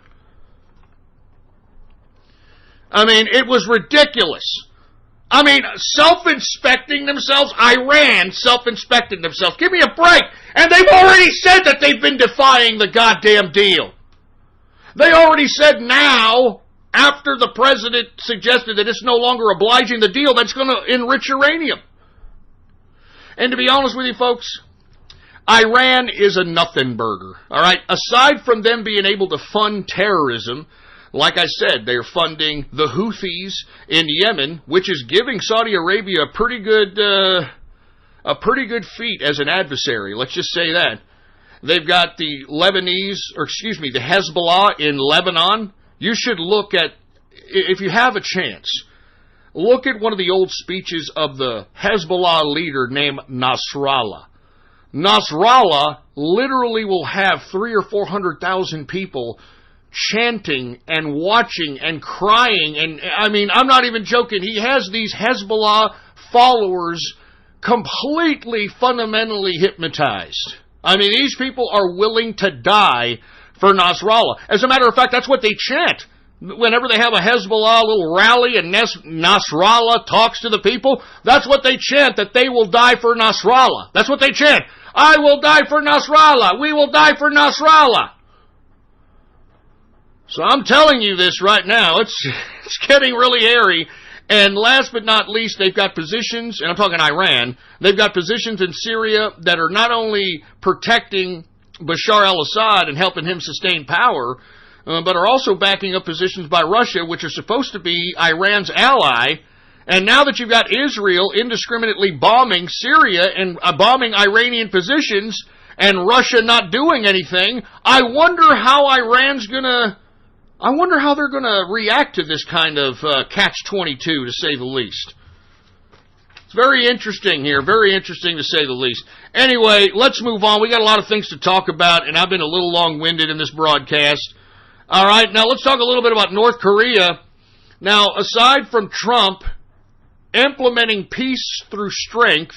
[SPEAKER 1] I mean, it was ridiculous. I mean, self-inspecting themselves, Iran self-inspecting themselves. Give me a break. And they've already said that they've been defying the goddamn deal. They already said now, after the president suggested that it's no longer obliging the deal, that's going to enrich uranium. And to be honest with you, folks, Iran is a nothing burger. All right? Aside from them being able to fund terrorism, like I said, they're funding the Houthis in Yemen, which is giving Saudi Arabia a pretty good feat as an adversary. Let's just say that. They've got the the Hezbollah in Lebanon. You should look at, if you have a chance, look at one of the old speeches of the Hezbollah leader named Nasrallah. Nasrallah literally will have 300,000 or 400,000 people chanting and watching and crying. And I mean, I'm not even joking. He has these Hezbollah followers completely fundamentally hypnotized. I mean, these people are willing to die for Nasrallah. As a matter of fact, that's what they chant. Whenever they have a Hezbollah little rally and Nasrallah talks to the people, that's what they chant, that they will die for Nasrallah. That's what they chant. I will die for Nasrallah. We will die for Nasrallah. So I'm telling you this right now. It's getting really hairy. And last but not least, they've got positions, and I'm talking Iran, they've got positions in Syria that are not only protecting Bashar al-Assad and helping him sustain power, but are also backing up positions by Russia, which are supposed to be Iran's ally. And now that you've got Israel indiscriminately bombing Syria and bombing Iranian positions, and Russia not doing anything, I wonder how they're going to react to this kind of catch-22, to say the least. It's very interesting here, very interesting to say the least. Anyway, let's move on. We got a lot of things to talk about, and I've been a little long-winded in this broadcast. All right, now let's talk a little bit about North Korea. Now, aside from Trump implementing peace through strength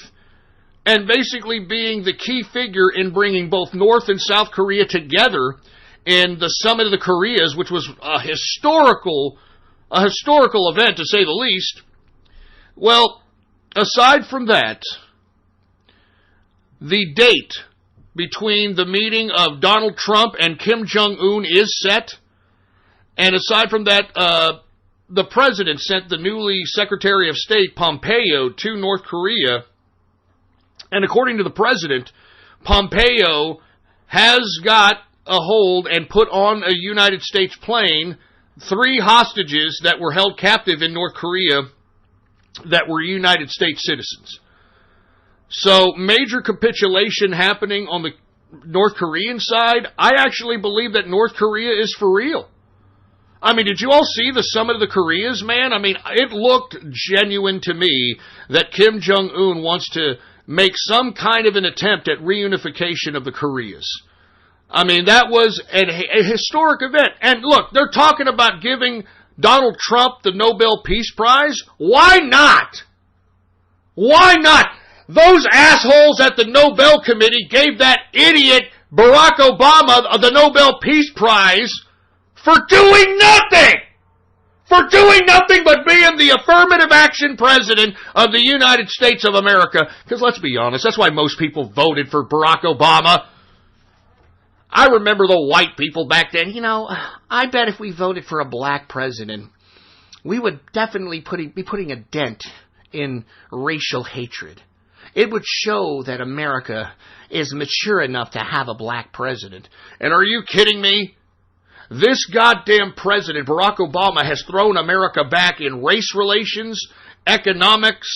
[SPEAKER 1] and basically being the key figure in bringing both North and South Korea together in the Summit of the Koreas, which was a historical event, to say the least. Well, aside from that, the date between the meeting of Donald Trump and Kim Jong-un is set. And aside from that, the president sent the newly Secretary of State, Pompeo, to North Korea. And according to the president, Pompeo has got a hold and put on a United States plane 3 hostages that were held captive in North Korea that were United States citizens. So, major capitulation happening on the North Korean side. I actually believe that North Korea is for real. I mean, did you all see the Summit of the Koreas, man? I mean, it looked genuine to me that Kim Jong-un wants to make some kind of an attempt at reunification of the Koreas. I mean, that was a historic event. And look, they're talking about giving Donald Trump the Nobel Peace Prize. Why not? Why not? Those assholes at the Nobel Committee gave that idiot Barack Obama the Nobel Peace Prize for doing nothing! For doing nothing but being the affirmative action president of the United States of America. Because let's be honest, that's why most people voted for Barack Obama. I remember the white people back then. You know, I bet if we voted for a black president, we would definitely be putting a dent in racial hatred. It would show that America is mature enough to have a black president. And are you kidding me? This goddamn president, Barack Obama, has thrown America back in race relations, economics,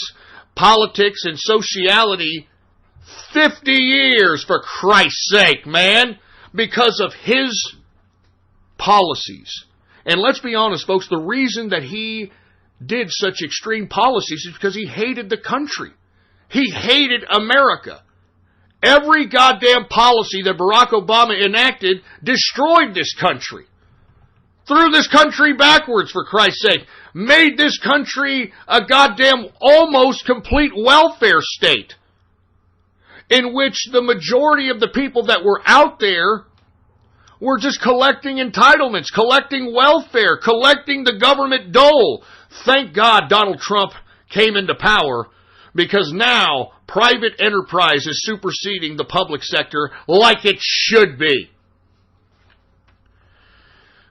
[SPEAKER 1] politics, and sociality 50 years, for Christ's sake, man, because of his policies. And let's be honest, folks, the reason that he did such extreme policies is because he hated the country. He hated America. Every goddamn policy that Barack Obama enacted destroyed this country. Threw this country backwards, for Christ's sake. Made this country a goddamn almost complete welfare state, in which the majority of the people that were out there were just collecting entitlements, collecting welfare, collecting the government dole. Thank God Donald Trump came into power, because now private enterprise is superseding the public sector like it should be.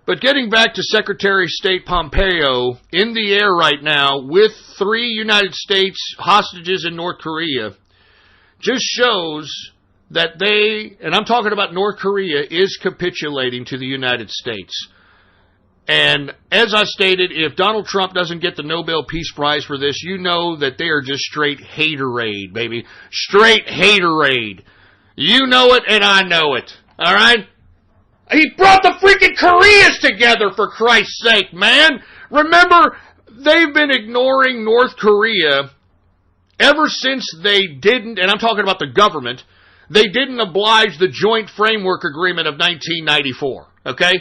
[SPEAKER 1] But getting back to Secretary of State Pompeo, in the air right now with 3 United States hostages in North Korea, just shows that they, and I'm talking about North Korea, is capitulating to the United States. And as I stated, if Donald Trump doesn't get the Nobel Peace Prize for this, you know that they are just straight haterade, baby. Straight haterade. You know it and I know it. All right? He brought the freaking Koreas together, for Christ's sake, man. Remember, they've been ignoring North Korea ever since they didn't, and I'm talking about the government, they didn't oblige the Joint Framework Agreement of 1994, okay?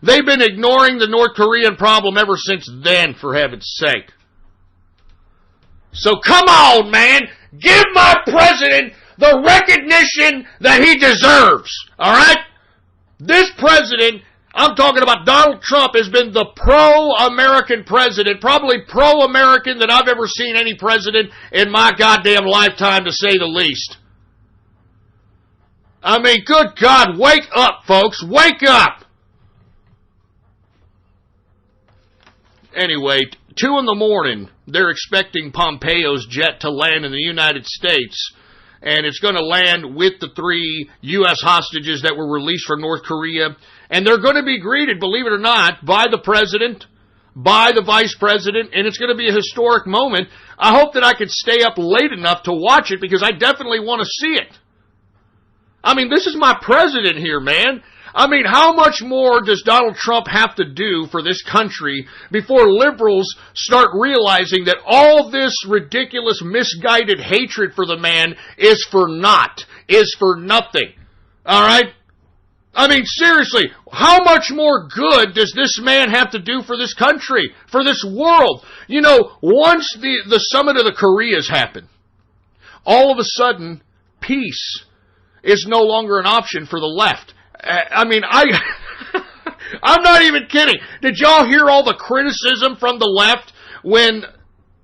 [SPEAKER 1] They've been ignoring the North Korean problem ever since then, for heaven's sake. So come on, man. Give my president the recognition that he deserves, all right? This president, I'm talking about Donald Trump, has been the pro-American president, probably pro-American that I've ever seen any president in my goddamn lifetime, to say the least. I mean, good God, wake up, folks. Wake up. Anyway, 2 a.m, they're expecting Pompeo's jet to land in the United States, and it's going to land with the 3 U.S. hostages that were released from North Korea, and they're going to be greeted, believe it or not, by the president, by the vice president, and it's going to be a historic moment. I hope that I can stay up late enough to watch it, because I definitely want to see it. I mean, this is my president here, man. I mean, how much more does Donald Trump have to do for this country before liberals start realizing that all this ridiculous, misguided hatred for the man is for naught, is for nothing? All right? I mean, seriously, how much more good does this man have to do for this country, for this world? You know, once the summit of the Koreas happened, all of a sudden, peace is no longer an option for the left. I mean, I'm not even kidding. Did y'all hear all the criticism from the left when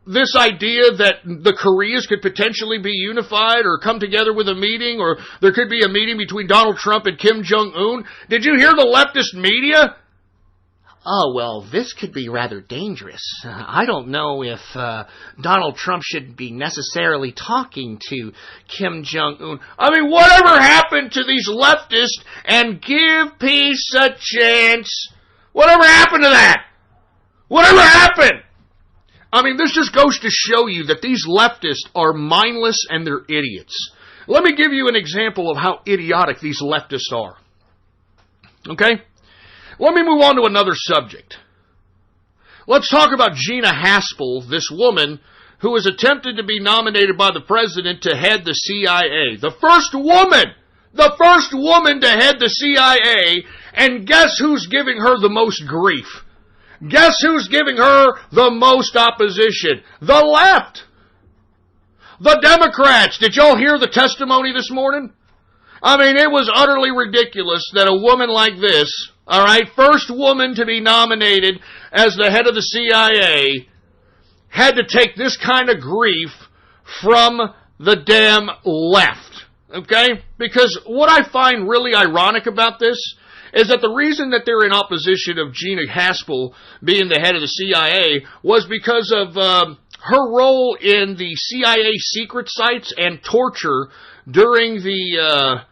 [SPEAKER 1] this idea that the Koreas could potentially be unified or come together with a meeting, or there could be a meeting between Donald Trump and Kim Jong-un? Did you hear the leftist media?
[SPEAKER 8] Oh, well, this could be rather dangerous. I don't know if Donald Trump should be necessarily talking to Kim Jong-un.
[SPEAKER 1] I mean, whatever happened to these leftists and give peace a chance? Whatever happened to that? Whatever happened? I mean, this just goes to show you that these leftists are mindless and they're idiots. Let me give you an example of how idiotic these leftists are. Okay? Let me move on to another subject. Let's talk about Gina Haspel, this woman who has attempted to be nominated by the president to head the CIA. The first woman to head the CIA, and guess who's giving her the most grief? Guess who's giving her the most opposition? The left. The Democrats. Did y'all hear the testimony this morning? I mean, it was utterly ridiculous that a woman like this, all right, first woman to be nominated as the head of the CIA, had to take this kind of grief from the damn left, okay? Because what I find really ironic about this is that the reason that they're in opposition of Gina Haspel being the head of the CIA was because of her role in the CIA secret sites and torture during the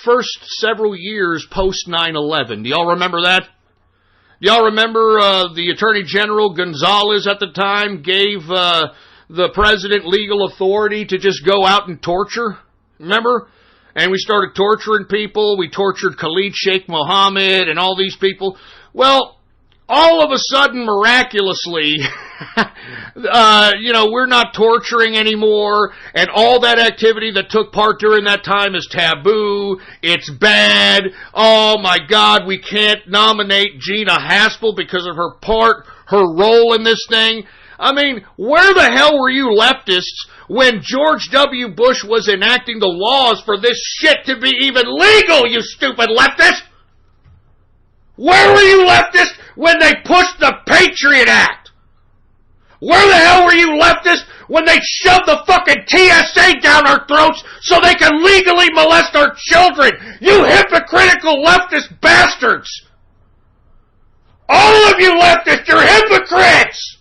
[SPEAKER 1] first several years post 9/11. Do y'all remember that? Do y'all remember the Attorney General Gonzalez at the time gave the president legal authority to just go out and torture? Remember? And we started torturing people. We tortured Khalid Sheikh Mohammed and all these people. Well, all of a sudden, miraculously, we're not torturing anymore, and all that activity that took part during that time is taboo. It's bad. Oh my God, we can't nominate Gina Haspel because of her role in this thing. I mean, where the hell were you leftists when George W. Bush was enacting the laws for this shit to be even legal, you stupid leftists? Where were you leftists when they pushed the Patriot Act? Where the hell were you leftists when they shoved the fucking TSA down our throats so they can legally molest our children? You hypocritical leftist bastards! All of you leftists, you're hypocrites!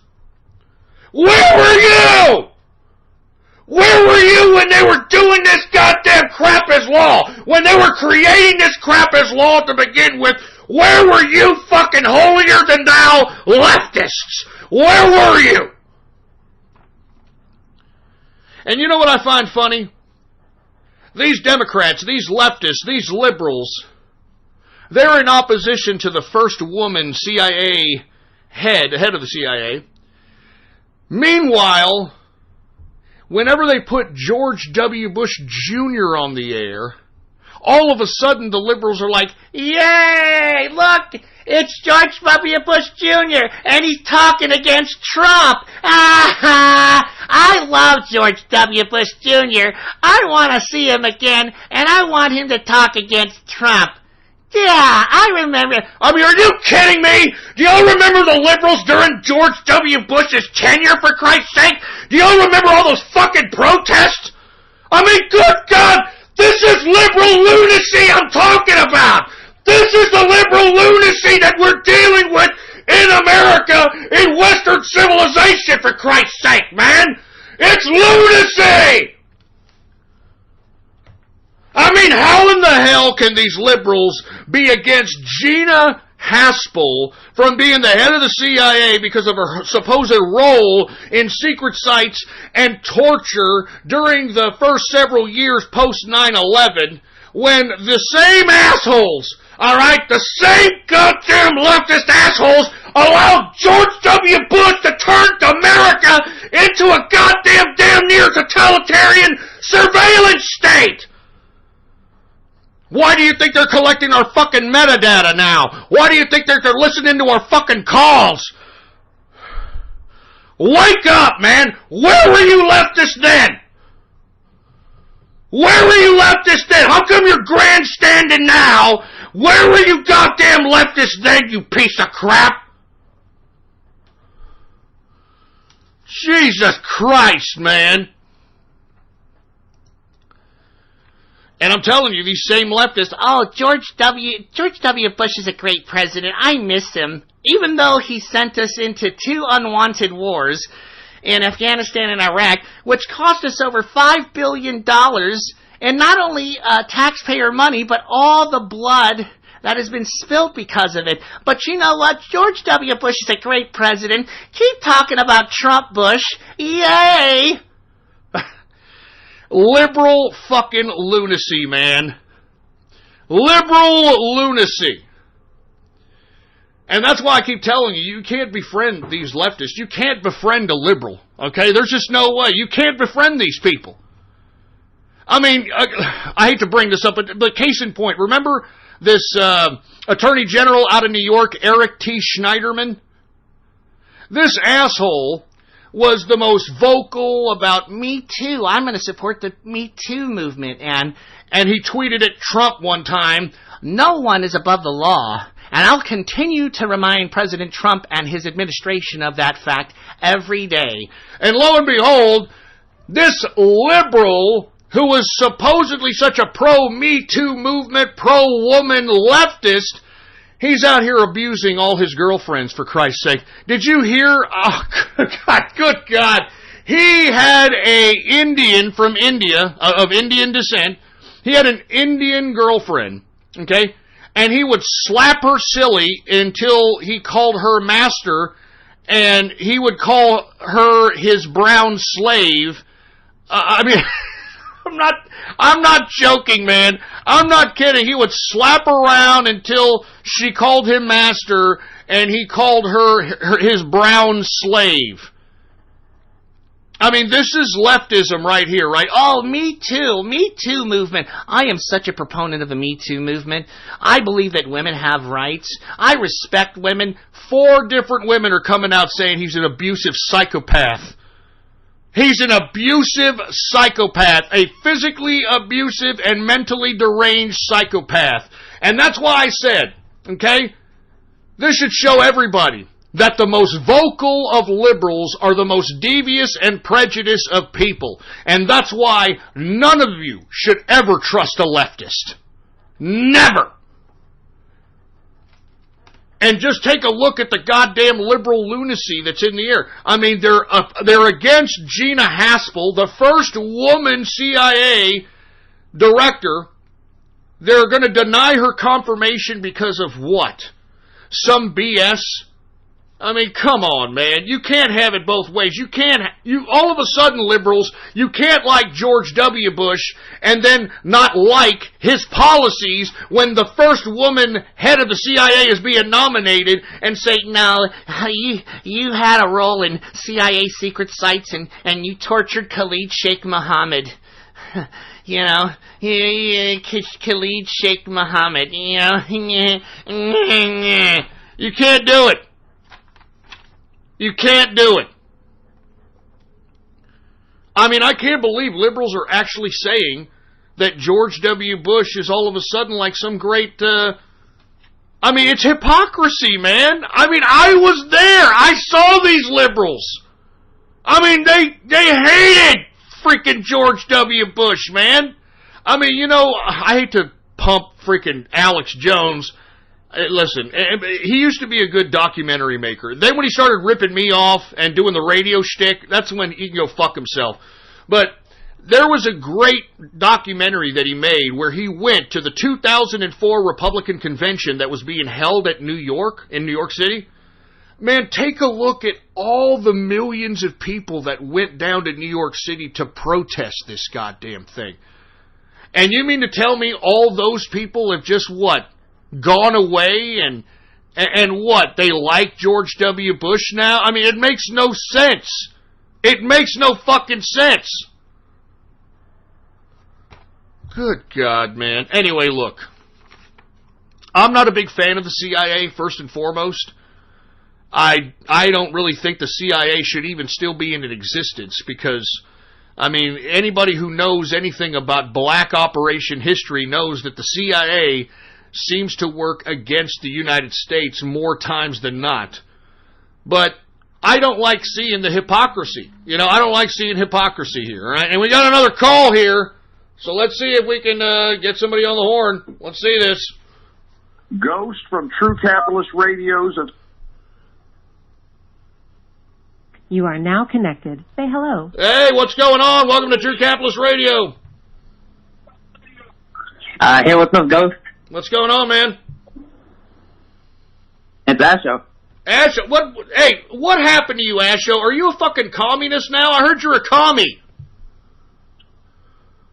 [SPEAKER 1] Where were you? Where were you when they were doing this goddamn crap as law? When they were creating this crap as law to begin with, where were you fucking holier than thou leftists? Where were you? And you know what I find funny? These Democrats, these leftists, these liberals, they're in opposition to the first woman CIA head of the CIA. Meanwhile, whenever they put George W. Bush Jr. on the air, all of a sudden the liberals are like, yay, look, it's George W. Bush Jr., and he's talking against Trump. I love George W. Bush Jr. I want to see him again, and I want him to talk against Trump. Yeah, I remember. I mean, are you kidding me? Do y'all remember the liberals during George W. Bush's tenure, for Christ's sake? Do y'all remember all those fucking protests? I mean, good God, this is liberal lunacy I'm talking about. This is the liberal lunacy that we're dealing with in America, in Western civilization, for Christ's sake, man. It's lunacy! I mean, how in the hell can these liberals be against Gina Haspel from being the head of the CIA because of her supposed role in secret sites and torture during the first several years post 9/11, when the same assholes, alright, the same goddamn leftist assholes allowed George W. Bush to turn America into a goddamn damn near totalitarian surveillance state? Why do you think they're collecting our fucking metadata now? Why do you think they're listening to our fucking calls? Wake up, man! Where were you leftists then? Where were you leftists then? How come you're grandstanding now? Where were you goddamn leftists then, you piece of crap? Jesus Christ, man. And I'm telling you, these same leftists, George W. Bush is a great president. I miss him. Even though he sent us into 2 unwanted wars in Afghanistan and Iraq, which cost us over $5 billion, and not only taxpayer money, but all the blood that has been spilled because of it. But you know what? George W. Bush is a great president. Keep talking about Trump Bush. Yay! Liberal fucking lunacy, man. Liberal lunacy. And that's why I keep telling you, you can't befriend these leftists. You can't befriend a liberal, okay? There's just no way. You can't befriend these people. I mean, I hate to bring this up, but case in point, remember this Attorney General out of New York, Eric T. Schneiderman? This asshole was the most vocal about Me Too. I'm going to support the Me Too movement. And he tweeted at Trump one time, no one is above the law. And I'll continue to remind President Trump and his administration of that fact every day. And lo and behold, this liberal who was supposedly such a pro-Me Too movement, pro-woman leftist, he's out here abusing all his girlfriends, for Christ's sake. Did you hear? Oh, God, good God. He had a Indian from India, of Indian descent. He had an Indian girlfriend, okay? And he would slap her silly until he called her master, and he would call her his brown slave. I mean... I'm not joking, man. I'm not kidding. He would slap around until she called him master, and he called her his brown slave. I mean, this is leftism right here, right? Oh, Me Too movement. I am such a proponent of the Me Too movement. I believe that women have rights. I respect women. 4 different women are coming out saying he's an abusive psychopath. He's an abusive psychopath, a physically abusive and mentally deranged psychopath. And that's why I said, okay, this should show everybody that the most vocal of liberals are the most devious and prejudiced of people. And that's why none of you should ever trust a leftist. Never. And just take a look at the goddamn liberal lunacy that's in the air. I mean, they're against Gina Haspel, the first woman CIA director. They're going to deny her confirmation because of what? Some BS? I mean, come on, man. You can't have it both ways. All of a sudden, liberals, you can't like George W. Bush and then not like his policies when the first woman head of the CIA is being nominated and say, no, you had a role in CIA secret sites and you tortured Khalid Sheikh Mohammed. You know, Khalid Sheikh Mohammed, you know. You can't do it. You can't do it. I mean, I can't believe liberals are actually saying that George W. Bush is all of a sudden like some great, I mean, it's hypocrisy, man. I mean, I was there. I saw these liberals. I mean, they hated freaking George W. Bush, man. I mean, you know, I hate to pump freaking Alex Jones. Listen, he used to be a good documentary maker. Then when he started ripping me off and doing the radio shtick, that's when he can go fuck himself. But there was a great documentary that he made where he went to the 2004 Republican convention that was being held in New York City. Man, take a look at all the millions of people that went down to New York City to protest this goddamn thing. And you mean to tell me all those people have just gone away and what? They like George W. Bush now? I mean, it makes no sense. It makes no fucking sense. Good God, man. Anyway, look. I'm not a big fan of the CIA, first and foremost. I don't really think the CIA should even still be in existence because, I mean, anybody who knows anything about black operation history knows that the CIA seems to work against the United States more times than not. But I don't like seeing the hypocrisy. You know, I don't like seeing hypocrisy here, all right? And we got another call here, so let's see if we can get somebody on the horn. Let's see this.
[SPEAKER 9] Ghost from True Capitalist Radios of...
[SPEAKER 10] You are now connected. Say hello.
[SPEAKER 1] Hey, what's going on? Welcome to True Capitalist Radio.
[SPEAKER 13] Hey, what's up, Ghost?
[SPEAKER 1] What's going on, man?
[SPEAKER 13] It's Asho.
[SPEAKER 1] Asho, what happened to you, Asho? Are you a fucking communist now? I heard you're a commie.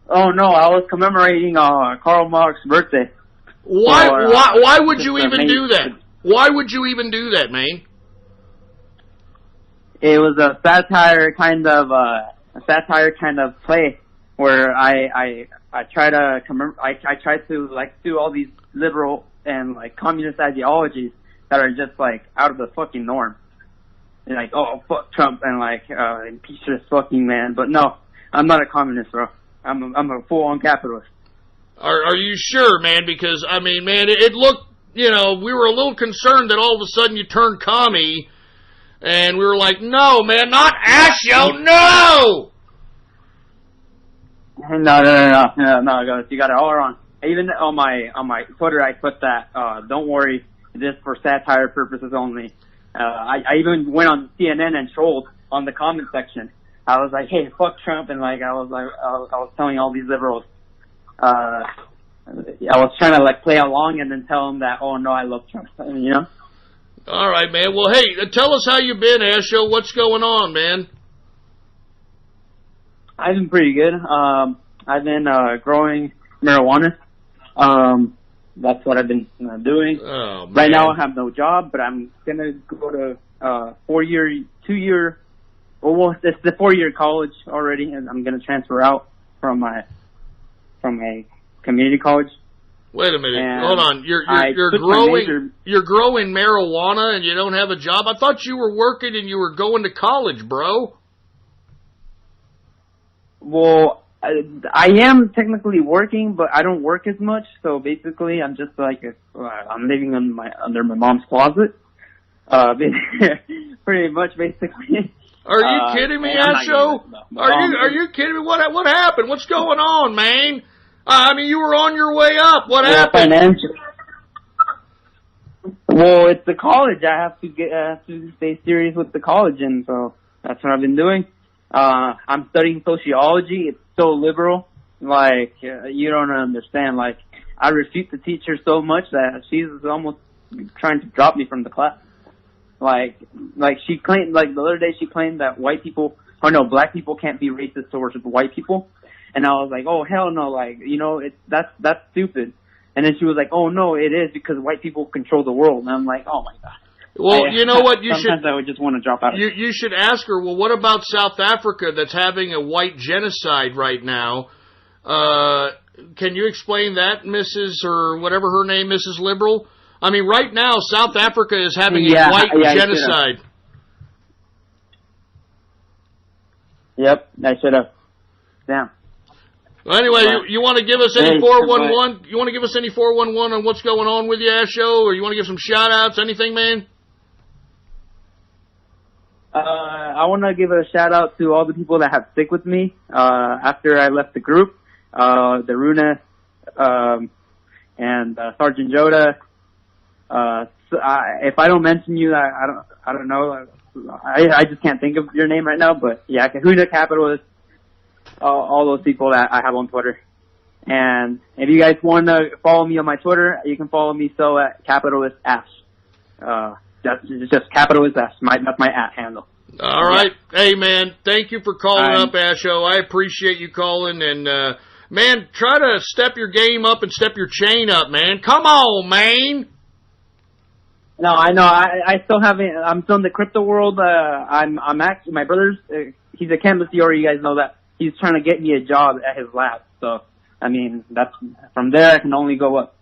[SPEAKER 13] Oh no, I was commemorating Karl Marx's birthday.
[SPEAKER 1] Why would you even do that? Why would you even do that, man?
[SPEAKER 13] It was a satire kind of play where I try to do all these liberal and like communist ideologies that are just like out of the fucking norm. And like, oh fuck Trump and like impeach this fucking man. But no, I'm not a communist, bro. I'm a full-on capitalist.
[SPEAKER 1] Are you sure, man? Because I mean, man, it looked, you know, we were a little concerned that all of a sudden you turned commie, and we were like, no, man, not Asho, no.
[SPEAKER 13] No, you got it all wrong. Even on my Twitter, I put that. Don't worry, this for satire purposes only. I even went on CNN and trolled on the comment section. I was like, hey, fuck Trump, and like I was telling all these liberals. I was trying to like play along and then tell them that, oh no, I love Trump, you know.
[SPEAKER 1] All right, man. Well, hey, tell us how you've been, Asho. What's going on, man?
[SPEAKER 13] I've been pretty good. I've been growing marijuana. That's what I've been doing.
[SPEAKER 1] Oh, man.
[SPEAKER 13] Right now I have no job, but I'm gonna go to it's the 4-year college already, and I'm gonna transfer out from my community college.
[SPEAKER 1] Wait a minute.
[SPEAKER 13] And
[SPEAKER 1] hold on. You're growing marijuana and you don't have a job? I thought you were working and you were going to college, bro.
[SPEAKER 13] Well, I am technically working, but I don't work as much. So basically, I'm just like I'm living under my mom's closet. Pretty much, basically.
[SPEAKER 1] Are you kidding me, Asho? Are you kidding me? What happened? What's going on, man? I mean, you were on your way up. What happened?
[SPEAKER 13] Well, it's the college. I have to stay serious with the college, and so that's what I've been doing. I'm studying sociology. It's so liberal. Like, you don't understand. Like, I refute the teacher so much that she's almost trying to drop me from the class. Like she claimed, like the other day she claimed that black people can't be racist towards white people. And I was like, oh, hell no, like, that's stupid. And then she was like, oh, no, it is because white people control the world. And I'm like, oh, my God.
[SPEAKER 1] Well, you know what?
[SPEAKER 13] Sometimes I would just want to drop out.
[SPEAKER 1] You should ask her, well, what about South Africa that's having a white genocide right now? Can you explain that, Mrs. or whatever her name, Mrs. Liberal? I mean, right now, South Africa is having a white genocide.
[SPEAKER 13] Yep, I should have. Damn.
[SPEAKER 1] Well, anyway, you want to give us any 411? You want to give us any 411 on what's going on with you, Asho? Or you want to give some shout-outs? Anything, man?
[SPEAKER 13] I want to give a shout-out to all the people that have stick with me after I left the group. The Runa and Sergeant Joda. If I don't mention you, I don't know. I just can't think of your name right now. But yeah, Kahuna Capitalist. All those people that I have on Twitter. And if you guys want to follow me on my Twitter, you can follow me at Capitalist Ash. That's just Capitalist Ash. That's my @ handle.
[SPEAKER 1] All right. Yeah. Hey, man, thank you for calling up, Asho. I appreciate you calling. And, man, try to step your game up and step your chain up, man. Come on, man.
[SPEAKER 13] No, I know. I still haven't. I'm still in the crypto world. I'm actually, my brother's, he's a chemist. You guys know that. He's trying to get me a job at his lab. So, I mean, that's from there I can only go up.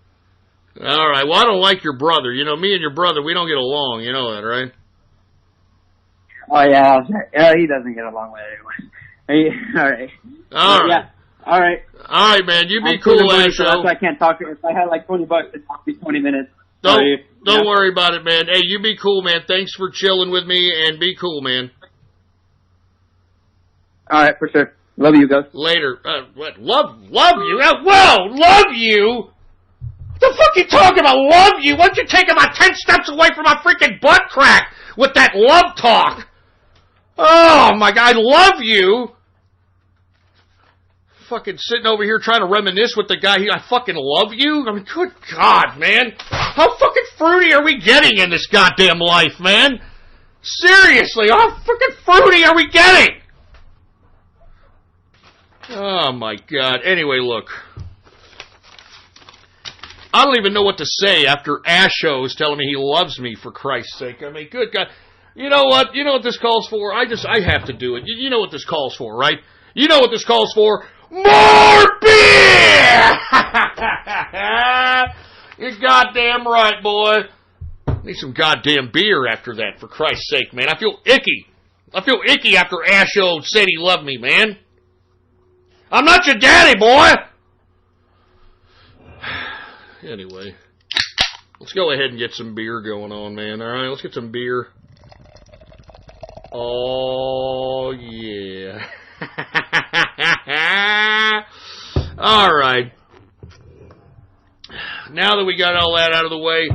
[SPEAKER 1] All right. Well, I don't like your brother. Me and your brother, we don't get along. You know that, right?
[SPEAKER 13] Oh, yeah. He doesn't get along with anyone. All right.
[SPEAKER 1] All right.
[SPEAKER 13] Yeah. All right.
[SPEAKER 1] All right, man. You be cool, Asho.
[SPEAKER 13] So that's why I can't talk to you. If I had like $20, it'd talk to me 20 minutes.
[SPEAKER 1] Don't worry about it, man. Hey, you be cool, man. Thanks for chilling with me, and be cool, man.
[SPEAKER 13] All right, for sure. Love you, guys.
[SPEAKER 1] Later. What? Love you? Whoa, love you? What the fuck you talking about? Love you? Why don't you take about 10 steps away from my freaking butt crack with that love talk? Oh, my God, I love you. Fucking sitting over here trying to reminisce with the guy. I fucking love you? I mean, good God, man. How fucking fruity are we getting in this goddamn life, man? Seriously, how fucking fruity are we getting? Oh, my God. Anyway, look. I don't even know what to say after Asho is telling me he loves me, for Christ's sake. I mean, good God. You know what? You know what this calls for? I have to do it. You know what this calls for, right? You know what this calls for? More beer! You're goddamn right, boy. Need some goddamn beer after that, for Christ's sake, man. I feel icky. I feel icky after Asho said he loved me, man. I'm not your daddy, boy! Anyway, let's go ahead and get some beer going on, man. All right, let's get some beer. Oh, yeah. All right. Now that we got all that out of the way,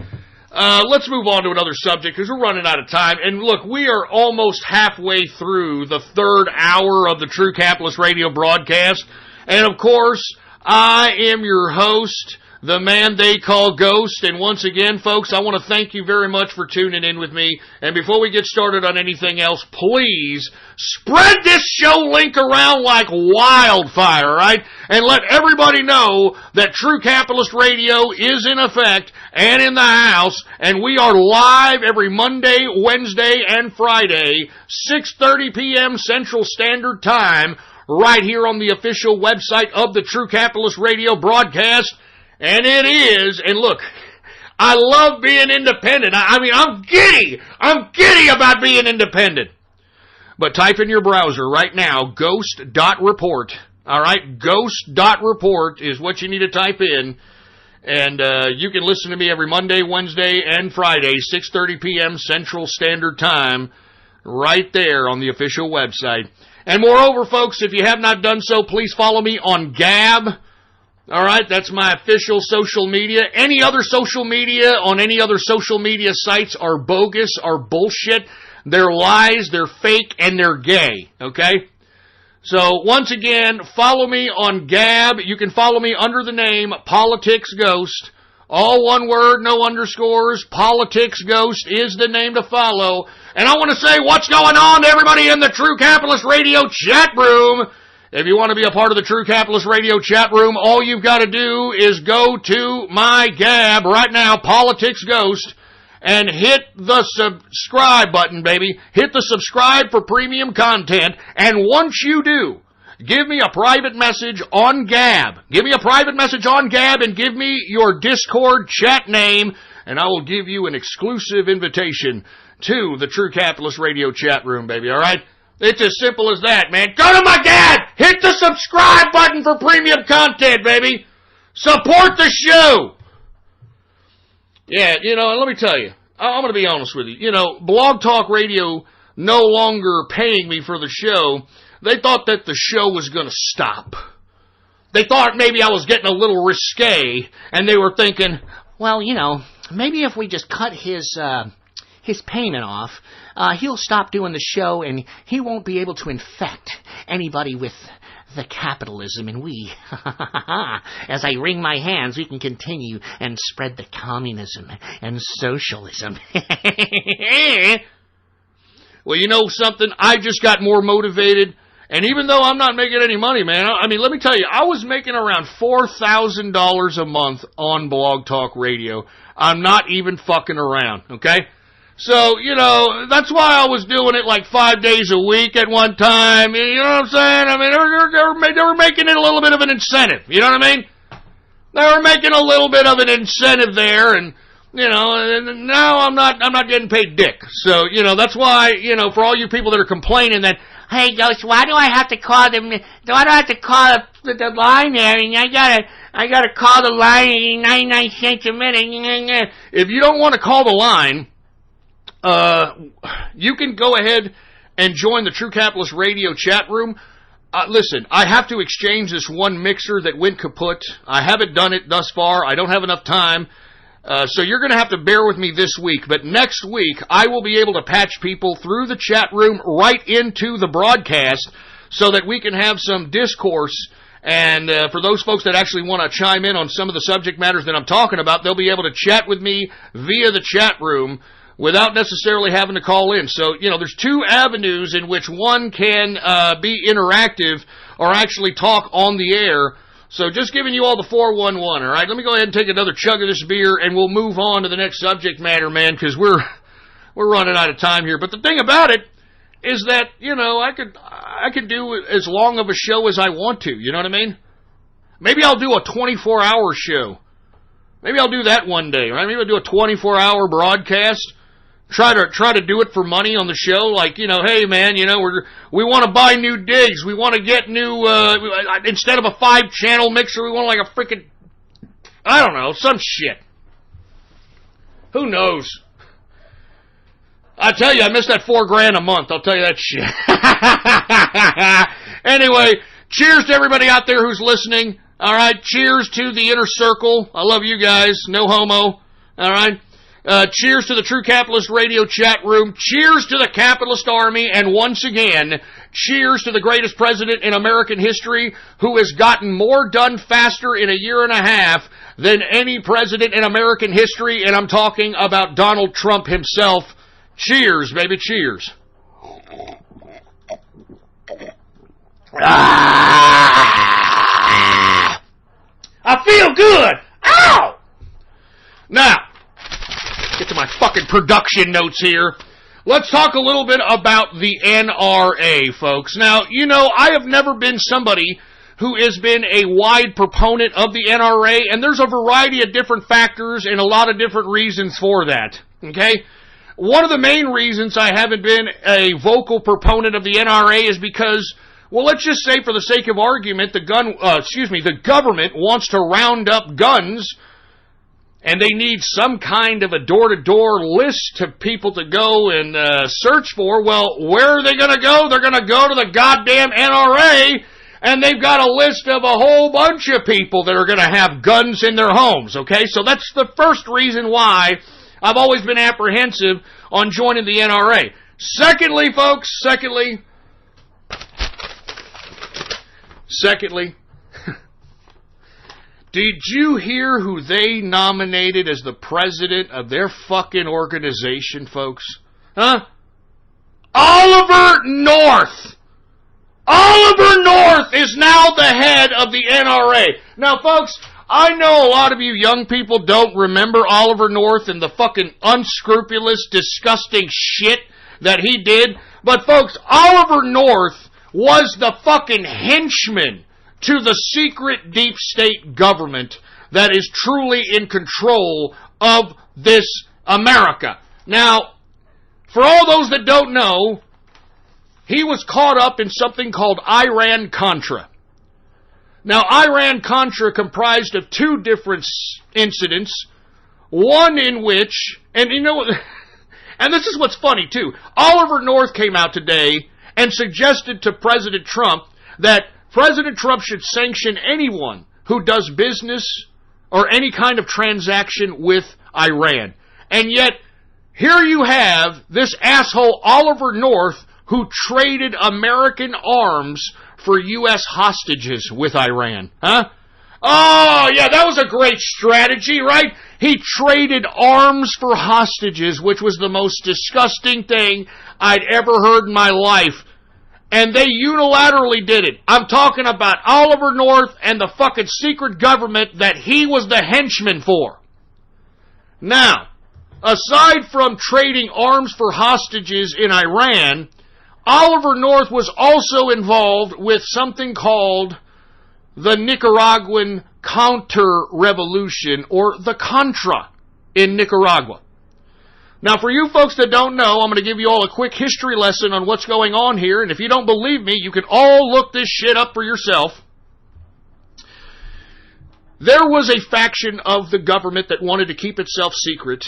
[SPEAKER 1] let's move on to another subject because we're running out of time. And look, we are almost halfway through the third hour of the True Capitalist Radio broadcast. And of course, I am your host, the man they call Ghost. And once again, folks, I want to thank you very much for tuning in with me. And before we get started on anything else, please spread this show link around like wildfire, all right? And let everybody know that True Capitalist Radio is in effect and in the house. And we are live every Monday, Wednesday, and Friday, 6:30 p.m. Central Standard Time, right here on the official website of the True Capitalist Radio broadcast. And it is, and look, I love being independent. I mean, I'm giddy about being independent. But type in your browser right now, ghost.report. All right, ghost.report is what you need to type in. And you can listen to me every Monday, Wednesday, and Friday, 6:30 p.m. Central Standard Time, right there on the official website. And moreover, folks, if you have not done so, please follow me on Gab. All right, that's my official social media. Any other social media on any other social media sites are bogus, are bullshit. They're lies, they're fake, and they're gay, okay? So, once again, follow me on Gab. You can follow me under the name Politics Ghost All one word, no underscores. Politics Ghost is the name to follow. And I want to say what's going on to everybody in the True Capitalist Radio chat room. If you want to be a part of the True Capitalist Radio chat room, all you've got to do is go to my Gab right now, Politics Ghost, and hit the subscribe button, baby. Hit the subscribe for premium content. And once you do, give me a private message on Gab. Give me a private message on Gab and give me your Discord chat name, and I will give you an exclusive invitation to the True Capitalist Radio chat room, baby, all right? It's as simple as that, man. Go to my Gab! Hit the subscribe button for premium content, baby! Support the show! Yeah, let me tell you, I'm going to be honest with you. Blog Talk Radio no longer paying me for the show. They thought that the show was going to stop. They thought maybe I was getting a little risque, and they were thinking,
[SPEAKER 8] well, maybe if we just cut his payment off, he'll stop doing the show and he won't be able to infect anybody with the capitalism, and we, as I wring my hands, we can continue and spread the communism and socialism.
[SPEAKER 1] Well, you know something? I just got more motivated, and even though I'm not making any money, man, I mean, let me tell you, I was making around $4,000 a month on Blog Talk Radio. I'm not even fucking around, okay? So, that's why I was doing it like 5 days a week at one time. You know what I'm saying? I mean, they were making it a little bit of an incentive. You know what I mean? They were making a little bit of an incentive there, and and now I'm not getting paid dick. So, that's why, for all you people that are complaining that, hey, Ghost, why do I have to call them? Why do I have to call the line there? And I gotta call the line 99 cents a minute. If you don't want to call the line, you can go ahead and join the True Capitalist Radio chat room. Listen, I have to exchange this one mixer that went kaput. I haven't done it thus far. I don't have enough time. So you're going to have to bear with me this week. But next week, I will be able to patch people through the chat room right into the broadcast so that we can have some discourse. And for those folks that actually want to chime in on some of the subject matters that I'm talking about, they'll be able to chat with me via the chat room without necessarily having to call in. So, there's two avenues in which one can be interactive or actually talk on the air. So just giving you all the 411, all right? Let me go ahead and take another chug of this beer, and we'll move on to the next subject matter, man, because we're running out of time here. But the thing about it is that, I could do as long of a show as I want to, you know what I mean? Maybe I'll do a 24-hour show. Maybe I'll do that one day, right? Maybe I'll do a 24-hour broadcast. Try to do it for money on the show, like, hey man, we want to buy new digs, we want to get new, instead of a 5-channel mixer, we want like a freaking, I don't know, some shit. Who knows? I tell you, I missed that $4,000 a month, I'll tell you that shit. Anyway, cheers to everybody out there who's listening, alright, cheers to the inner circle, I love you guys, no homo, alright. Cheers to the True Capitalist Radio chat room. Cheers to the Capitalist Army. And once again, cheers to the greatest president in American history who has gotten more done faster in a year and a half than any president in American history. And I'm talking about Donald Trump himself. Cheers, baby, cheers. I feel good. Ow! Now, get to my fucking production notes here. Let's talk a little bit about the NRA, folks. Now, I have never been somebody who has been a wide proponent of the NRA, and there's a variety of different factors and a lot of different reasons for that, okay? One of the main reasons I haven't been a vocal proponent of the NRA is because, well, let's just say for the sake of argument, the government wants to round up guns, and they need some kind of a door-to-door list of people to go and search for. Well, where are they going to go? They're going to go to the goddamn NRA, and they've got a list of a whole bunch of people that are going to have guns in their homes, okay? So that's the first reason why I've always been apprehensive on joining the NRA. Secondly, folks, Did you hear who they nominated as the president of their fucking organization, folks? Huh? Oliver North! Oliver North is now the head of the NRA. Now, folks, I know a lot of you young people don't remember Oliver North and the fucking unscrupulous, disgusting shit that he did. But, folks, Oliver North was the fucking henchman to the secret deep state government that is truly in control of this America. Now, for all those that don't know, he was caught up in something called Iran-Contra. Now, Iran-Contra comprised of two different incidents, one in which, and you know, and this is what's funny too, Oliver North came out today and suggested to President Trump that President Trump should sanction anyone who does business or any kind of transaction with Iran. And yet, here you have this asshole Oliver North who traded American arms for U.S. hostages with Iran. Huh? Oh, yeah, that was a great strategy, right? He traded arms for hostages, which was the most disgusting thing I'd ever heard in my life. And they unilaterally did it. I'm talking about Oliver North and the fucking secret government that he was the henchman for. Now, aside from trading arms for hostages in Iran, Oliver North was also involved with something called the Nicaraguan counter-revolution, or the Contra, in Nicaragua. Now, for you folks that don't know, I'm going to give you all a quick history lesson on what's going on here, and if you don't believe me, you can all look this shit up for yourself. There was a faction of the government that wanted to keep itself secret,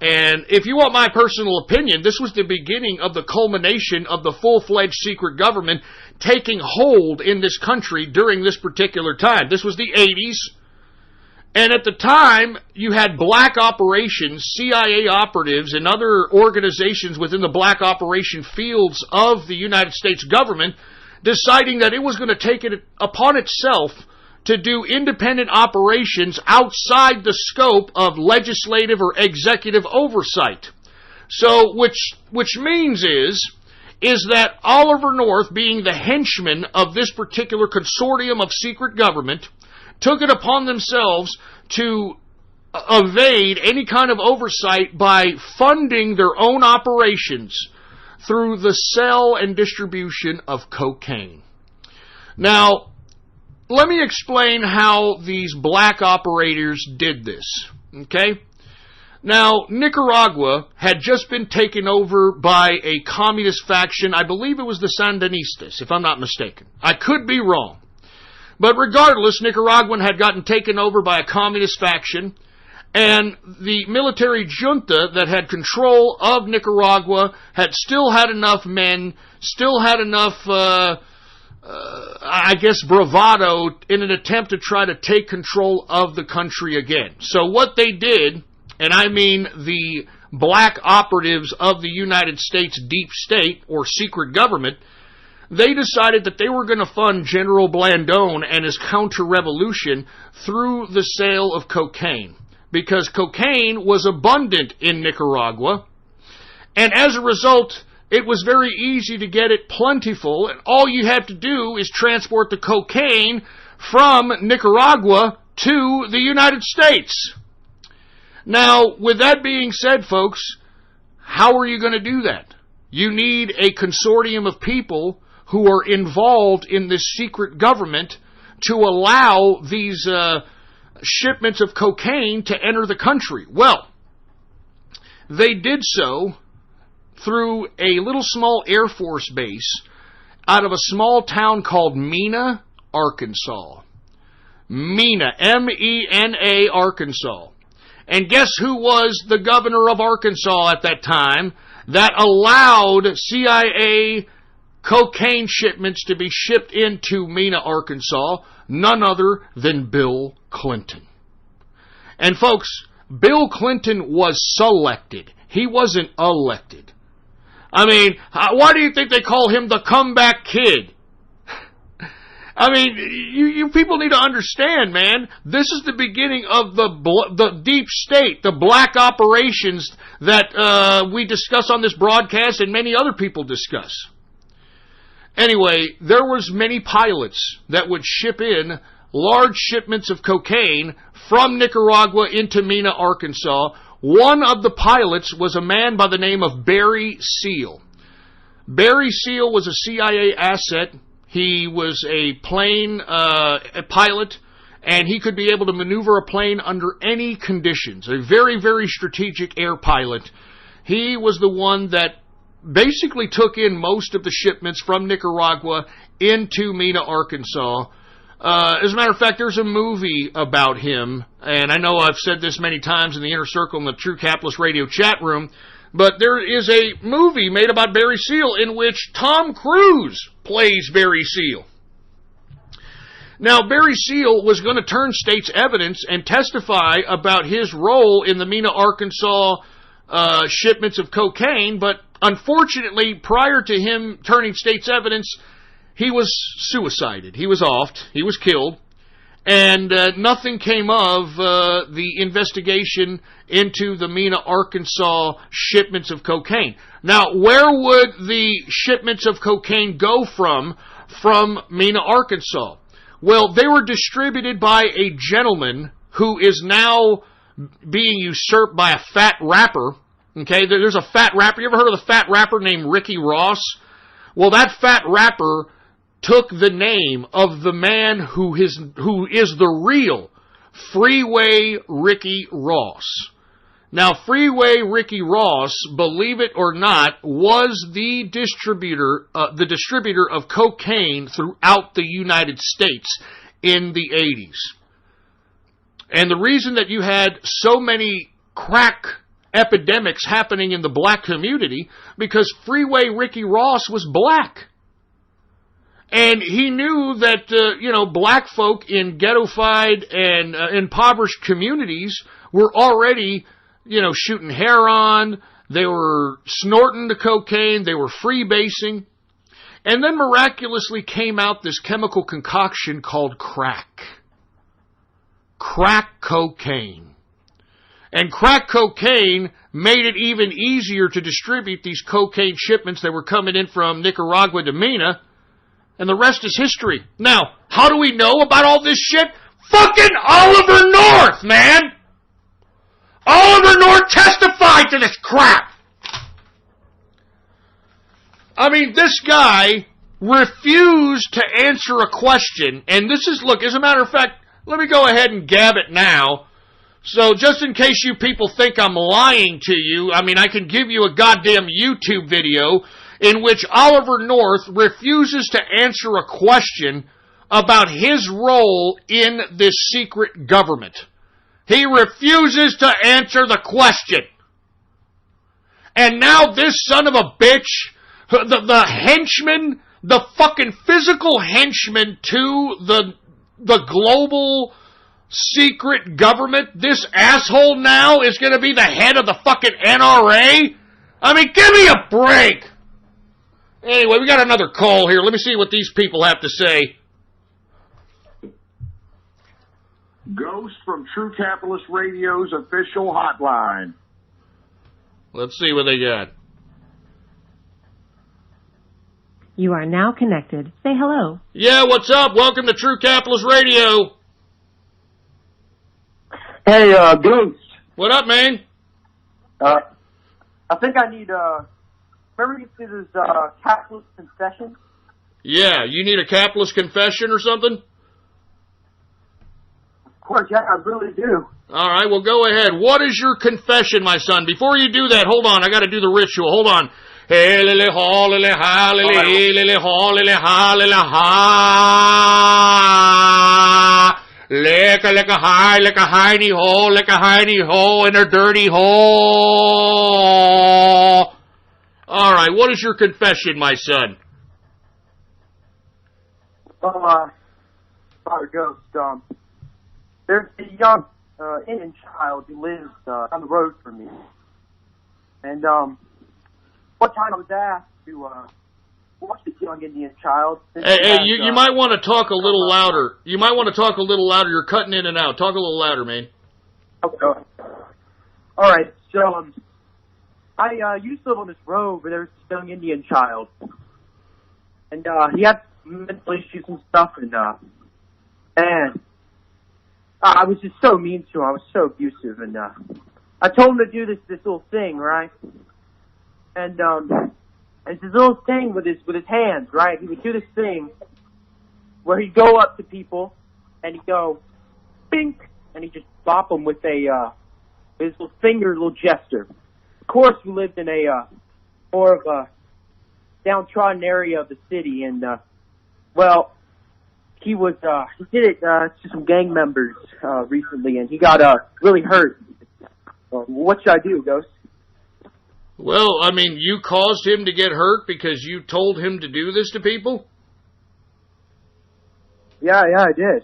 [SPEAKER 1] and if you want my personal opinion, this was the beginning of the culmination of the full-fledged secret government taking hold in this country during this particular time. This was the 80s. And at the time, you had black operations, CIA operatives, and other organizations within the black operation fields of the United States government deciding that it was going to take it upon itself to do independent operations outside the scope of legislative or executive oversight. So, which means is that Oliver North, being the henchman of this particular consortium of secret government, took it upon themselves to evade any kind of oversight by funding their own operations through the sale and distribution of cocaine. Now, let me explain how these black operators did this, okay? Now, Nicaragua had just been taken over by a communist faction. I believe it was the Sandinistas, if I'm not mistaken. I could be wrong. But regardless, Nicaraguan had gotten taken over by a communist faction, and the military junta that had control of Nicaragua had still had enough men, still had enough, bravado in an attempt to try to take control of the country again. So what they did, and I mean the black operatives of the United States deep state or secret government, they decided that they were going to fund General Blandón and his counter-revolution through the sale of cocaine, because cocaine was abundant in Nicaragua, and as a result, it was very easy to get it plentiful, and all you had to do is transport the cocaine from Nicaragua to the United States. Now, with that being said, folks, how are you going to do that? You need a consortium of people who are involved in this secret government to allow these shipments of cocaine to enter the country. Well, they did so through a little small Air Force base out of a small town called Mena, Arkansas. Mena, M-E-N-A, Arkansas. And guess who was the governor of Arkansas at that time that allowed CIA cocaine shipments to be shipped into Mena, Arkansas? None other than Bill Clinton. And folks, Bill Clinton was selected. He wasn't elected. I mean, why do you think they call him the comeback kid? I mean, you people need to understand, man. This is the beginning of the deep state, the black operations that we discuss on this broadcast and many other people discuss. Anyway, there was many pilots that would ship in large shipments of cocaine from Nicaragua into Mena, Arkansas. One of the pilots was a man by the name of Barry Seal. Barry Seal was a CIA asset. He was a plane a pilot, and he could be able to maneuver a plane under any conditions. A very, very strategic air pilot. He was the one that basically took in most of the shipments from Nicaragua into Mena, Arkansas. As a matter of fact, there's a movie about him, and I know I've said this many times in the Inner Circle in the True Capitalist Radio chat room, but there is a movie made about Barry Seal in which Tom Cruise plays Barry Seal. Now, Barry Seal was going to turn state's evidence and testify about his role in the Mena, Arkansas shipments of cocaine, but unfortunately, prior to him turning state's evidence, he was suicided. He was offed. He was killed. And nothing came of the investigation into the Mena, Arkansas shipments of cocaine. Now, where would the shipments of cocaine go from Mena, Arkansas? Well, they were distributed by a gentleman who is now being usurped by a fat rapper. Okay, there's a fat rapper. You ever heard of the fat rapper named Ricky Ross? Well, that fat rapper took the name of the man who is the real Freeway Ricky Ross. Now, Freeway Ricky Ross, believe it or not, was the distributor of cocaine throughout the United States in the 80s. And the reason that you had so many crack epidemics happening in the black community, because Freeway Ricky Ross was black. And he knew that, black folk in ghettofied and impoverished communities were already, shooting heroin, they were snorting the cocaine, they were freebasing. And then miraculously came out this chemical concoction called crack. Crack cocaine. And crack cocaine made it even easier to distribute these cocaine shipments that were coming in from Nicaragua to Mena. And the rest is history. Now, how do we know about all this shit? Fucking Oliver North, man! Oliver North testified to this crap! I mean, this guy refused to answer a question. And this is, look, as a matter of fact, let me go ahead and gab it now. So just in case you people think I'm lying to you, I mean, I can give you a goddamn YouTube video in which Oliver North refuses to answer a question about his role in this secret government. He refuses to answer the question. And now this son of a bitch, the henchman, the fucking physical henchman to the global secret government, this asshole now is going to be the head of the fucking NRA? I mean, give me a break! Anyway, we got another call here. Let me see what these people have to say.
[SPEAKER 9] Ghost from True Capitalist Radio's official hotline.
[SPEAKER 1] Let's see what they got.
[SPEAKER 10] You are now connected. Say hello.
[SPEAKER 1] Yeah, what's up? Welcome to True Capitalist Radio.
[SPEAKER 11] Hey, Ghost.
[SPEAKER 1] What up, man?
[SPEAKER 11] I think I need, remember you see this, capitalist confession?
[SPEAKER 1] Yeah, you need a capitalist confession or something?
[SPEAKER 11] Of course, yeah, I really do.
[SPEAKER 1] Alright, well go ahead. What is your confession, my son? Before you do that, hold on, I gotta do the ritual. Hold on. Hey, lily, ha, lily, ha, lily, hey, lily, ha, lily, ha, lily, ha. Lick a high, lick a hiney hole in her dirty hole. Alright, what is your confession, my son?
[SPEAKER 11] Well, sorry, Ghost, there's a young, Indian child who lives, down the road from me. And, one time I was asked to watch this young Indian child.
[SPEAKER 1] Hey, you might want to talk a little louder. You might want to talk a little louder. You're cutting in and out. Talk a little louder, man.
[SPEAKER 11] Okay. All right. So, I used to live on this road where there was this young Indian child, and he had mental issues and stuff, and I was just so mean to him. I was so abusive, and I told him to do this little thing, right? And it's this little thing with his hands, right? He would do this thing where he'd go up to people and he'd go, bink, and he'd just bop them with his little finger, little gesture. Of course, we lived in a more of a downtrodden area of the city, and he did it to some gang members recently, and he got really hurt. What should I do, Ghost?
[SPEAKER 1] Well, I mean, you caused him to get hurt because you told him to do this to people?
[SPEAKER 11] Yeah, I did.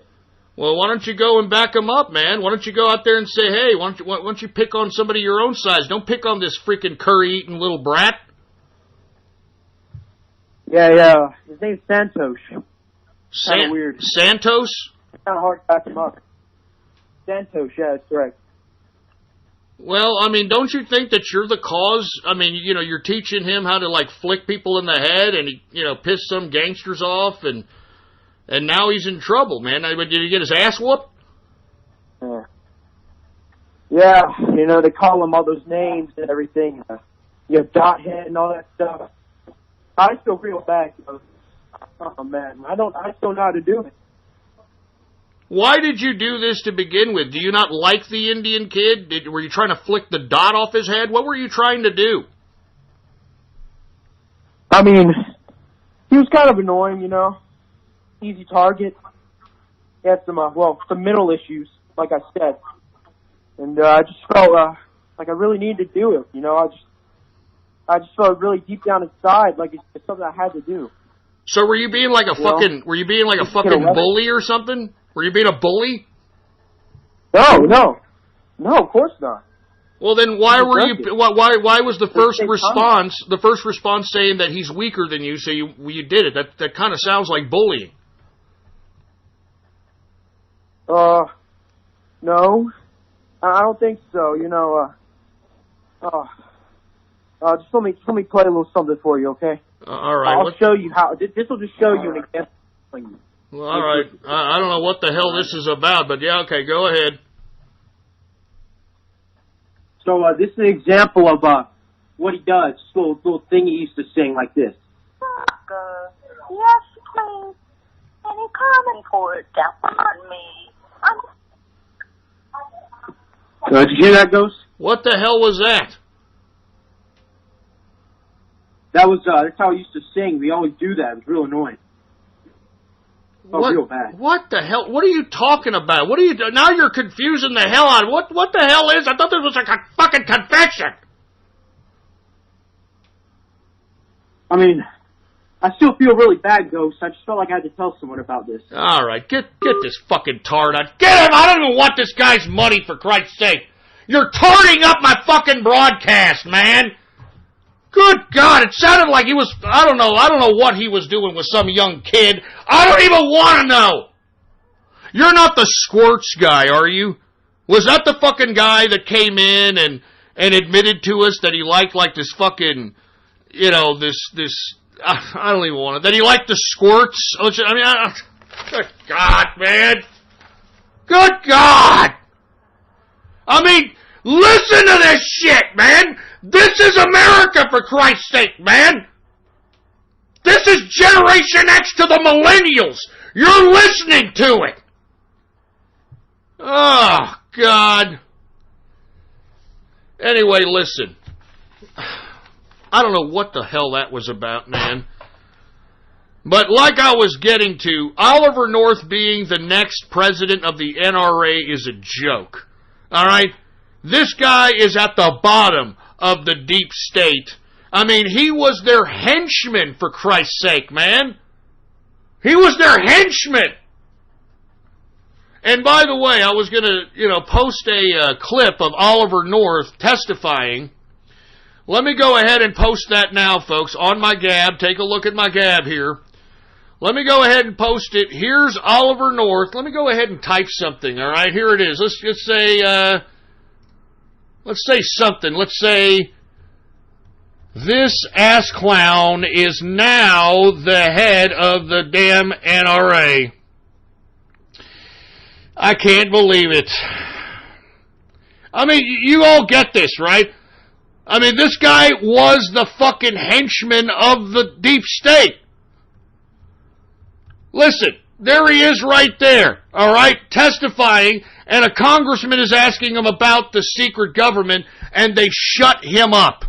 [SPEAKER 1] Well, why don't you go and back him up, man? Why don't you go out there and say, hey, why don't you pick on somebody your own size? Don't pick on this freaking curry-eating little brat.
[SPEAKER 11] Yeah. His name's Santos. Kind of weird.
[SPEAKER 1] Santos?
[SPEAKER 11] Kind of hard to back him up. Santos, yeah, that's right.
[SPEAKER 1] Well, I mean, don't you think that you're the cause? I mean, you're teaching him how to, like, flick people in the head and, piss some gangsters off, and now he's in trouble, man. Did he get his ass whooped?
[SPEAKER 11] Yeah, they call him all those names and everything. Dot head and all that stuff. I feel real bad. Oh, man, I just don't know how to do it.
[SPEAKER 1] Why did you do this to begin with? Do you not like the Indian kid? Were you trying to flick the dot off his head? What were you trying to do?
[SPEAKER 11] I mean, he was kind of annoying, Easy target. He had some mental issues, like I said. And I just felt like I really needed to do it, I just felt really deep down inside like it's something I had to do.
[SPEAKER 1] So were you being like a fucking bully or something? Were you being a bully?
[SPEAKER 11] No, of course not.
[SPEAKER 1] Well, then why was the first response saying that he's weaker than you, so you did it? That kind of sounds like bullying.
[SPEAKER 11] No, I don't think so. Just let me play a little something for you, okay?
[SPEAKER 1] All right.
[SPEAKER 11] I'll show you how. This will just show you an example.
[SPEAKER 1] Well, all right. I don't know what the hell this is about, but yeah, okay, go ahead.
[SPEAKER 11] So this is an example of what he does. This little thing he used to sing like this.
[SPEAKER 14] Yes, please. Any comment for it down on me?
[SPEAKER 11] Did you hear that, Ghost?
[SPEAKER 1] What the hell was that?
[SPEAKER 11] That's how he used to sing. We always do that. It was real annoying. Real bad.
[SPEAKER 1] What the hell? What are you talking about? What are you doing? Now you're confusing the hell out of what the hell is? I thought this was like a fucking confession.
[SPEAKER 11] I mean, I still feel really bad, Ghost. I just felt like I had to tell someone about this.
[SPEAKER 1] All right, get this fucking tart out. Get him! I don't even want this guy's money, for Christ's sake. You're tarting up my fucking broadcast, man. Good God, it sounded like he was, I don't know what he was doing with some young kid. I don't even want to know. You're not the Squirts guy, are you? Was that the fucking guy that came in and admitted to us that he liked like this fucking, this, I don't even want it, that he liked the Squirts? I mean, good God, man. Good God. I mean, listen to this shit, man. This is America, for Christ's sake, man. This is Generation X to the millennials. You're listening to it. Oh, God. Anyway, listen. I don't know what the hell that was about, man. But like I was getting to, Oliver North being the next president of the NRA is a joke. All right? This guy is at the bottom of the deep state. I mean, he was their henchman, for Christ's sake, man. He was their henchman. And by the way, I was going to, post a clip of Oliver North testifying Let me go ahead and post that now, folks, on my Gab. Take a look at my Gab here. Let me go ahead and post it. Here's Oliver North. Let me go ahead and type something, all right? Here it is. Let's just say, let's say something. Let's say, this ass clown is now the head of the damn NRA. I can't believe it. I mean, you all get this, right? I mean, this guy was the fucking henchman of the deep state. Listen, there he is right there, all right, testifying, and a congressman is asking him about the secret government, and they shut him up.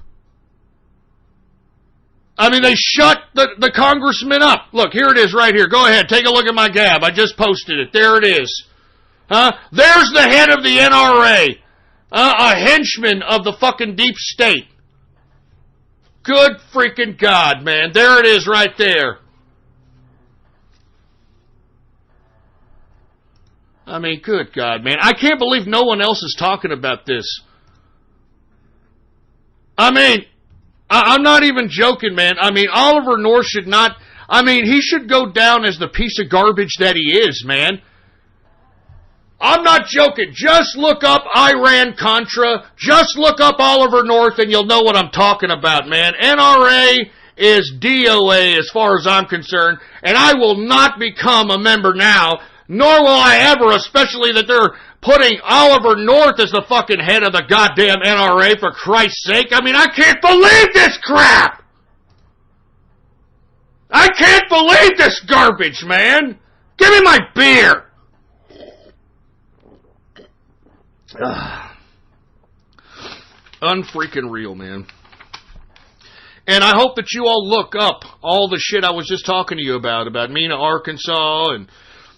[SPEAKER 1] I mean, they shut the congressman up. Look, here it is right here. Go ahead, take a look at my Gab. I just posted it. There it is. There's the head of the NRA. A henchman of the fucking deep state. Good freaking God, man. There it is right there. I mean, good God, man. I can't believe no one else is talking about this. I mean, I'm not even joking, man. I mean, Oliver North should not... I mean, he should go down as the piece of garbage that he is, man. I'm not joking. Just look up Iran-Contra. Just look up Oliver North and you'll know what I'm talking about, man. NRA is DOA as far as I'm concerned, and I will not become a member now, nor will I ever, especially that they're putting Oliver North as the fucking head of the goddamn NRA, for Christ's sake. I mean, I can't believe this crap! I can't believe this garbage, man! Give me my beer! Unfreaking real, man. And I hope that you all look up all the shit I was just talking to you about Mena, Arkansas, and,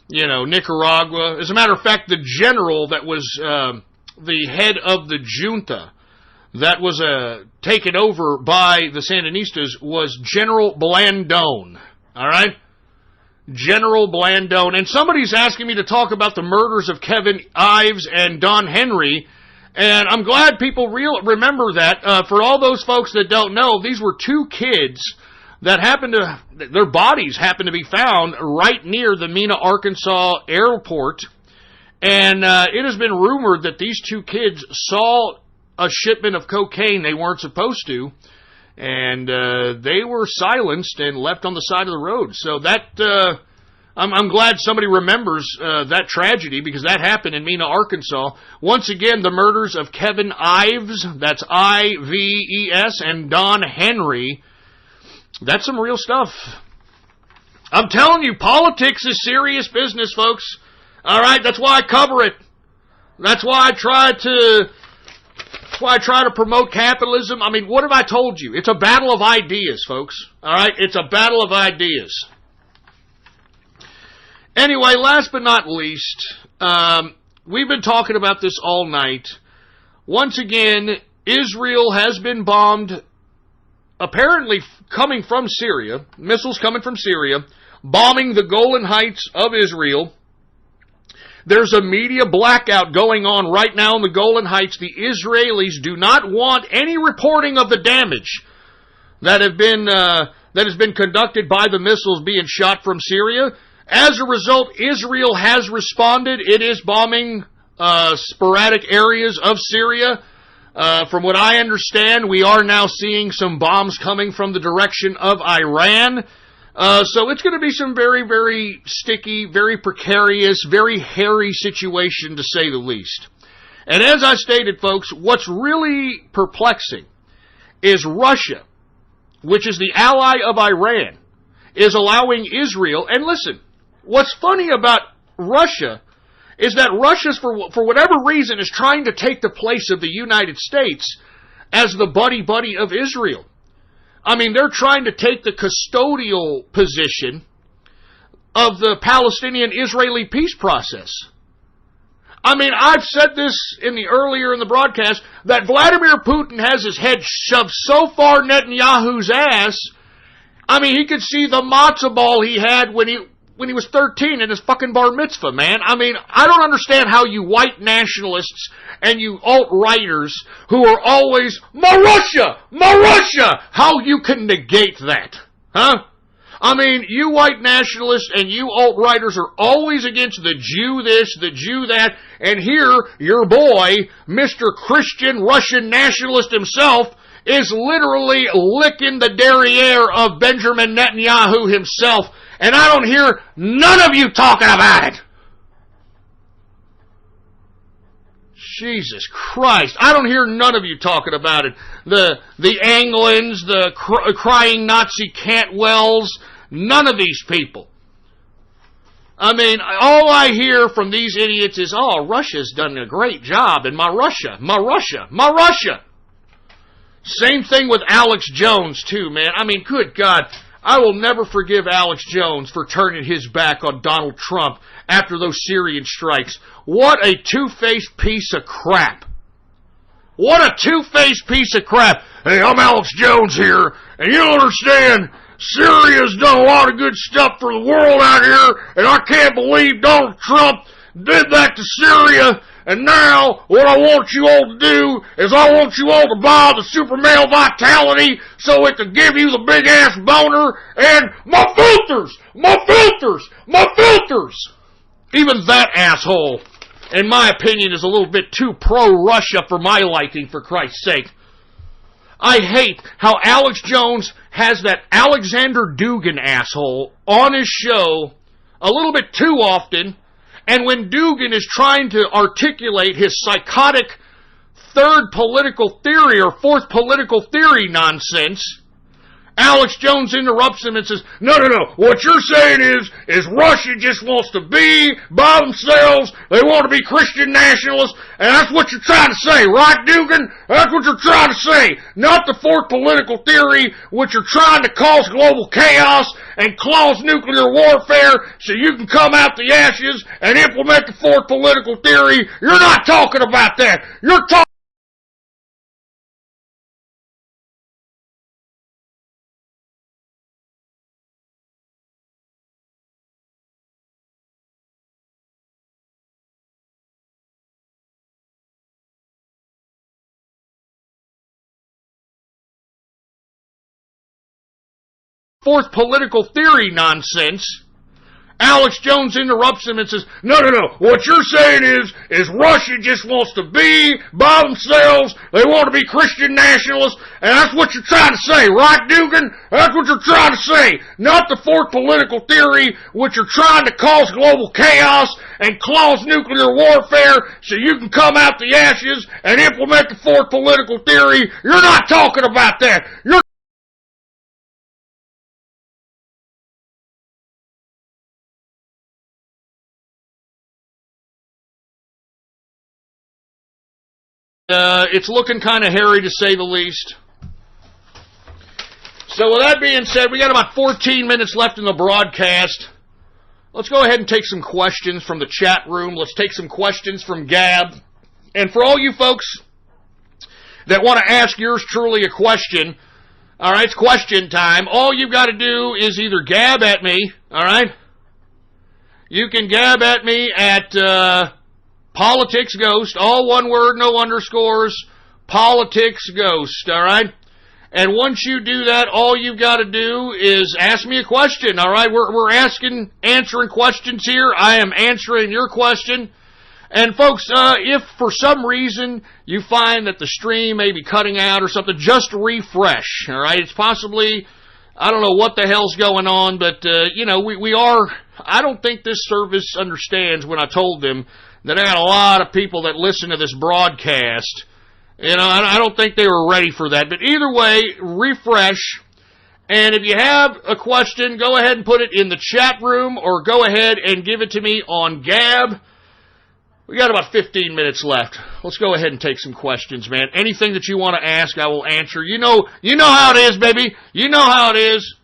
[SPEAKER 1] you know, Nicaragua. As a matter of fact, the general that was the head of the junta that was taken over by the Sandinistas was General Blandón. All right? General Blandón. And somebody's asking me to talk about the murders of Kevin Ives and Don Henry, and I'm glad people remember that. For all those folks that don't know, these were two kids that their bodies happened to be found right near the Mena, Arkansas airport, and it has been rumored that these two kids saw a shipment of cocaine they weren't supposed to, and they were silenced and left on the side of the road. So that, I'm glad somebody remembers that tragedy, because that happened in Mena, Arkansas. Once again, the murders of Kevin Ives, that's I-V-E-S, and Don Henry. That's some real stuff. I'm telling you, politics is serious business, folks. All right, that's why I cover it. That's why I try to promote capitalism. I mean, what have I told you? It's a battle of ideas, folks. All right? It's a battle of ideas. Anyway, last but not least, we've been talking about this all night. Once again, Israel has been bombed, apparently coming from Syria, missiles coming from Syria, bombing the Golan Heights of Israel. There's a media blackout going on right now in the Golan Heights. The Israelis do not want any reporting of the damage that has been conducted by the missiles being shot from Syria. As a result, Israel has responded. It is bombing sporadic areas of Syria. From what I understand, we are now seeing some bombs coming from the direction of Iran. So it's going to be some very, very sticky, very precarious, very hairy situation, to say the least. And as I stated, folks, what's really perplexing is Russia, which is the ally of Iran, is allowing Israel. And listen, what's funny about Russia is that Russia, for whatever reason, is trying to take the place of the United States as the buddy-buddy of Israel. I mean, they're trying to take the custodial position of the Palestinian-Israeli peace process. I mean, I've said this earlier in the broadcast, that Vladimir Putin has his head shoved so far Netanyahu's ass, I mean, he could see the matzo ball he had when when he was 13 in his fucking bar mitzvah, man. I mean, I don't understand how you white nationalists and you alt-righters who are always, "My Russia," how you can negate that, huh? I mean, you white nationalists and you alt-righters are always against the Jew this, the Jew that, and here, your boy, Mr. Christian Russian nationalist himself, is literally licking the derriere of Benjamin Netanyahu himself, and I don't hear none of you talking about it. Jesus Christ, I don't hear none of you talking about it. The Anglins, the crying Nazi Cantwells, none of these people. I mean, all I hear from these idiots is, "Oh, Russia's done a great job, and my Russia. Same thing with Alex Jones, too, man. I mean, good God, I will never forgive Alex Jones for turning his back on Donald Trump after those Syrian strikes. What a two-faced piece of crap. What a two-faced piece of crap. Hey, I'm Alex Jones here, and you don't understand, Syria's done a lot of good stuff for the world out here, and I can't believe Donald Trump did that to Syria. And now, what I want you all to do is I want you all to buy the Super Male Vitality so it can give you the big-ass boner and my filters! Even that asshole, in my opinion, is a little bit too pro-Russia for my liking, for Christ's sake. I hate how Alex Jones has that Alexander Dugin asshole on his show a little bit too often. And when Dugin is trying to articulate his psychotic third political theory or fourth political theory nonsense, Alex Jones interrupts him and says, no, what you're saying is Russia just wants to be by themselves, they want to be Christian nationalists, and that's what you're trying to say, right, Dugin? That's what you're trying to say, not the fourth political theory, which you're trying to cause global chaos and cause nuclear warfare so you can come out the ashes and implement the fourth political theory. You're not talking about that. You're talking fourth political theory nonsense. Alex Jones interrupts him and says, no, what you're saying is Russia just wants to be by themselves, they want to be Christian nationalists, and that's what you're trying to say, right, Dugin? That's what you're trying to say, not the fourth political theory, which you're trying to cause global chaos and cause nuclear warfare so you can come out the ashes and implement the fourth political theory. You're not talking about that. You're it's looking kind of hairy, to say the least. So with that being said, we got about 14 minutes left in the broadcast. Let's go ahead and take some questions from the chat room. Let's take some questions from Gab. And for all you folks that want to ask yours truly a question, all right, it's question time. All you've got to do is either gab at me, all right? You can gab at me at Politics Ghost, all one word, no underscores, Politics Ghost, all right? And once you do that, all you've got to do is ask me a question, all right? We're answering questions here. I am answering your question. And folks, if for some reason you find that the stream may be cutting out or something, just refresh, all right? It's possibly, I don't know what the hell's going on, but, we are, I don't think this service understands when I told them that I got a lot of people that listen to this broadcast. I don't think they were ready for that. But either way, refresh. And if you have a question, go ahead and put it in the chat room or go ahead and give it to me on Gab. We got about 15 minutes left. Let's go ahead and take some questions, man. Anything that you want to ask, I will answer. You know how it is, baby. You know how it is.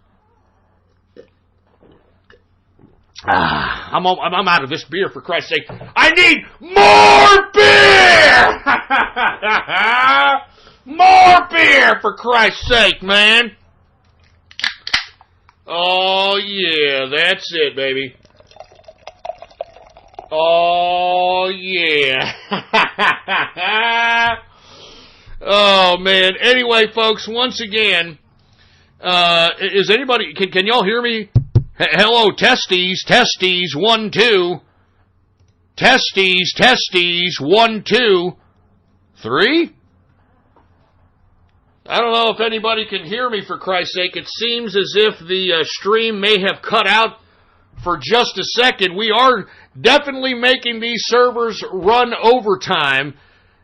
[SPEAKER 1] I'm out of this beer, for Christ's sake. I need more beer! More beer, for Christ's sake, man. Oh, yeah, that's it, baby. Oh, yeah. Oh, man. Anyway, folks, once again, is anybody, can y'all hear me? Hello, testes, 1, 2. Testes, 1, 2, 3. I don't know if anybody can hear me, for Christ's sake. It seems as if the stream may have cut out for just a second. We are definitely making these servers run overtime.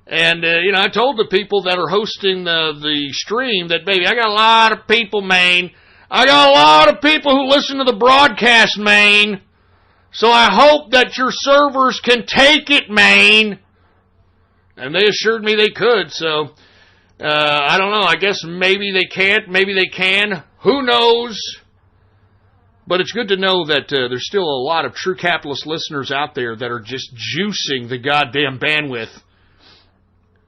[SPEAKER 1] And, I told the people that are hosting the stream that, baby, I got a lot of people, man. I got a lot of people who listen to the broadcast, man. So I hope that your servers can take it, man. And they assured me they could, so I don't know. I guess maybe they can't, maybe they can. Who knows? But it's good to know that there's still a lot of true capitalist listeners out there that are just juicing the goddamn bandwidth.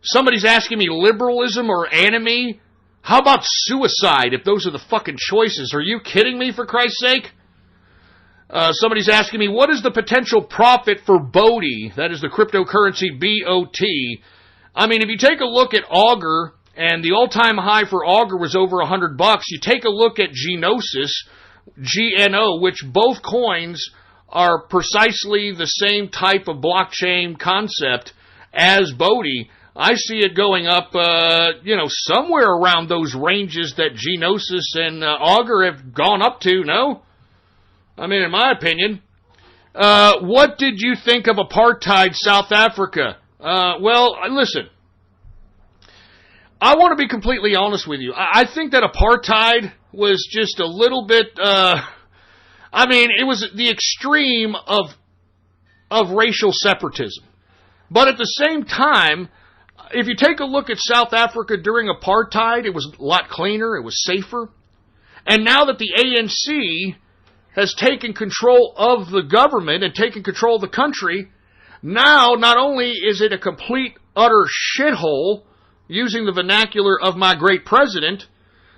[SPEAKER 1] Somebody's asking me liberalism or anime. How about suicide, if those are the fucking choices? Are you kidding me, for Christ's sake? Somebody's asking me, what is the potential profit for Bodhi? That is the cryptocurrency BOT. I mean, if you take a look at Augur, and the all-time high for Augur was over $100, you take a look at Genosis, GNO, which both coins are precisely the same type of blockchain concept as Bodhi. I see it going up, somewhere around those ranges that Genosis and Augur have gone up to, no? I mean, in my opinion. What did you think of apartheid South Africa? Well, listen. I want to be completely honest with you. I think that apartheid was just a little bit, it was the extreme of racial separatism. But at the same time, if you take a look at South Africa during apartheid, it was a lot cleaner, it was safer. And now that the ANC has taken control of the government and taken control of the country, now not only is it a complete, utter shithole, using the vernacular of my great president,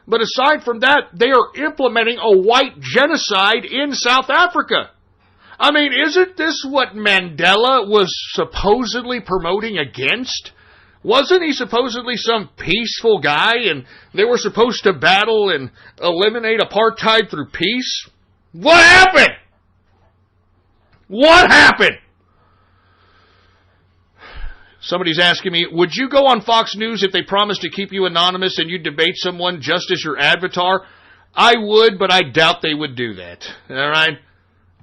[SPEAKER 1] but aside from that, they are implementing a white genocide in South Africa. I mean, isn't this what Mandela was supposedly promoting against? Wasn't he supposedly some peaceful guy, and they were supposed to battle and eliminate apartheid through peace? What happened? What happened? Somebody's asking me, would you go on Fox News if they promised to keep you anonymous and you debate someone just as your avatar? I would, but I doubt they would do that. All right?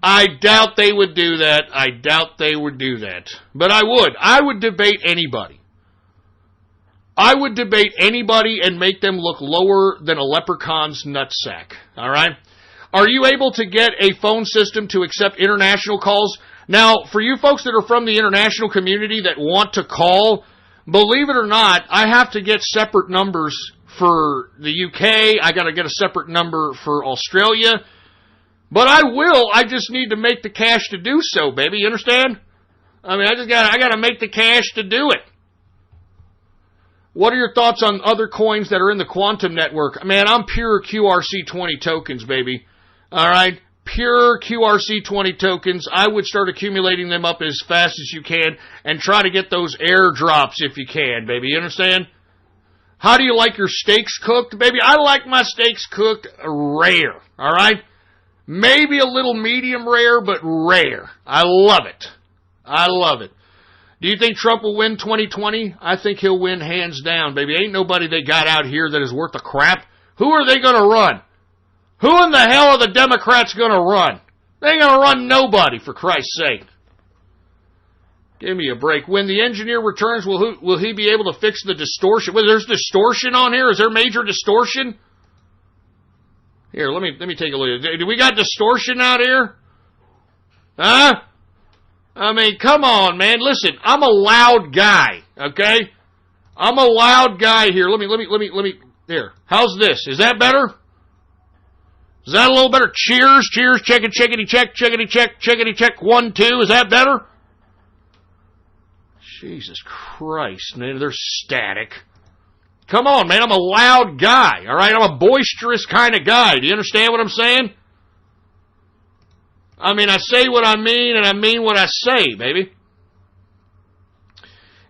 [SPEAKER 1] I doubt they would do that. I doubt they would do that. But I would. I would debate anybody. I would debate anybody and make them look lower than a leprechaun's nutsack. All right? Are you able to get a phone system to accept international calls? Now, for you folks that are from the international community that want to call, believe it or not, I have to get separate numbers for the UK. I got to get a separate number for Australia. But I will. I just need to make the cash to do so, baby. You understand? I mean, I got to make the cash to do it. What are your thoughts on other coins that are in the quantum network? Man, I'm pure QRC20 tokens, baby. All right? Pure QRC20 tokens. I would start accumulating them up as fast as you can and try to get those airdrops if you can, baby. You understand? How do you like your steaks cooked? Baby, I like my steaks cooked rare. All right? Maybe a little medium rare, but rare. I love it. I love it. Do you think Trump will win 2020? I think he'll win hands down, baby. Ain't nobody they got out here that is worth a crap. Who are they going to run? Who in the hell are the Democrats going to run? They ain't going to run nobody, for Christ's sake. Give me a break. When the engineer returns, will he be able to fix the distortion? Well, there's distortion on here? Is there major distortion? Here, let me take a look. Do we got distortion out here? Huh? I mean, come on, man. Listen, I'm a loud guy, okay? I'm a loud guy here. Let me. Here. How's this? Is that better? Is that a little better? Cheers, check, checkity check, 1, 2. Is that better? Jesus Christ, man, they're static. Come on, man, I'm a loud guy, all right? I'm a boisterous kind of guy. Do you understand what I'm saying? I mean, I say what I mean, and I mean what I say, baby.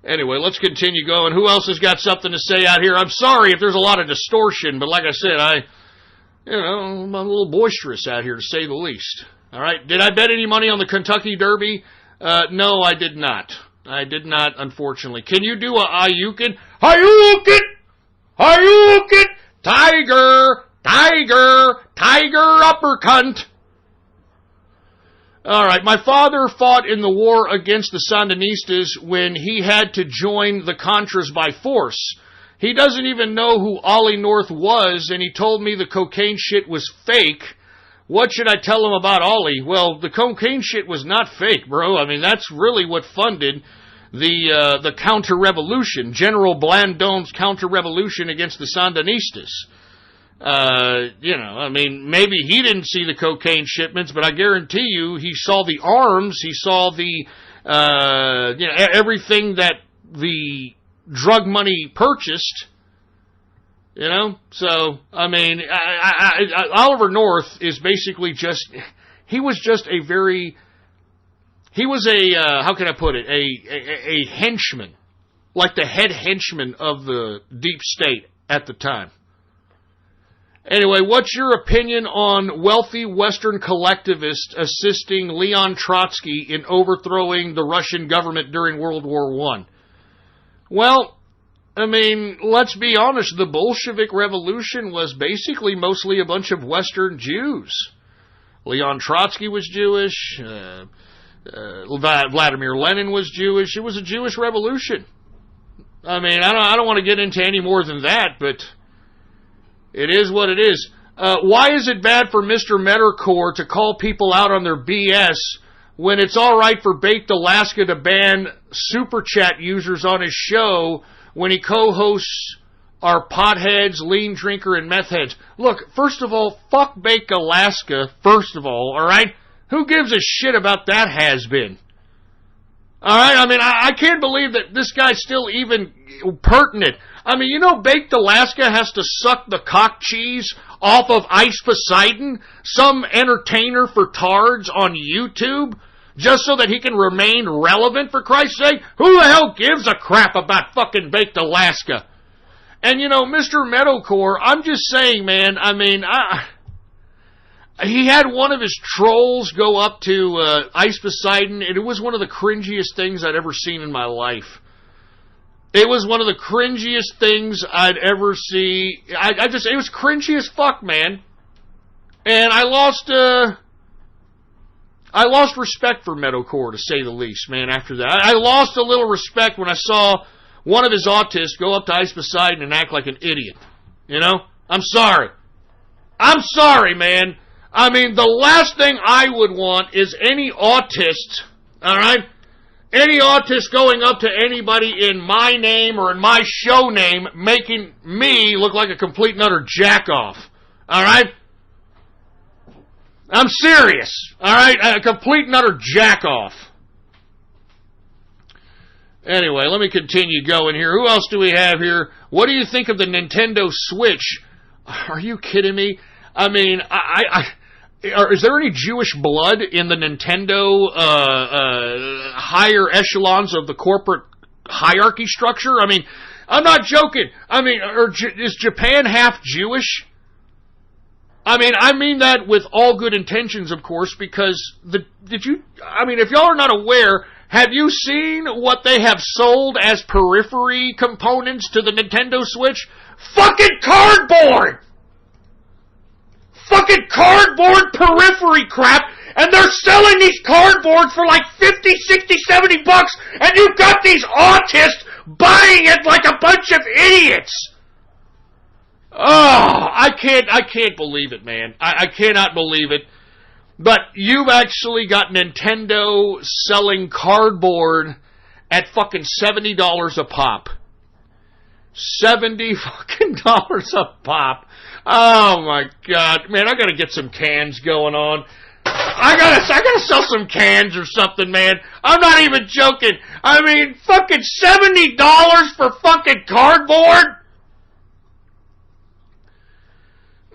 [SPEAKER 1] Anyway, let's continue going. Who else has got something to say out here? I'm sorry if there's a lot of distortion, but like I said, I'm a little boisterous out here, to say the least. All right, did I bet any money on the Kentucky Derby? No, I did not. I did not, unfortunately. Can you do a Ayukin? Ayukin! Ayukin! Tiger! Tiger! Tiger uppercut! All right, my father fought in the war against the Sandinistas when he had to join the Contras by force. He doesn't even know who Ollie North was, and he told me the cocaine shit was fake. What should I tell him about Ollie? Well, the cocaine shit was not fake, bro. I mean, that's really what funded the counter-revolution, General Blandon's counter-revolution against the Sandinistas. I mean, maybe he didn't see the cocaine shipments, but I guarantee you he saw the arms, he saw the, everything that the drug money purchased, So, I mean, Oliver North is basically he was how can I put it, a henchman, like the head henchman of the deep state at the time. Anyway, what's your opinion on wealthy Western collectivists assisting Leon Trotsky in overthrowing the Russian government during World War I? Well, I mean, let's be honest, the Bolshevik Revolution was basically mostly a bunch of Western Jews. Leon Trotsky was Jewish, Vladimir Lenin was Jewish. It was a Jewish revolution. I mean, I don't want to get into any more than that, but it is what it is. Why is it bad for Mr. Metalcore to call people out on their BS when it's all right for Baked Alaska to ban Super Chat users on his show when he co-hosts our potheads, lean drinker, and meth heads? Look, first of all, fuck Baked Alaska, first of all right? Who gives a shit about that has-been? All right, I mean, I can't believe that this guy's still even pertinent. I mean, Baked Alaska has to suck the cock cheese off of Ice Poseidon, some entertainer for tards on YouTube, just so that he can remain relevant, for Christ's sake? Who the hell gives a crap about fucking Baked Alaska? And, Mr. Metalcore, I'm just saying, man, I mean, he had one of his trolls go up to Ice Poseidon, and it was one of the cringiest things I'd ever seen in my life. It was one of the cringiest things I'd ever see. It was cringy as fuck, man. And I lost respect for Metalcore, to say the least, man, after that. I lost a little respect when I saw one of his autists go up to Ice Poseidon and act like an idiot. I'm sorry. I'm sorry, man. I mean, the last thing I would want is any autist, all right? Any autist going up to anybody in my name or in my show name making me look like a complete and utter jack-off. All right? I'm serious. All right? A complete and utter jack-off. Anyway, let me continue going here. Who else do we have here? What do you think of the Nintendo Switch? Are you kidding me? I mean, is there any Jewish blood in the Nintendo higher echelons of the corporate hierarchy structure? I mean, I'm not joking. I mean, is Japan half Jewish? I mean that with all good intentions, of course, because if y'all are not aware, have you seen what they have sold as periphery components to the Nintendo Switch? Fucking cardboard! Fucking cardboard periphery crap, and they're selling these cardboards for like 50, 60, 70 bucks, and you've got these autists buying it like a bunch of idiots. Oh, I can't believe it, man. I cannot believe it. But you've actually got Nintendo selling cardboard at fucking $70 a pop. $70 fucking dollars a pop. Oh my God, man! I gotta get some cans going on. I gotta sell some cans or something, man. I'm not even joking. I mean, fucking $70 for fucking cardboard.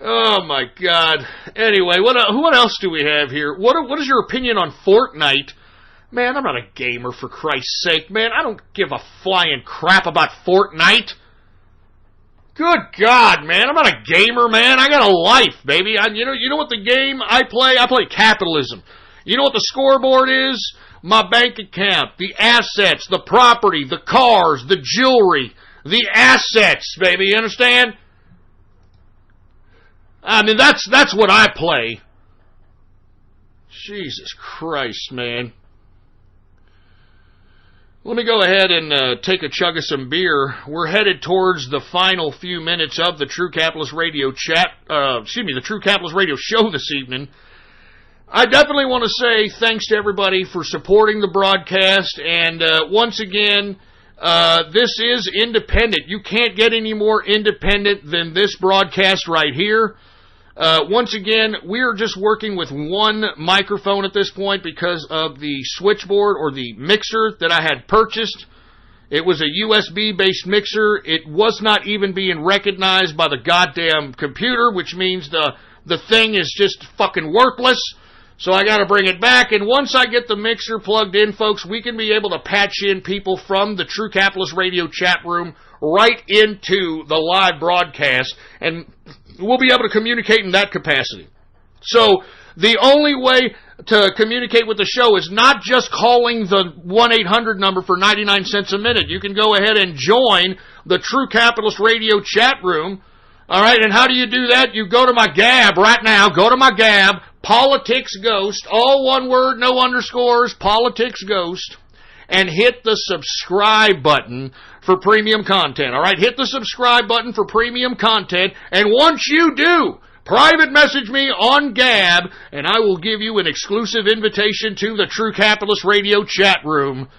[SPEAKER 1] Oh, my God. Anyway, what else do we have here? What is your opinion on Fortnite? Man, I'm not a gamer, for Christ's sake. Man, I don't give a flying crap about Fortnite. Good God, man. I'm not a gamer, man. I got a life, baby. You know what the game I play? I play capitalism. You know what the scoreboard is? My bank account, the assets, the property, the cars, the jewelry, the assets, baby. You understand? I mean, that's what I play. Jesus Christ, man. Let me go ahead and take a chug of some beer. We're headed towards the final few minutes of the True Capitalist Radio the True Capitalist Radio show this evening. I definitely want to say thanks to everybody for supporting the broadcast, and once again, this is independent. You can't get any more independent than this broadcast right here. Once again, we're just working with one microphone at this point because of the switchboard or the mixer that I had purchased. It was a USB-based mixer. It was not even being recognized by the goddamn computer, which means the thing is just fucking worthless. So I got to bring it back, and once I get the mixer plugged in, folks, we can be able to patch in people from the True Capitalist Radio chat room right into the live broadcast, and we'll be able to communicate in that capacity. So the only way to communicate with the show is not just calling the 1-800 number for 99 cents a minute. You can go ahead and join the True Capitalist Radio chat room. All right, and how do you do that? You go to my Gab right now. Go to my Gab, Politics Ghost, all one word, no underscores, Politics Ghost, and hit the subscribe button for premium content. All right, hit the subscribe button for premium content, and once you do, private message me on Gab, and I will give you an exclusive invitation to the True Capitalist Radio chat room.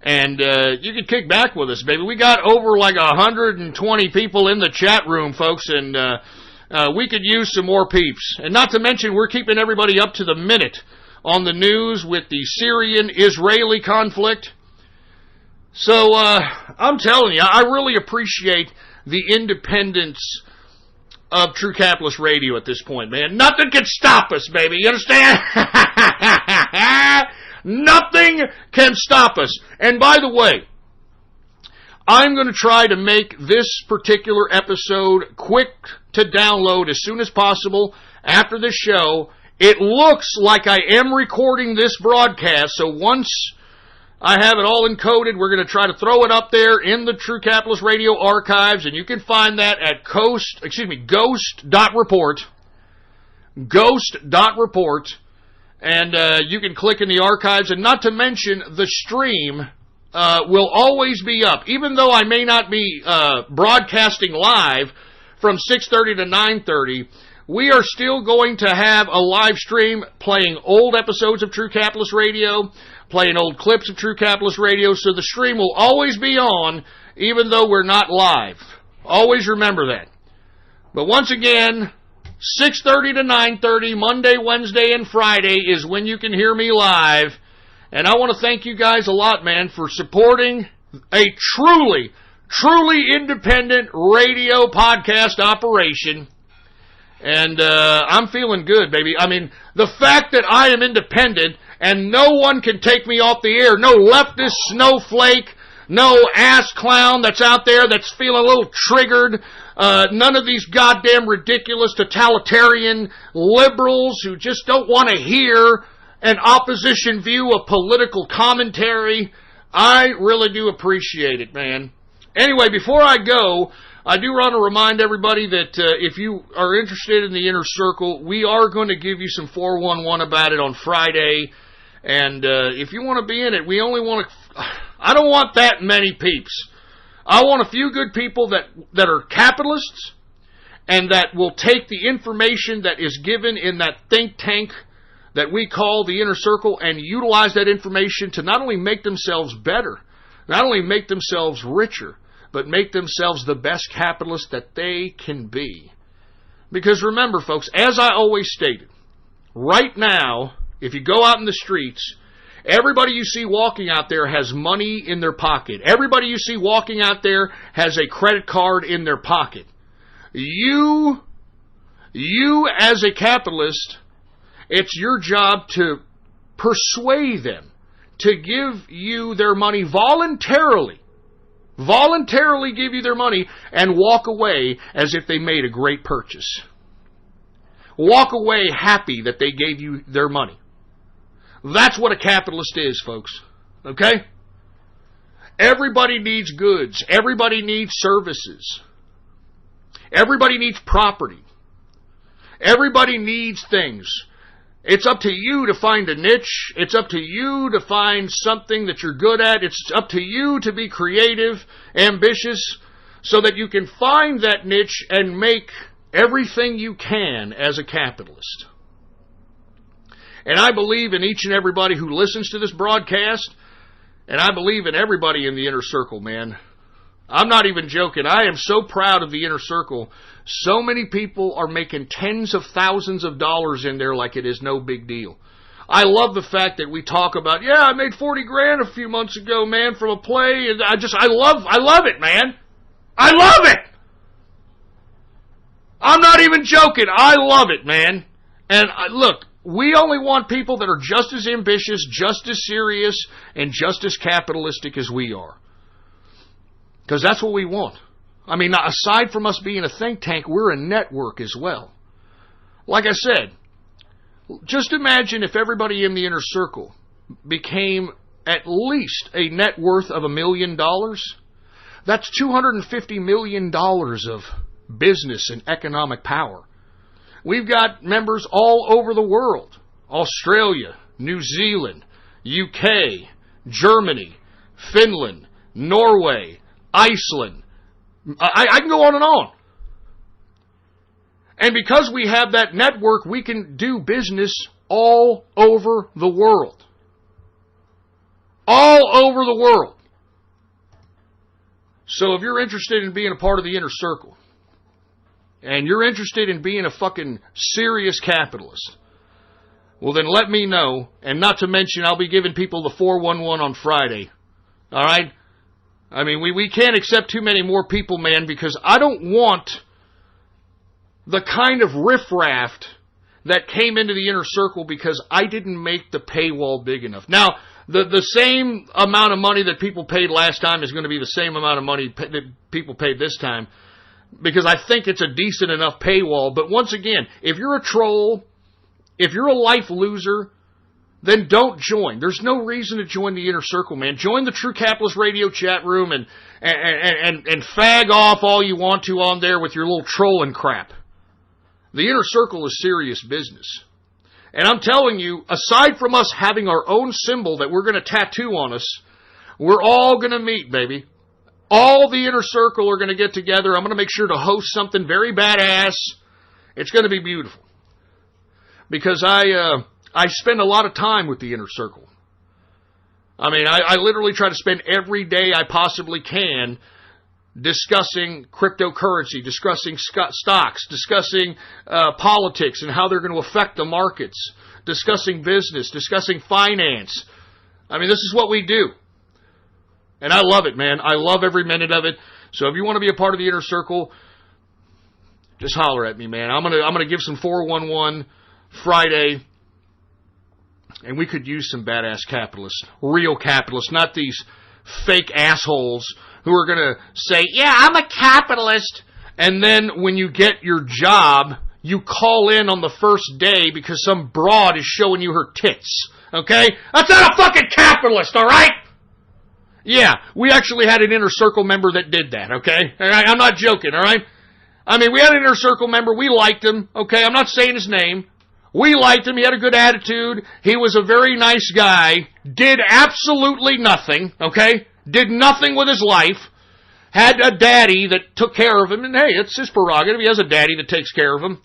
[SPEAKER 1] And you can kick back with us, baby. We got over like 120 people in the chat room, folks, and we could use some more peeps. And not to mention, we're keeping everybody up to the minute on the news with the Syrian-Israeli conflict. So I'm telling you, I really appreciate the independence of True Capitalist Radio at this point, man. Nothing can stop us, baby. You understand? Nothing can stop us. And by the way, I'm going to try to make this particular episode quick to download as soon as possible after the show. It looks like I am recording this broadcast, so once I have it all encoded, we're going to try to throw it up there in the True Capitalist Radio archives, and you can find that at ghost.report. Ghost.report. And you can click in the archives, and not to mention, the stream will always be up. Even though I may not be broadcasting live from 6:30 to 9:30, we are still going to have a live stream playing old episodes of True Capitalist Radio, playing old clips of True Capitalist Radio, so the stream will always be on, even though we're not live. Always remember that. But once again, 6:30 to 9:30, Monday, Wednesday, and Friday is when you can hear me live. And I want to thank you guys a lot, man, for supporting a truly, truly independent radio podcast operation. And I'm feeling good, baby. I mean, the fact that I am independent and no one can take me off the air, no leftist snowflake, no ass clown that's out there that's feeling a little triggered, none of these goddamn ridiculous totalitarian liberals who just don't want to hear an opposition view of political commentary. I really do appreciate it, man. Anyway, before I go, I do want to remind everybody that if you are interested in the Inner Circle, we are going to give you some 411 about it on Friday. And if you want to be in it, we only want to... I don't want that many peeps. I want a few good people that are capitalists and that will take the information that is given in that think tank that we call the Inner Circle and utilize that information to not only make themselves better, not only make themselves richer, but make themselves the best capitalists that they can be. Because remember, folks, as I always stated, right now, if you go out in the streets, everybody you see walking out there has money in their pocket. Everybody you see walking out there has a credit card in their pocket. You You, as a capitalist, it's your job to persuade them to give you their money voluntarily. Voluntarily give you their money and walk away as if they made a great purchase. Walk away happy that they gave you their money. That's what a capitalist is, folks. Okay? Everybody needs goods. Everybody needs services. Everybody needs property. Everybody needs things. It's up to you to find a niche. It's up to you to find something that you're good at. It's up to you to be creative, ambitious, so that you can find that niche and make everything you can as a capitalist. And I believe in each and everybody who listens to this broadcast, and I believe in everybody in the inner circle, man. I'm not even joking. I am so proud of the inner circle. So many people are making tens of thousands of dollars in there like it is no big deal. I love the fact that we talk about, yeah, I made 40 grand a few months ago, man, from a play. And I love it, man. I love it. I'm not even joking. I love it, man. And look, we only want people that are just as ambitious, just as serious, and just as capitalistic as we are. Because that's what we want. I mean, aside from us being a think tank, we're a network as well. Like I said, just imagine if everybody in the inner circle became at least a net worth of $1 million. That's $250 million of business and economic power. We've got members all over the world. Australia, New Zealand, UK, Germany, Finland, Norway, Iceland. I can go on and on. And because we have that network, we can do business all over the world. All over the world. So if you're interested in being a part of the inner circle, and you're interested in being a fucking serious capitalist, well then let me know. And not to mention, I'll be giving people the 411 on Friday. All right? I mean, we can't accept too many more people, man, because I don't want the kind of riffraff that came into the inner circle because I didn't make the paywall big enough. Now, the same amount of money that people paid last time is going to be the same amount of money that people paid this time, because I think it's a decent enough paywall. But once again, if you're a troll, if you're a life loser, then don't join. There's no reason to join the inner circle, man. Join the True Capitalist Radio chat room and fag off all you want to on there with your little trolling crap. The inner circle is serious business. And I'm telling you, aside from us having our own symbol that we're going to tattoo on us, we're all going to meet, baby. All the inner circle are going to get together. I'm going to make sure to host something very badass. It's going to be beautiful. Because I spend a lot of time with the inner circle. I mean, I literally try to spend every day I possibly can discussing cryptocurrency, discussing stocks, discussing politics and how they're going to affect the markets, discussing business, discussing finance. I mean, this is what we do. And I love it, man. I love every minute of it. So if you want to be a part of the inner circle, just holler at me, man. I'm gonna give some 411 Friday. And we could use some badass capitalists, real capitalists, not these fake assholes who are going to say, yeah, I'm a capitalist. And then when you get your job, you call in on the first day because some broad is showing you her tits. Okay? That's not a fucking capitalist, all right? Yeah, we actually had an inner circle member that did that, okay? All right? I'm not joking, all right? I mean, we had an inner circle member. We liked him, okay? I'm not saying his name. We liked him. He had a good attitude. He was a very nice guy. Did absolutely nothing, okay? Did nothing with his life. Had a daddy that took care of him. And hey, it's his prerogative. He has a daddy that takes care of him.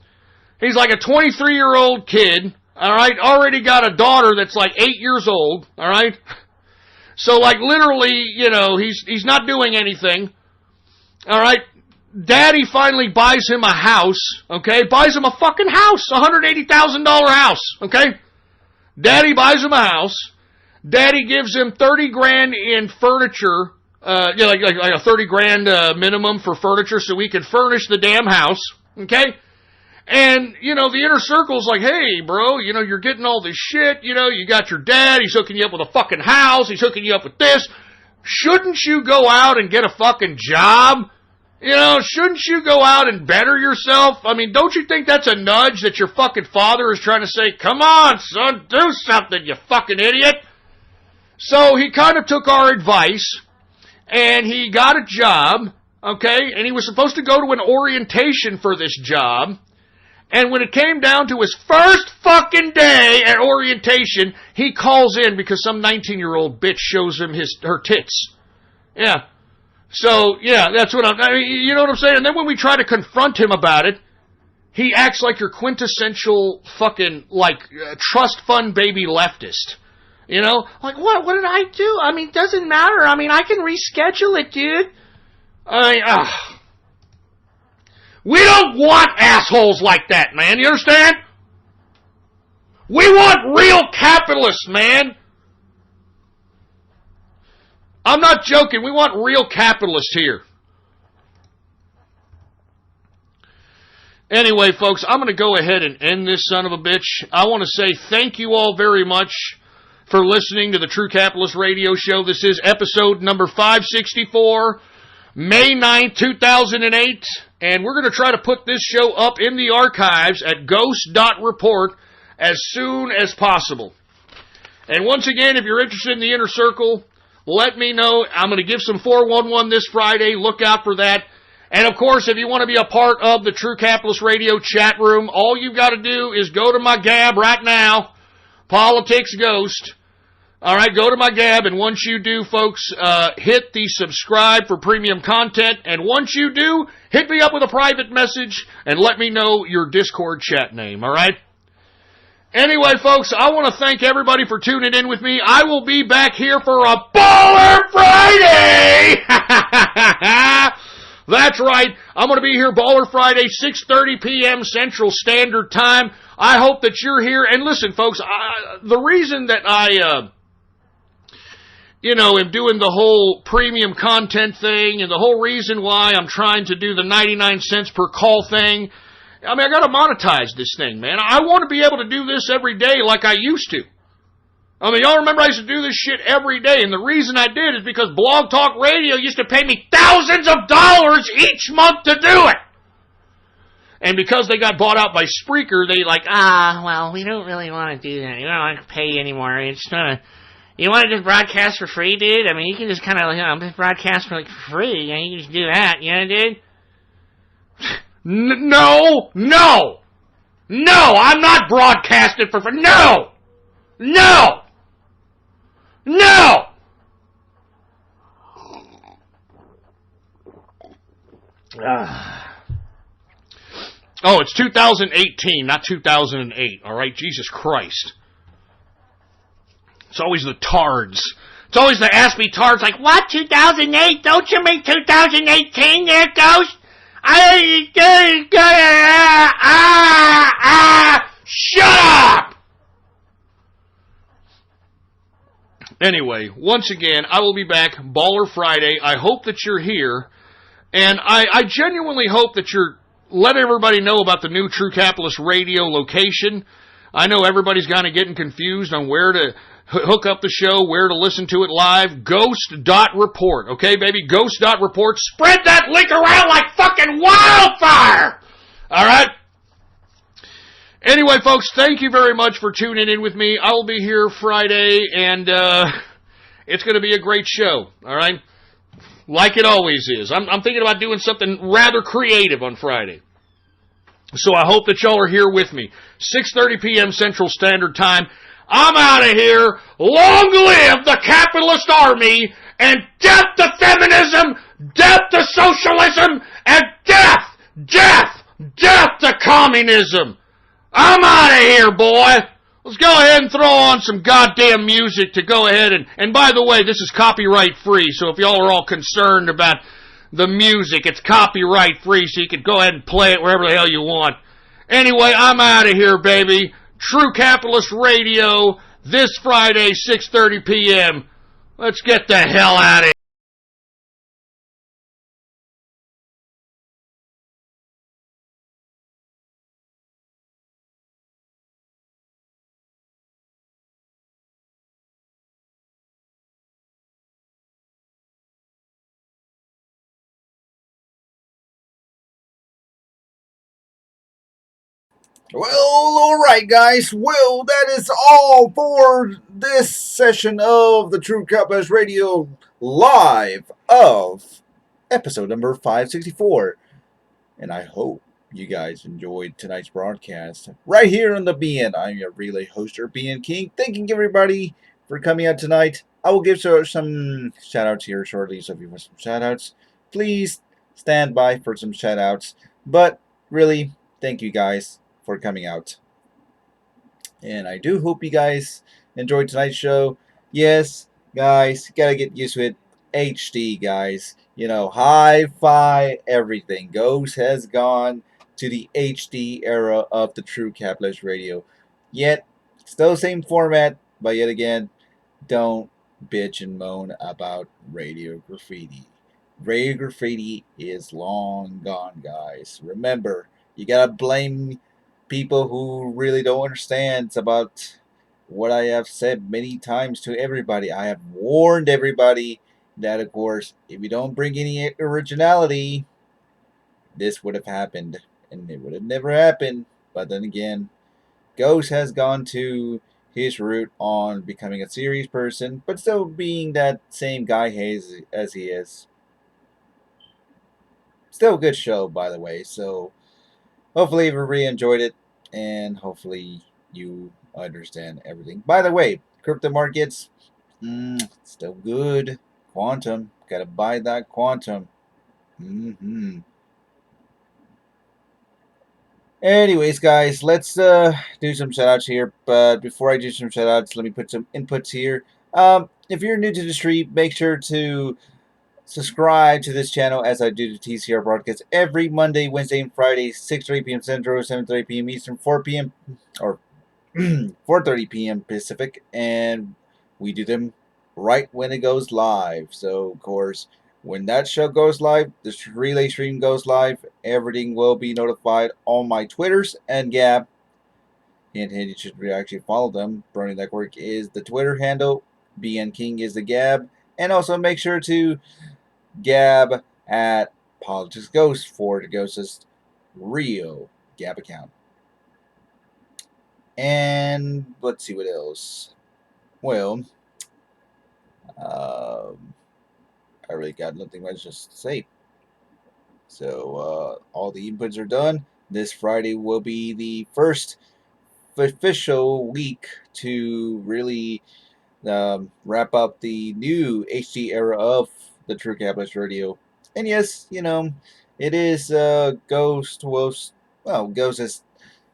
[SPEAKER 1] He's like a 23-year-old kid, all right? Already got a daughter that's like 8 years old, all right? So like literally, you know, he's not doing anything, all right? Daddy finally buys him a house, okay? Buys him a fucking house, $180,000 house, okay? Daddy buys him a house. Daddy gives him 30 grand in furniture, like a 30 grand minimum for furniture so he can furnish the damn house, okay? And, you know, the inner circle's like, hey, bro, you know, you're getting all this shit, you know, you got your dad, he's hooking you up with a fucking house, he's hooking you up with this. Shouldn't you go out and get a fucking job? You know, shouldn't you go out and better yourself? I mean, don't you think that's a nudge that your fucking father is trying to say, come on, son, do something, you fucking idiot? So he kind of took our advice, and he got a job, okay, and he was supposed to go to an orientation for this job. And when it came down to his first fucking day at orientation, he calls in because some 19-year-old bitch shows him her tits. Yeah. So, yeah, that's what I mean, you know what I'm saying? And then when we try to confront him about it, he acts like your quintessential fucking, like, trust fund baby leftist. You know? Like, what did I do? I mean, it doesn't matter. I mean, I can reschedule it, dude. We don't want assholes like that, man. You understand? We want real capitalists, man. I'm not joking. We want real capitalists here. Anyway, folks, I'm going to go ahead and end this son of a bitch. I want to say thank you all very much for listening to the True Capitalist Radio Show. This is episode number 564, May 9th, 2008. And we're going to try to put this show up in the archives at ghost.report as soon as possible. And once again, if you're interested in the Inner Circle, let me know. I'm going to give some 411 this Friday. Look out for that. And, of course, if you want to be a part of the True Capitalist Radio chat room, all you've got to do is go to my Gab right now, Politics Ghost. All right, go to my Gab, and once you do, folks, hit the subscribe for premium content. And once you do, hit me up with a private message and let me know your Discord chat name, all right? Anyway, folks, I want to thank everybody for tuning in with me. I will be back here for a Baller Friday! That's right. I'm going to be here Baller Friday, 6:30 p.m. Central Standard Time. I hope that you're here. And listen, folks, the reason that I am doing the whole premium content thing, and the whole reason why I'm trying to do the 99 cents per call thing, I mean, I got to monetize this thing, man. I want to be able to do this every day like I used to. I mean, y'all remember I used to do this shit every day, and the reason I did is because Blog Talk Radio used to pay me thousands of dollars each month to do it. And because they got bought out by Spreaker, they
[SPEAKER 8] well, we don't really want to do that. You don't want to pay anymore. It's not you want to just broadcast for free, dude? I mean, you can just kind of, just broadcast for free. You know, you can just do that, dude?
[SPEAKER 1] No, I'm not broadcasting for free. No! Oh, it's 2018, not 2008, all right? Jesus Christ. It's always the tards. It's always the ask me tards like, what, 2008? Don't you mean 2018 there, Ghost? Shut up! Anyway, once again, I will be back Baller Friday. I hope that you're here. And I genuinely hope that you're letting everybody know about the new True Capitalist Radio location. I know everybody's kind of getting confused on where to hook up the show, where to listen to it live. Ghost.report. Okay, baby? Ghost.report. Spread that link around like fucking wildfire! Alright? Anyway, folks, thank you very much for tuning in with me. I will be here Friday, and it's going to be a great show. Alright? Like it always is. I'm thinking about doing something rather creative on Friday. So I hope that y'all are here with me. 6:30 p.m. Central Standard Time. I'm out of here. Long live the capitalist army, and death to feminism, death to socialism, and death to communism. I'm out of here, boy. Let's go ahead and throw on some goddamn music to go ahead and by the way, this is copyright free, so if y'all are all concerned about the music, it's copyright free, so you can go ahead and play it wherever the hell you want. Anyway, I'm out of here, baby. True Capitalist Radio, this Friday, 6:30 p.m. Let's get the hell out of here.
[SPEAKER 15] Well, alright guys, well, that is all for this session of the True Capitalist Radio Live of episode number 564. And I hope you guys enjoyed tonight's broadcast right here on the BN. I'm your relay hoster, BN King. Thanking everybody for coming out tonight. I will give some shout-outs here shortly, so if you want some shout-outs, please stand by for some shout-outs. But really, thank you guys for coming out. And I do hope you guys enjoyed tonight's show. Yes, guys, gotta get used to it. HD, guys. You know, hi-fi, everything. Ghost has gone to the HD era of the True Capitalist Radio. Yet, still the same format, but yet again, don't bitch and moan about Radio Graffiti. Radio Graffiti is long gone, guys. Remember, you gotta blame people who really don't understand about what I have said many times to everybody. I have warned everybody that, of course, if you don't bring any originality, this would have happened. And it would have never happened. But then again, Ghost has gone to his route on becoming a serious person, but still being that same guy as he is. Still a good show, by the way. So hopefully everybody enjoyed it, and hopefully you understand everything. By the way, crypto markets, still good. Quantum, gotta buy that quantum. Anyways, guys, let's do some shoutouts here. But before I do some shoutouts, let me put some inputs here. If you're new to the stream, make sure to subscribe to this channel as I do the TCR broadcast every Monday, Wednesday, and Friday, 6:30 p.m. Central, 7:30 p.m. Eastern, 4 p.m. or 4:30 p.m. Pacific, and we do them right when it goes live. So, of course, when that show goes live, the relay stream goes live, everything will be notified on my Twitters and Gab. And you should actually follow them. Brony Network is the Twitter handle, BN King is the Gab, and also make sure to Gab at Politics Ghost for the Ghost's real Gab account. And let's see what else. Well, I really got nothing much to say. So all the inputs are done. This Friday will be the first official week to really wrap up the new HD era of the True Capitalist Radio. And yes, you know, it is Ghost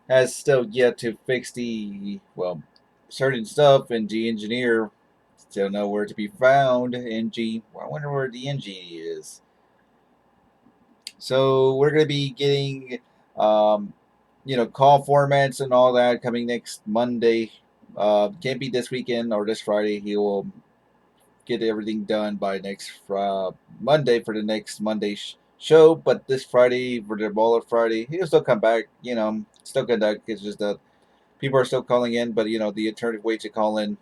[SPEAKER 15] has still yet to fix the, well, certain stuff, and G-Engineer still nowhere to be found. NG, I wonder where the NG is. So we're going to be getting, you know, call formats and all that coming next Monday. Can't be this weekend or this Friday. He will get everything done by next Monday for the next Monday show. But this Friday, for the Baller Friday, he'll still come back. You know, still conduct. It's just that people are still calling in. But, you know, the alternative way to call in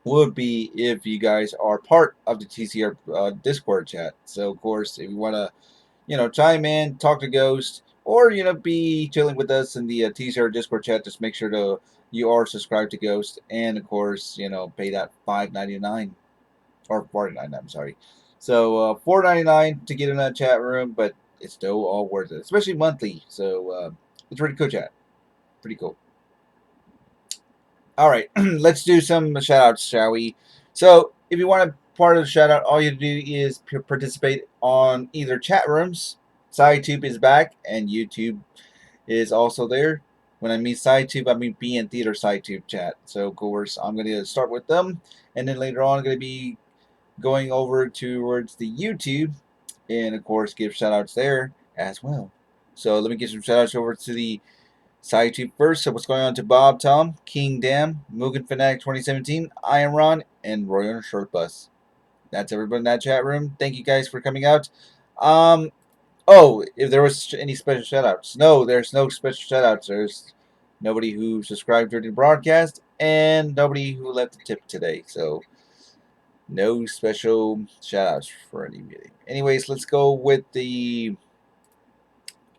[SPEAKER 15] would be if you guys are part of the TCR Discord chat. So, of course, if you want to, you know, chime in, talk to Ghost, or, you know, be chilling with us in the TCR Discord chat, just make sure you are subscribed to Ghost, and, of course, you know, pay that $5.99, or $4.99, I'm sorry. So, $4.99 to get in that chat room, but it's still all worth it, especially monthly. So, it's pretty cool chat. Pretty cool. All right, let's do some shout-outs, shall we? So, if you want to part of the shout-out, all you do is participate on either chat rooms. SciTube is back, and YouTube is also there. When I mean SciTube, I mean BN Theater SciTube chat. So, of course, I'm going to start with them, and then later on I'm going to be going over towards the YouTube, and, of course, give shout-outs there as well. So, let me give some shout-outs over to the SciTube first. So what's going on to Bob, Tom, King Dam, Mugen Fanatic 2017, Iron Ron, and Royal Short Bus. That's everybody in that chat room. Thank you guys for coming out. Oh, if there was any special shoutouts. No, there's no special shoutouts. There's nobody who subscribed during the broadcast, and nobody who left a tip today. So no special shoutouts for anybody. Anyways, let's go with the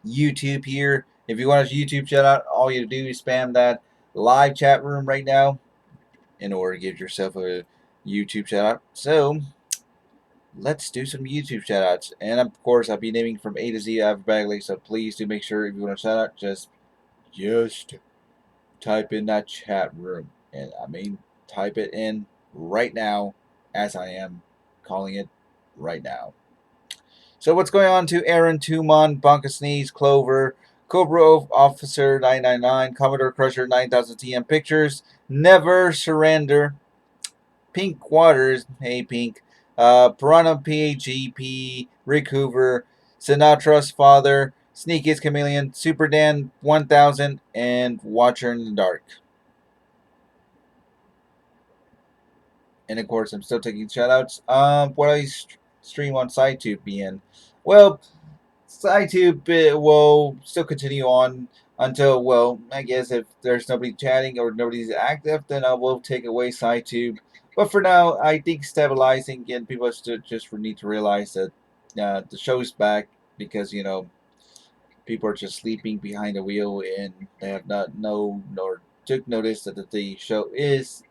[SPEAKER 15] YouTube here. If you want a YouTube shout out, all you do is spam that live chat room right now in order to give yourself a YouTube shout out. So let's do some YouTube shout outs. And of course, I'll be naming from A to Z alphabetically, so please do make sure if you want to shout out, just type in that chat room. And I mean, type it in right now as I am calling it right now. So what's going on to Aaron, Tumon, Bonka Sneeze, Clover, Cobra Officer 999, Commodore Crusher 9000 TM Pictures, Never Surrender, Pink Waters, hey Pink, Piranha PAGP, Rick Hoover, Sinatra's Father, Sneakiest Chameleon, Super Dan 1000, and Watcher in the Dark. And of course, I'm still taking shoutouts. What I stream on SciTube being, well, SciTube will still continue on until, well, I guess if there's nobody chatting or nobody's active, then I will take away SciTube. But for now, I think stabilizing, and people just need to realize that the show's back because, you know, people are just sleeping behind the wheel and they have not known nor took notice that the show is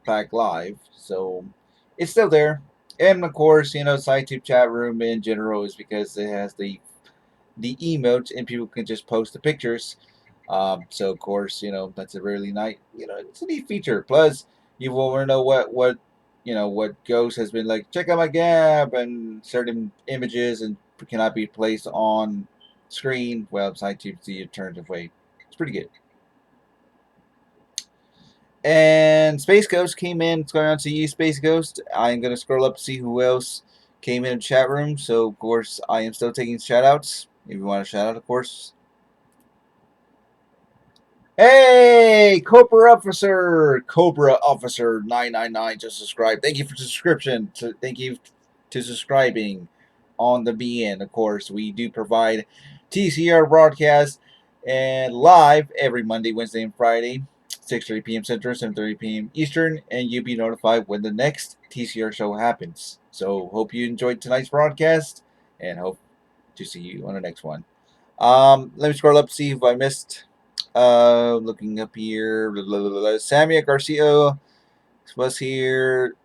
[SPEAKER 15] back live. So it's still there. And of course, you know, SciTube chat room in general is because it has the emotes and people can just post the pictures. So of course, you know, that's a really nice, you know, it's a neat feature. Plus, you will want to know what you know, what Ghost has been like. Check out my Gab, and certain images and cannot be placed on screen. Well, SciTube the alternative way. It's pretty good. And Space Ghost came in. It's going on to you, Space Ghost. I'm going to scroll up to see who else came in the chat room. So, of course, I am still taking shout-outs. If you want a shout-out, of course. Hey, Cobra Officer 999 just subscribed. Thank you for the subscription. Thank you to subscribing on the BN. Of course, we do provide TCR broadcast and live every Monday, Wednesday, and Friday. 6:30 p.m. Central, 7:30 p.m. Eastern, and you'll be notified when the next TCR show happens. So, hope you enjoyed tonight's broadcast, and hope to see you on the next one. Let me scroll up to see if I missed. Looking up here, Samia Garcia was here.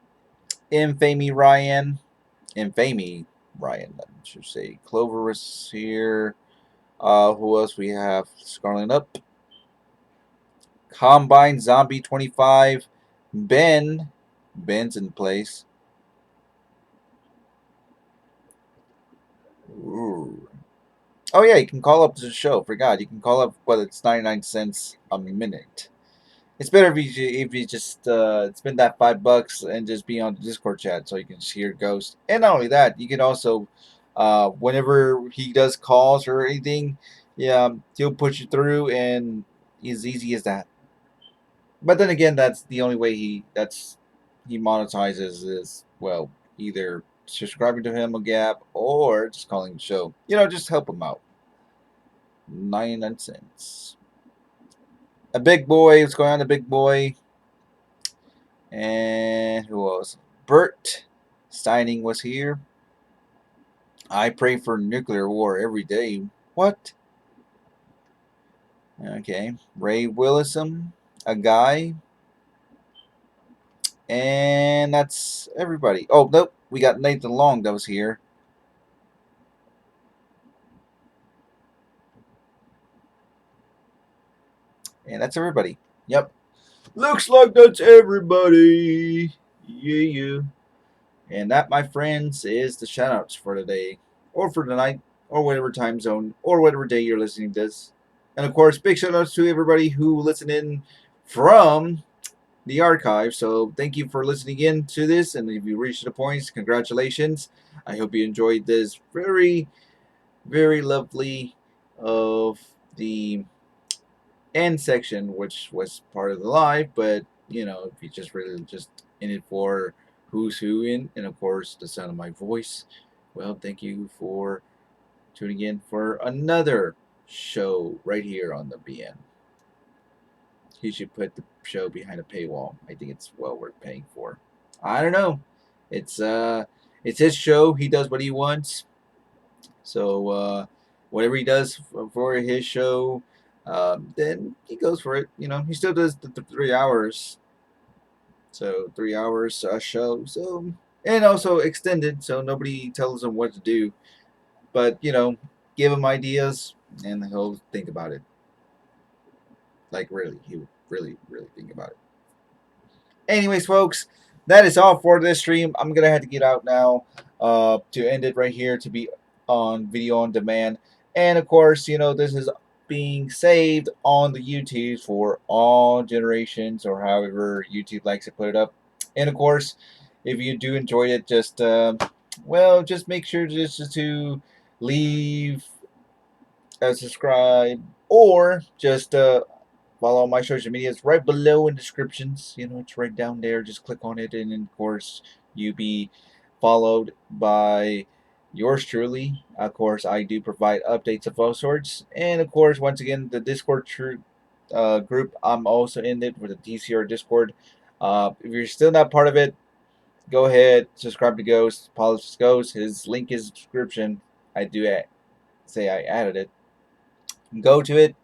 [SPEAKER 15] Infamy Ryan, I should say. Clover was here. Who else we have? Scrolling up. Combine Zombie 25, Ben's in place. Ooh. Oh yeah, you can call up to the show. Forgot, you can call up, but it's 99 cents a minute. It's better if you just spend that $5 and just be on the Discord chat so you can just hear Ghost. And not only that, you can also whenever he does calls or anything, yeah, he'll push you through, and as easy as that. But then again, that's the only way he monetizes is, well, either subscribing to him on Gap or just calling the show. You know, just help him out. 99 cents. A big boy. What's going on, the big boy? And who else? Bert Steining was here. I pray for nuclear war every day. What? Okay. Ray Willison. A guy. And that's everybody. Oh, nope. We got Nathan Long that was here. And that's everybody. Yep. Looks like that's everybody. Yeah. And that, my friends, is the shoutouts for today. Or for tonight. Or whatever time zone. Or whatever day you're listening to this. And of course, big shoutouts to everybody who listened in from the archive. So thank you for listening in to this, and if you reached the points, congratulations. I hope you enjoyed this very, very lovely of the end section, which was part of the live, but you know, if you just really just in it for who's who in, and of course the sound of my voice, well, thank you for tuning in for another show right here on the BN. He should put the show behind a paywall. I think it's well worth paying for. I don't know. It's his show. He does what he wants. So whatever he does for his show, then he goes for it. You know, he still does the 3 hours. So 3 hours a show. So, and also extended, so nobody tells him what to do. But, you know, give him ideas and he'll think about it. Like, really, he would really, really think about it. Anyways, folks, that is all for this stream. I'm going to have to get out now to end it right here to be on video on demand. And, of course, you know, this is being saved on the YouTube for all generations, or however YouTube likes to put it up. And, of course, if you do enjoy it, just, well, just make sure just to leave a subscribe, or just follow my social media. It's right below in descriptions. You know, it's right down there. Just click on it, and then, of course, you be followed by yours truly. Of course, I do provide updates of all sorts. And, of course, once again, the Discord group, I'm also in it with the TCR Discord. If you're still not part of it, go ahead, subscribe to Ghost, Polish Ghost. His link is in the description. I do say I added it. Go to it.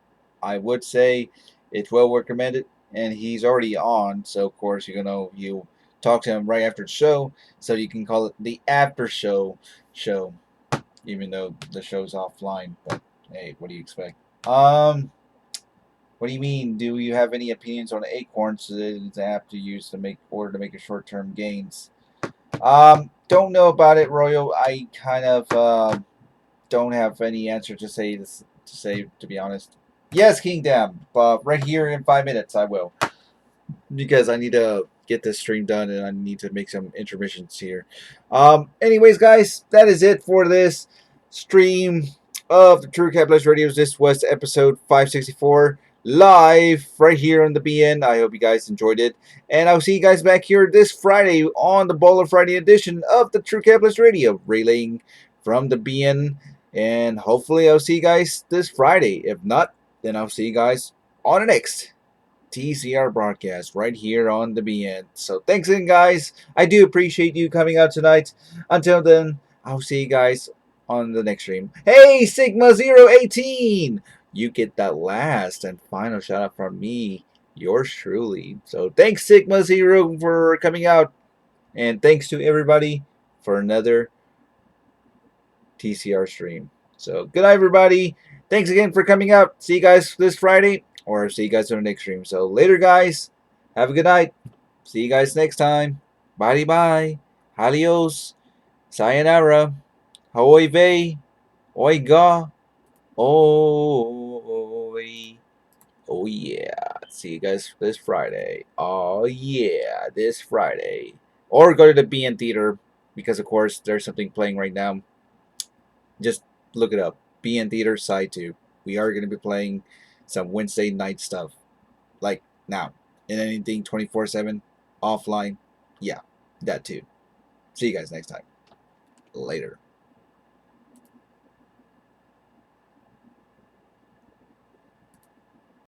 [SPEAKER 15] I would say it's well recommended, and he's already on, so of course you talk to him right after the show, so you can call it the after show, even though the show's offline. But hey, what do you expect? What do you mean? Do you have any opinions on Acorns? It's an app to use to make a short-term gains. Don't know about it, Royal. I kind of don't have any answer to say this. To be honest. Yes, Kingdom. Right here in 5 minutes, I will. Because I need to get this stream done, and I need to make some intermissions here. Anyways, guys, that is it for this stream of the True Capitalist Radios. This was episode 564, live right here on the BN. I hope you guys enjoyed it. And I'll see you guys back here this Friday on the Bowler Friday edition of the True Capitalist Radio, relaying from the BN. And hopefully I'll see you guys this Friday. If not, then I'll see you guys on the next TCR broadcast right here on the BN. So thanks again, guys. I do appreciate you coming out tonight. Until then, I'll see you guys on the next stream. Hey, Sigma018! You get that last and final shout out from me, yours truly. So thanks, Sigma0, for coming out. And thanks to everybody for another TCR stream. So good night, everybody. Thanks again for coming out. See you guys this Friday, or see you guys on the next stream. So later, guys. Have a good night. See you guys next time. Bye bye. Adios. Sayonara. Haoi vei. Oiga. Oi. Oh yeah. See you guys this Friday. Oh yeah. This Friday. Or go to the BN Theater, because of course there's something playing right now. Just look it up. BN Theater Side 2. We are going to be playing some Wednesday night stuff. Like now. And anything 24/7. Offline. Yeah. That too. See you guys next time. Later.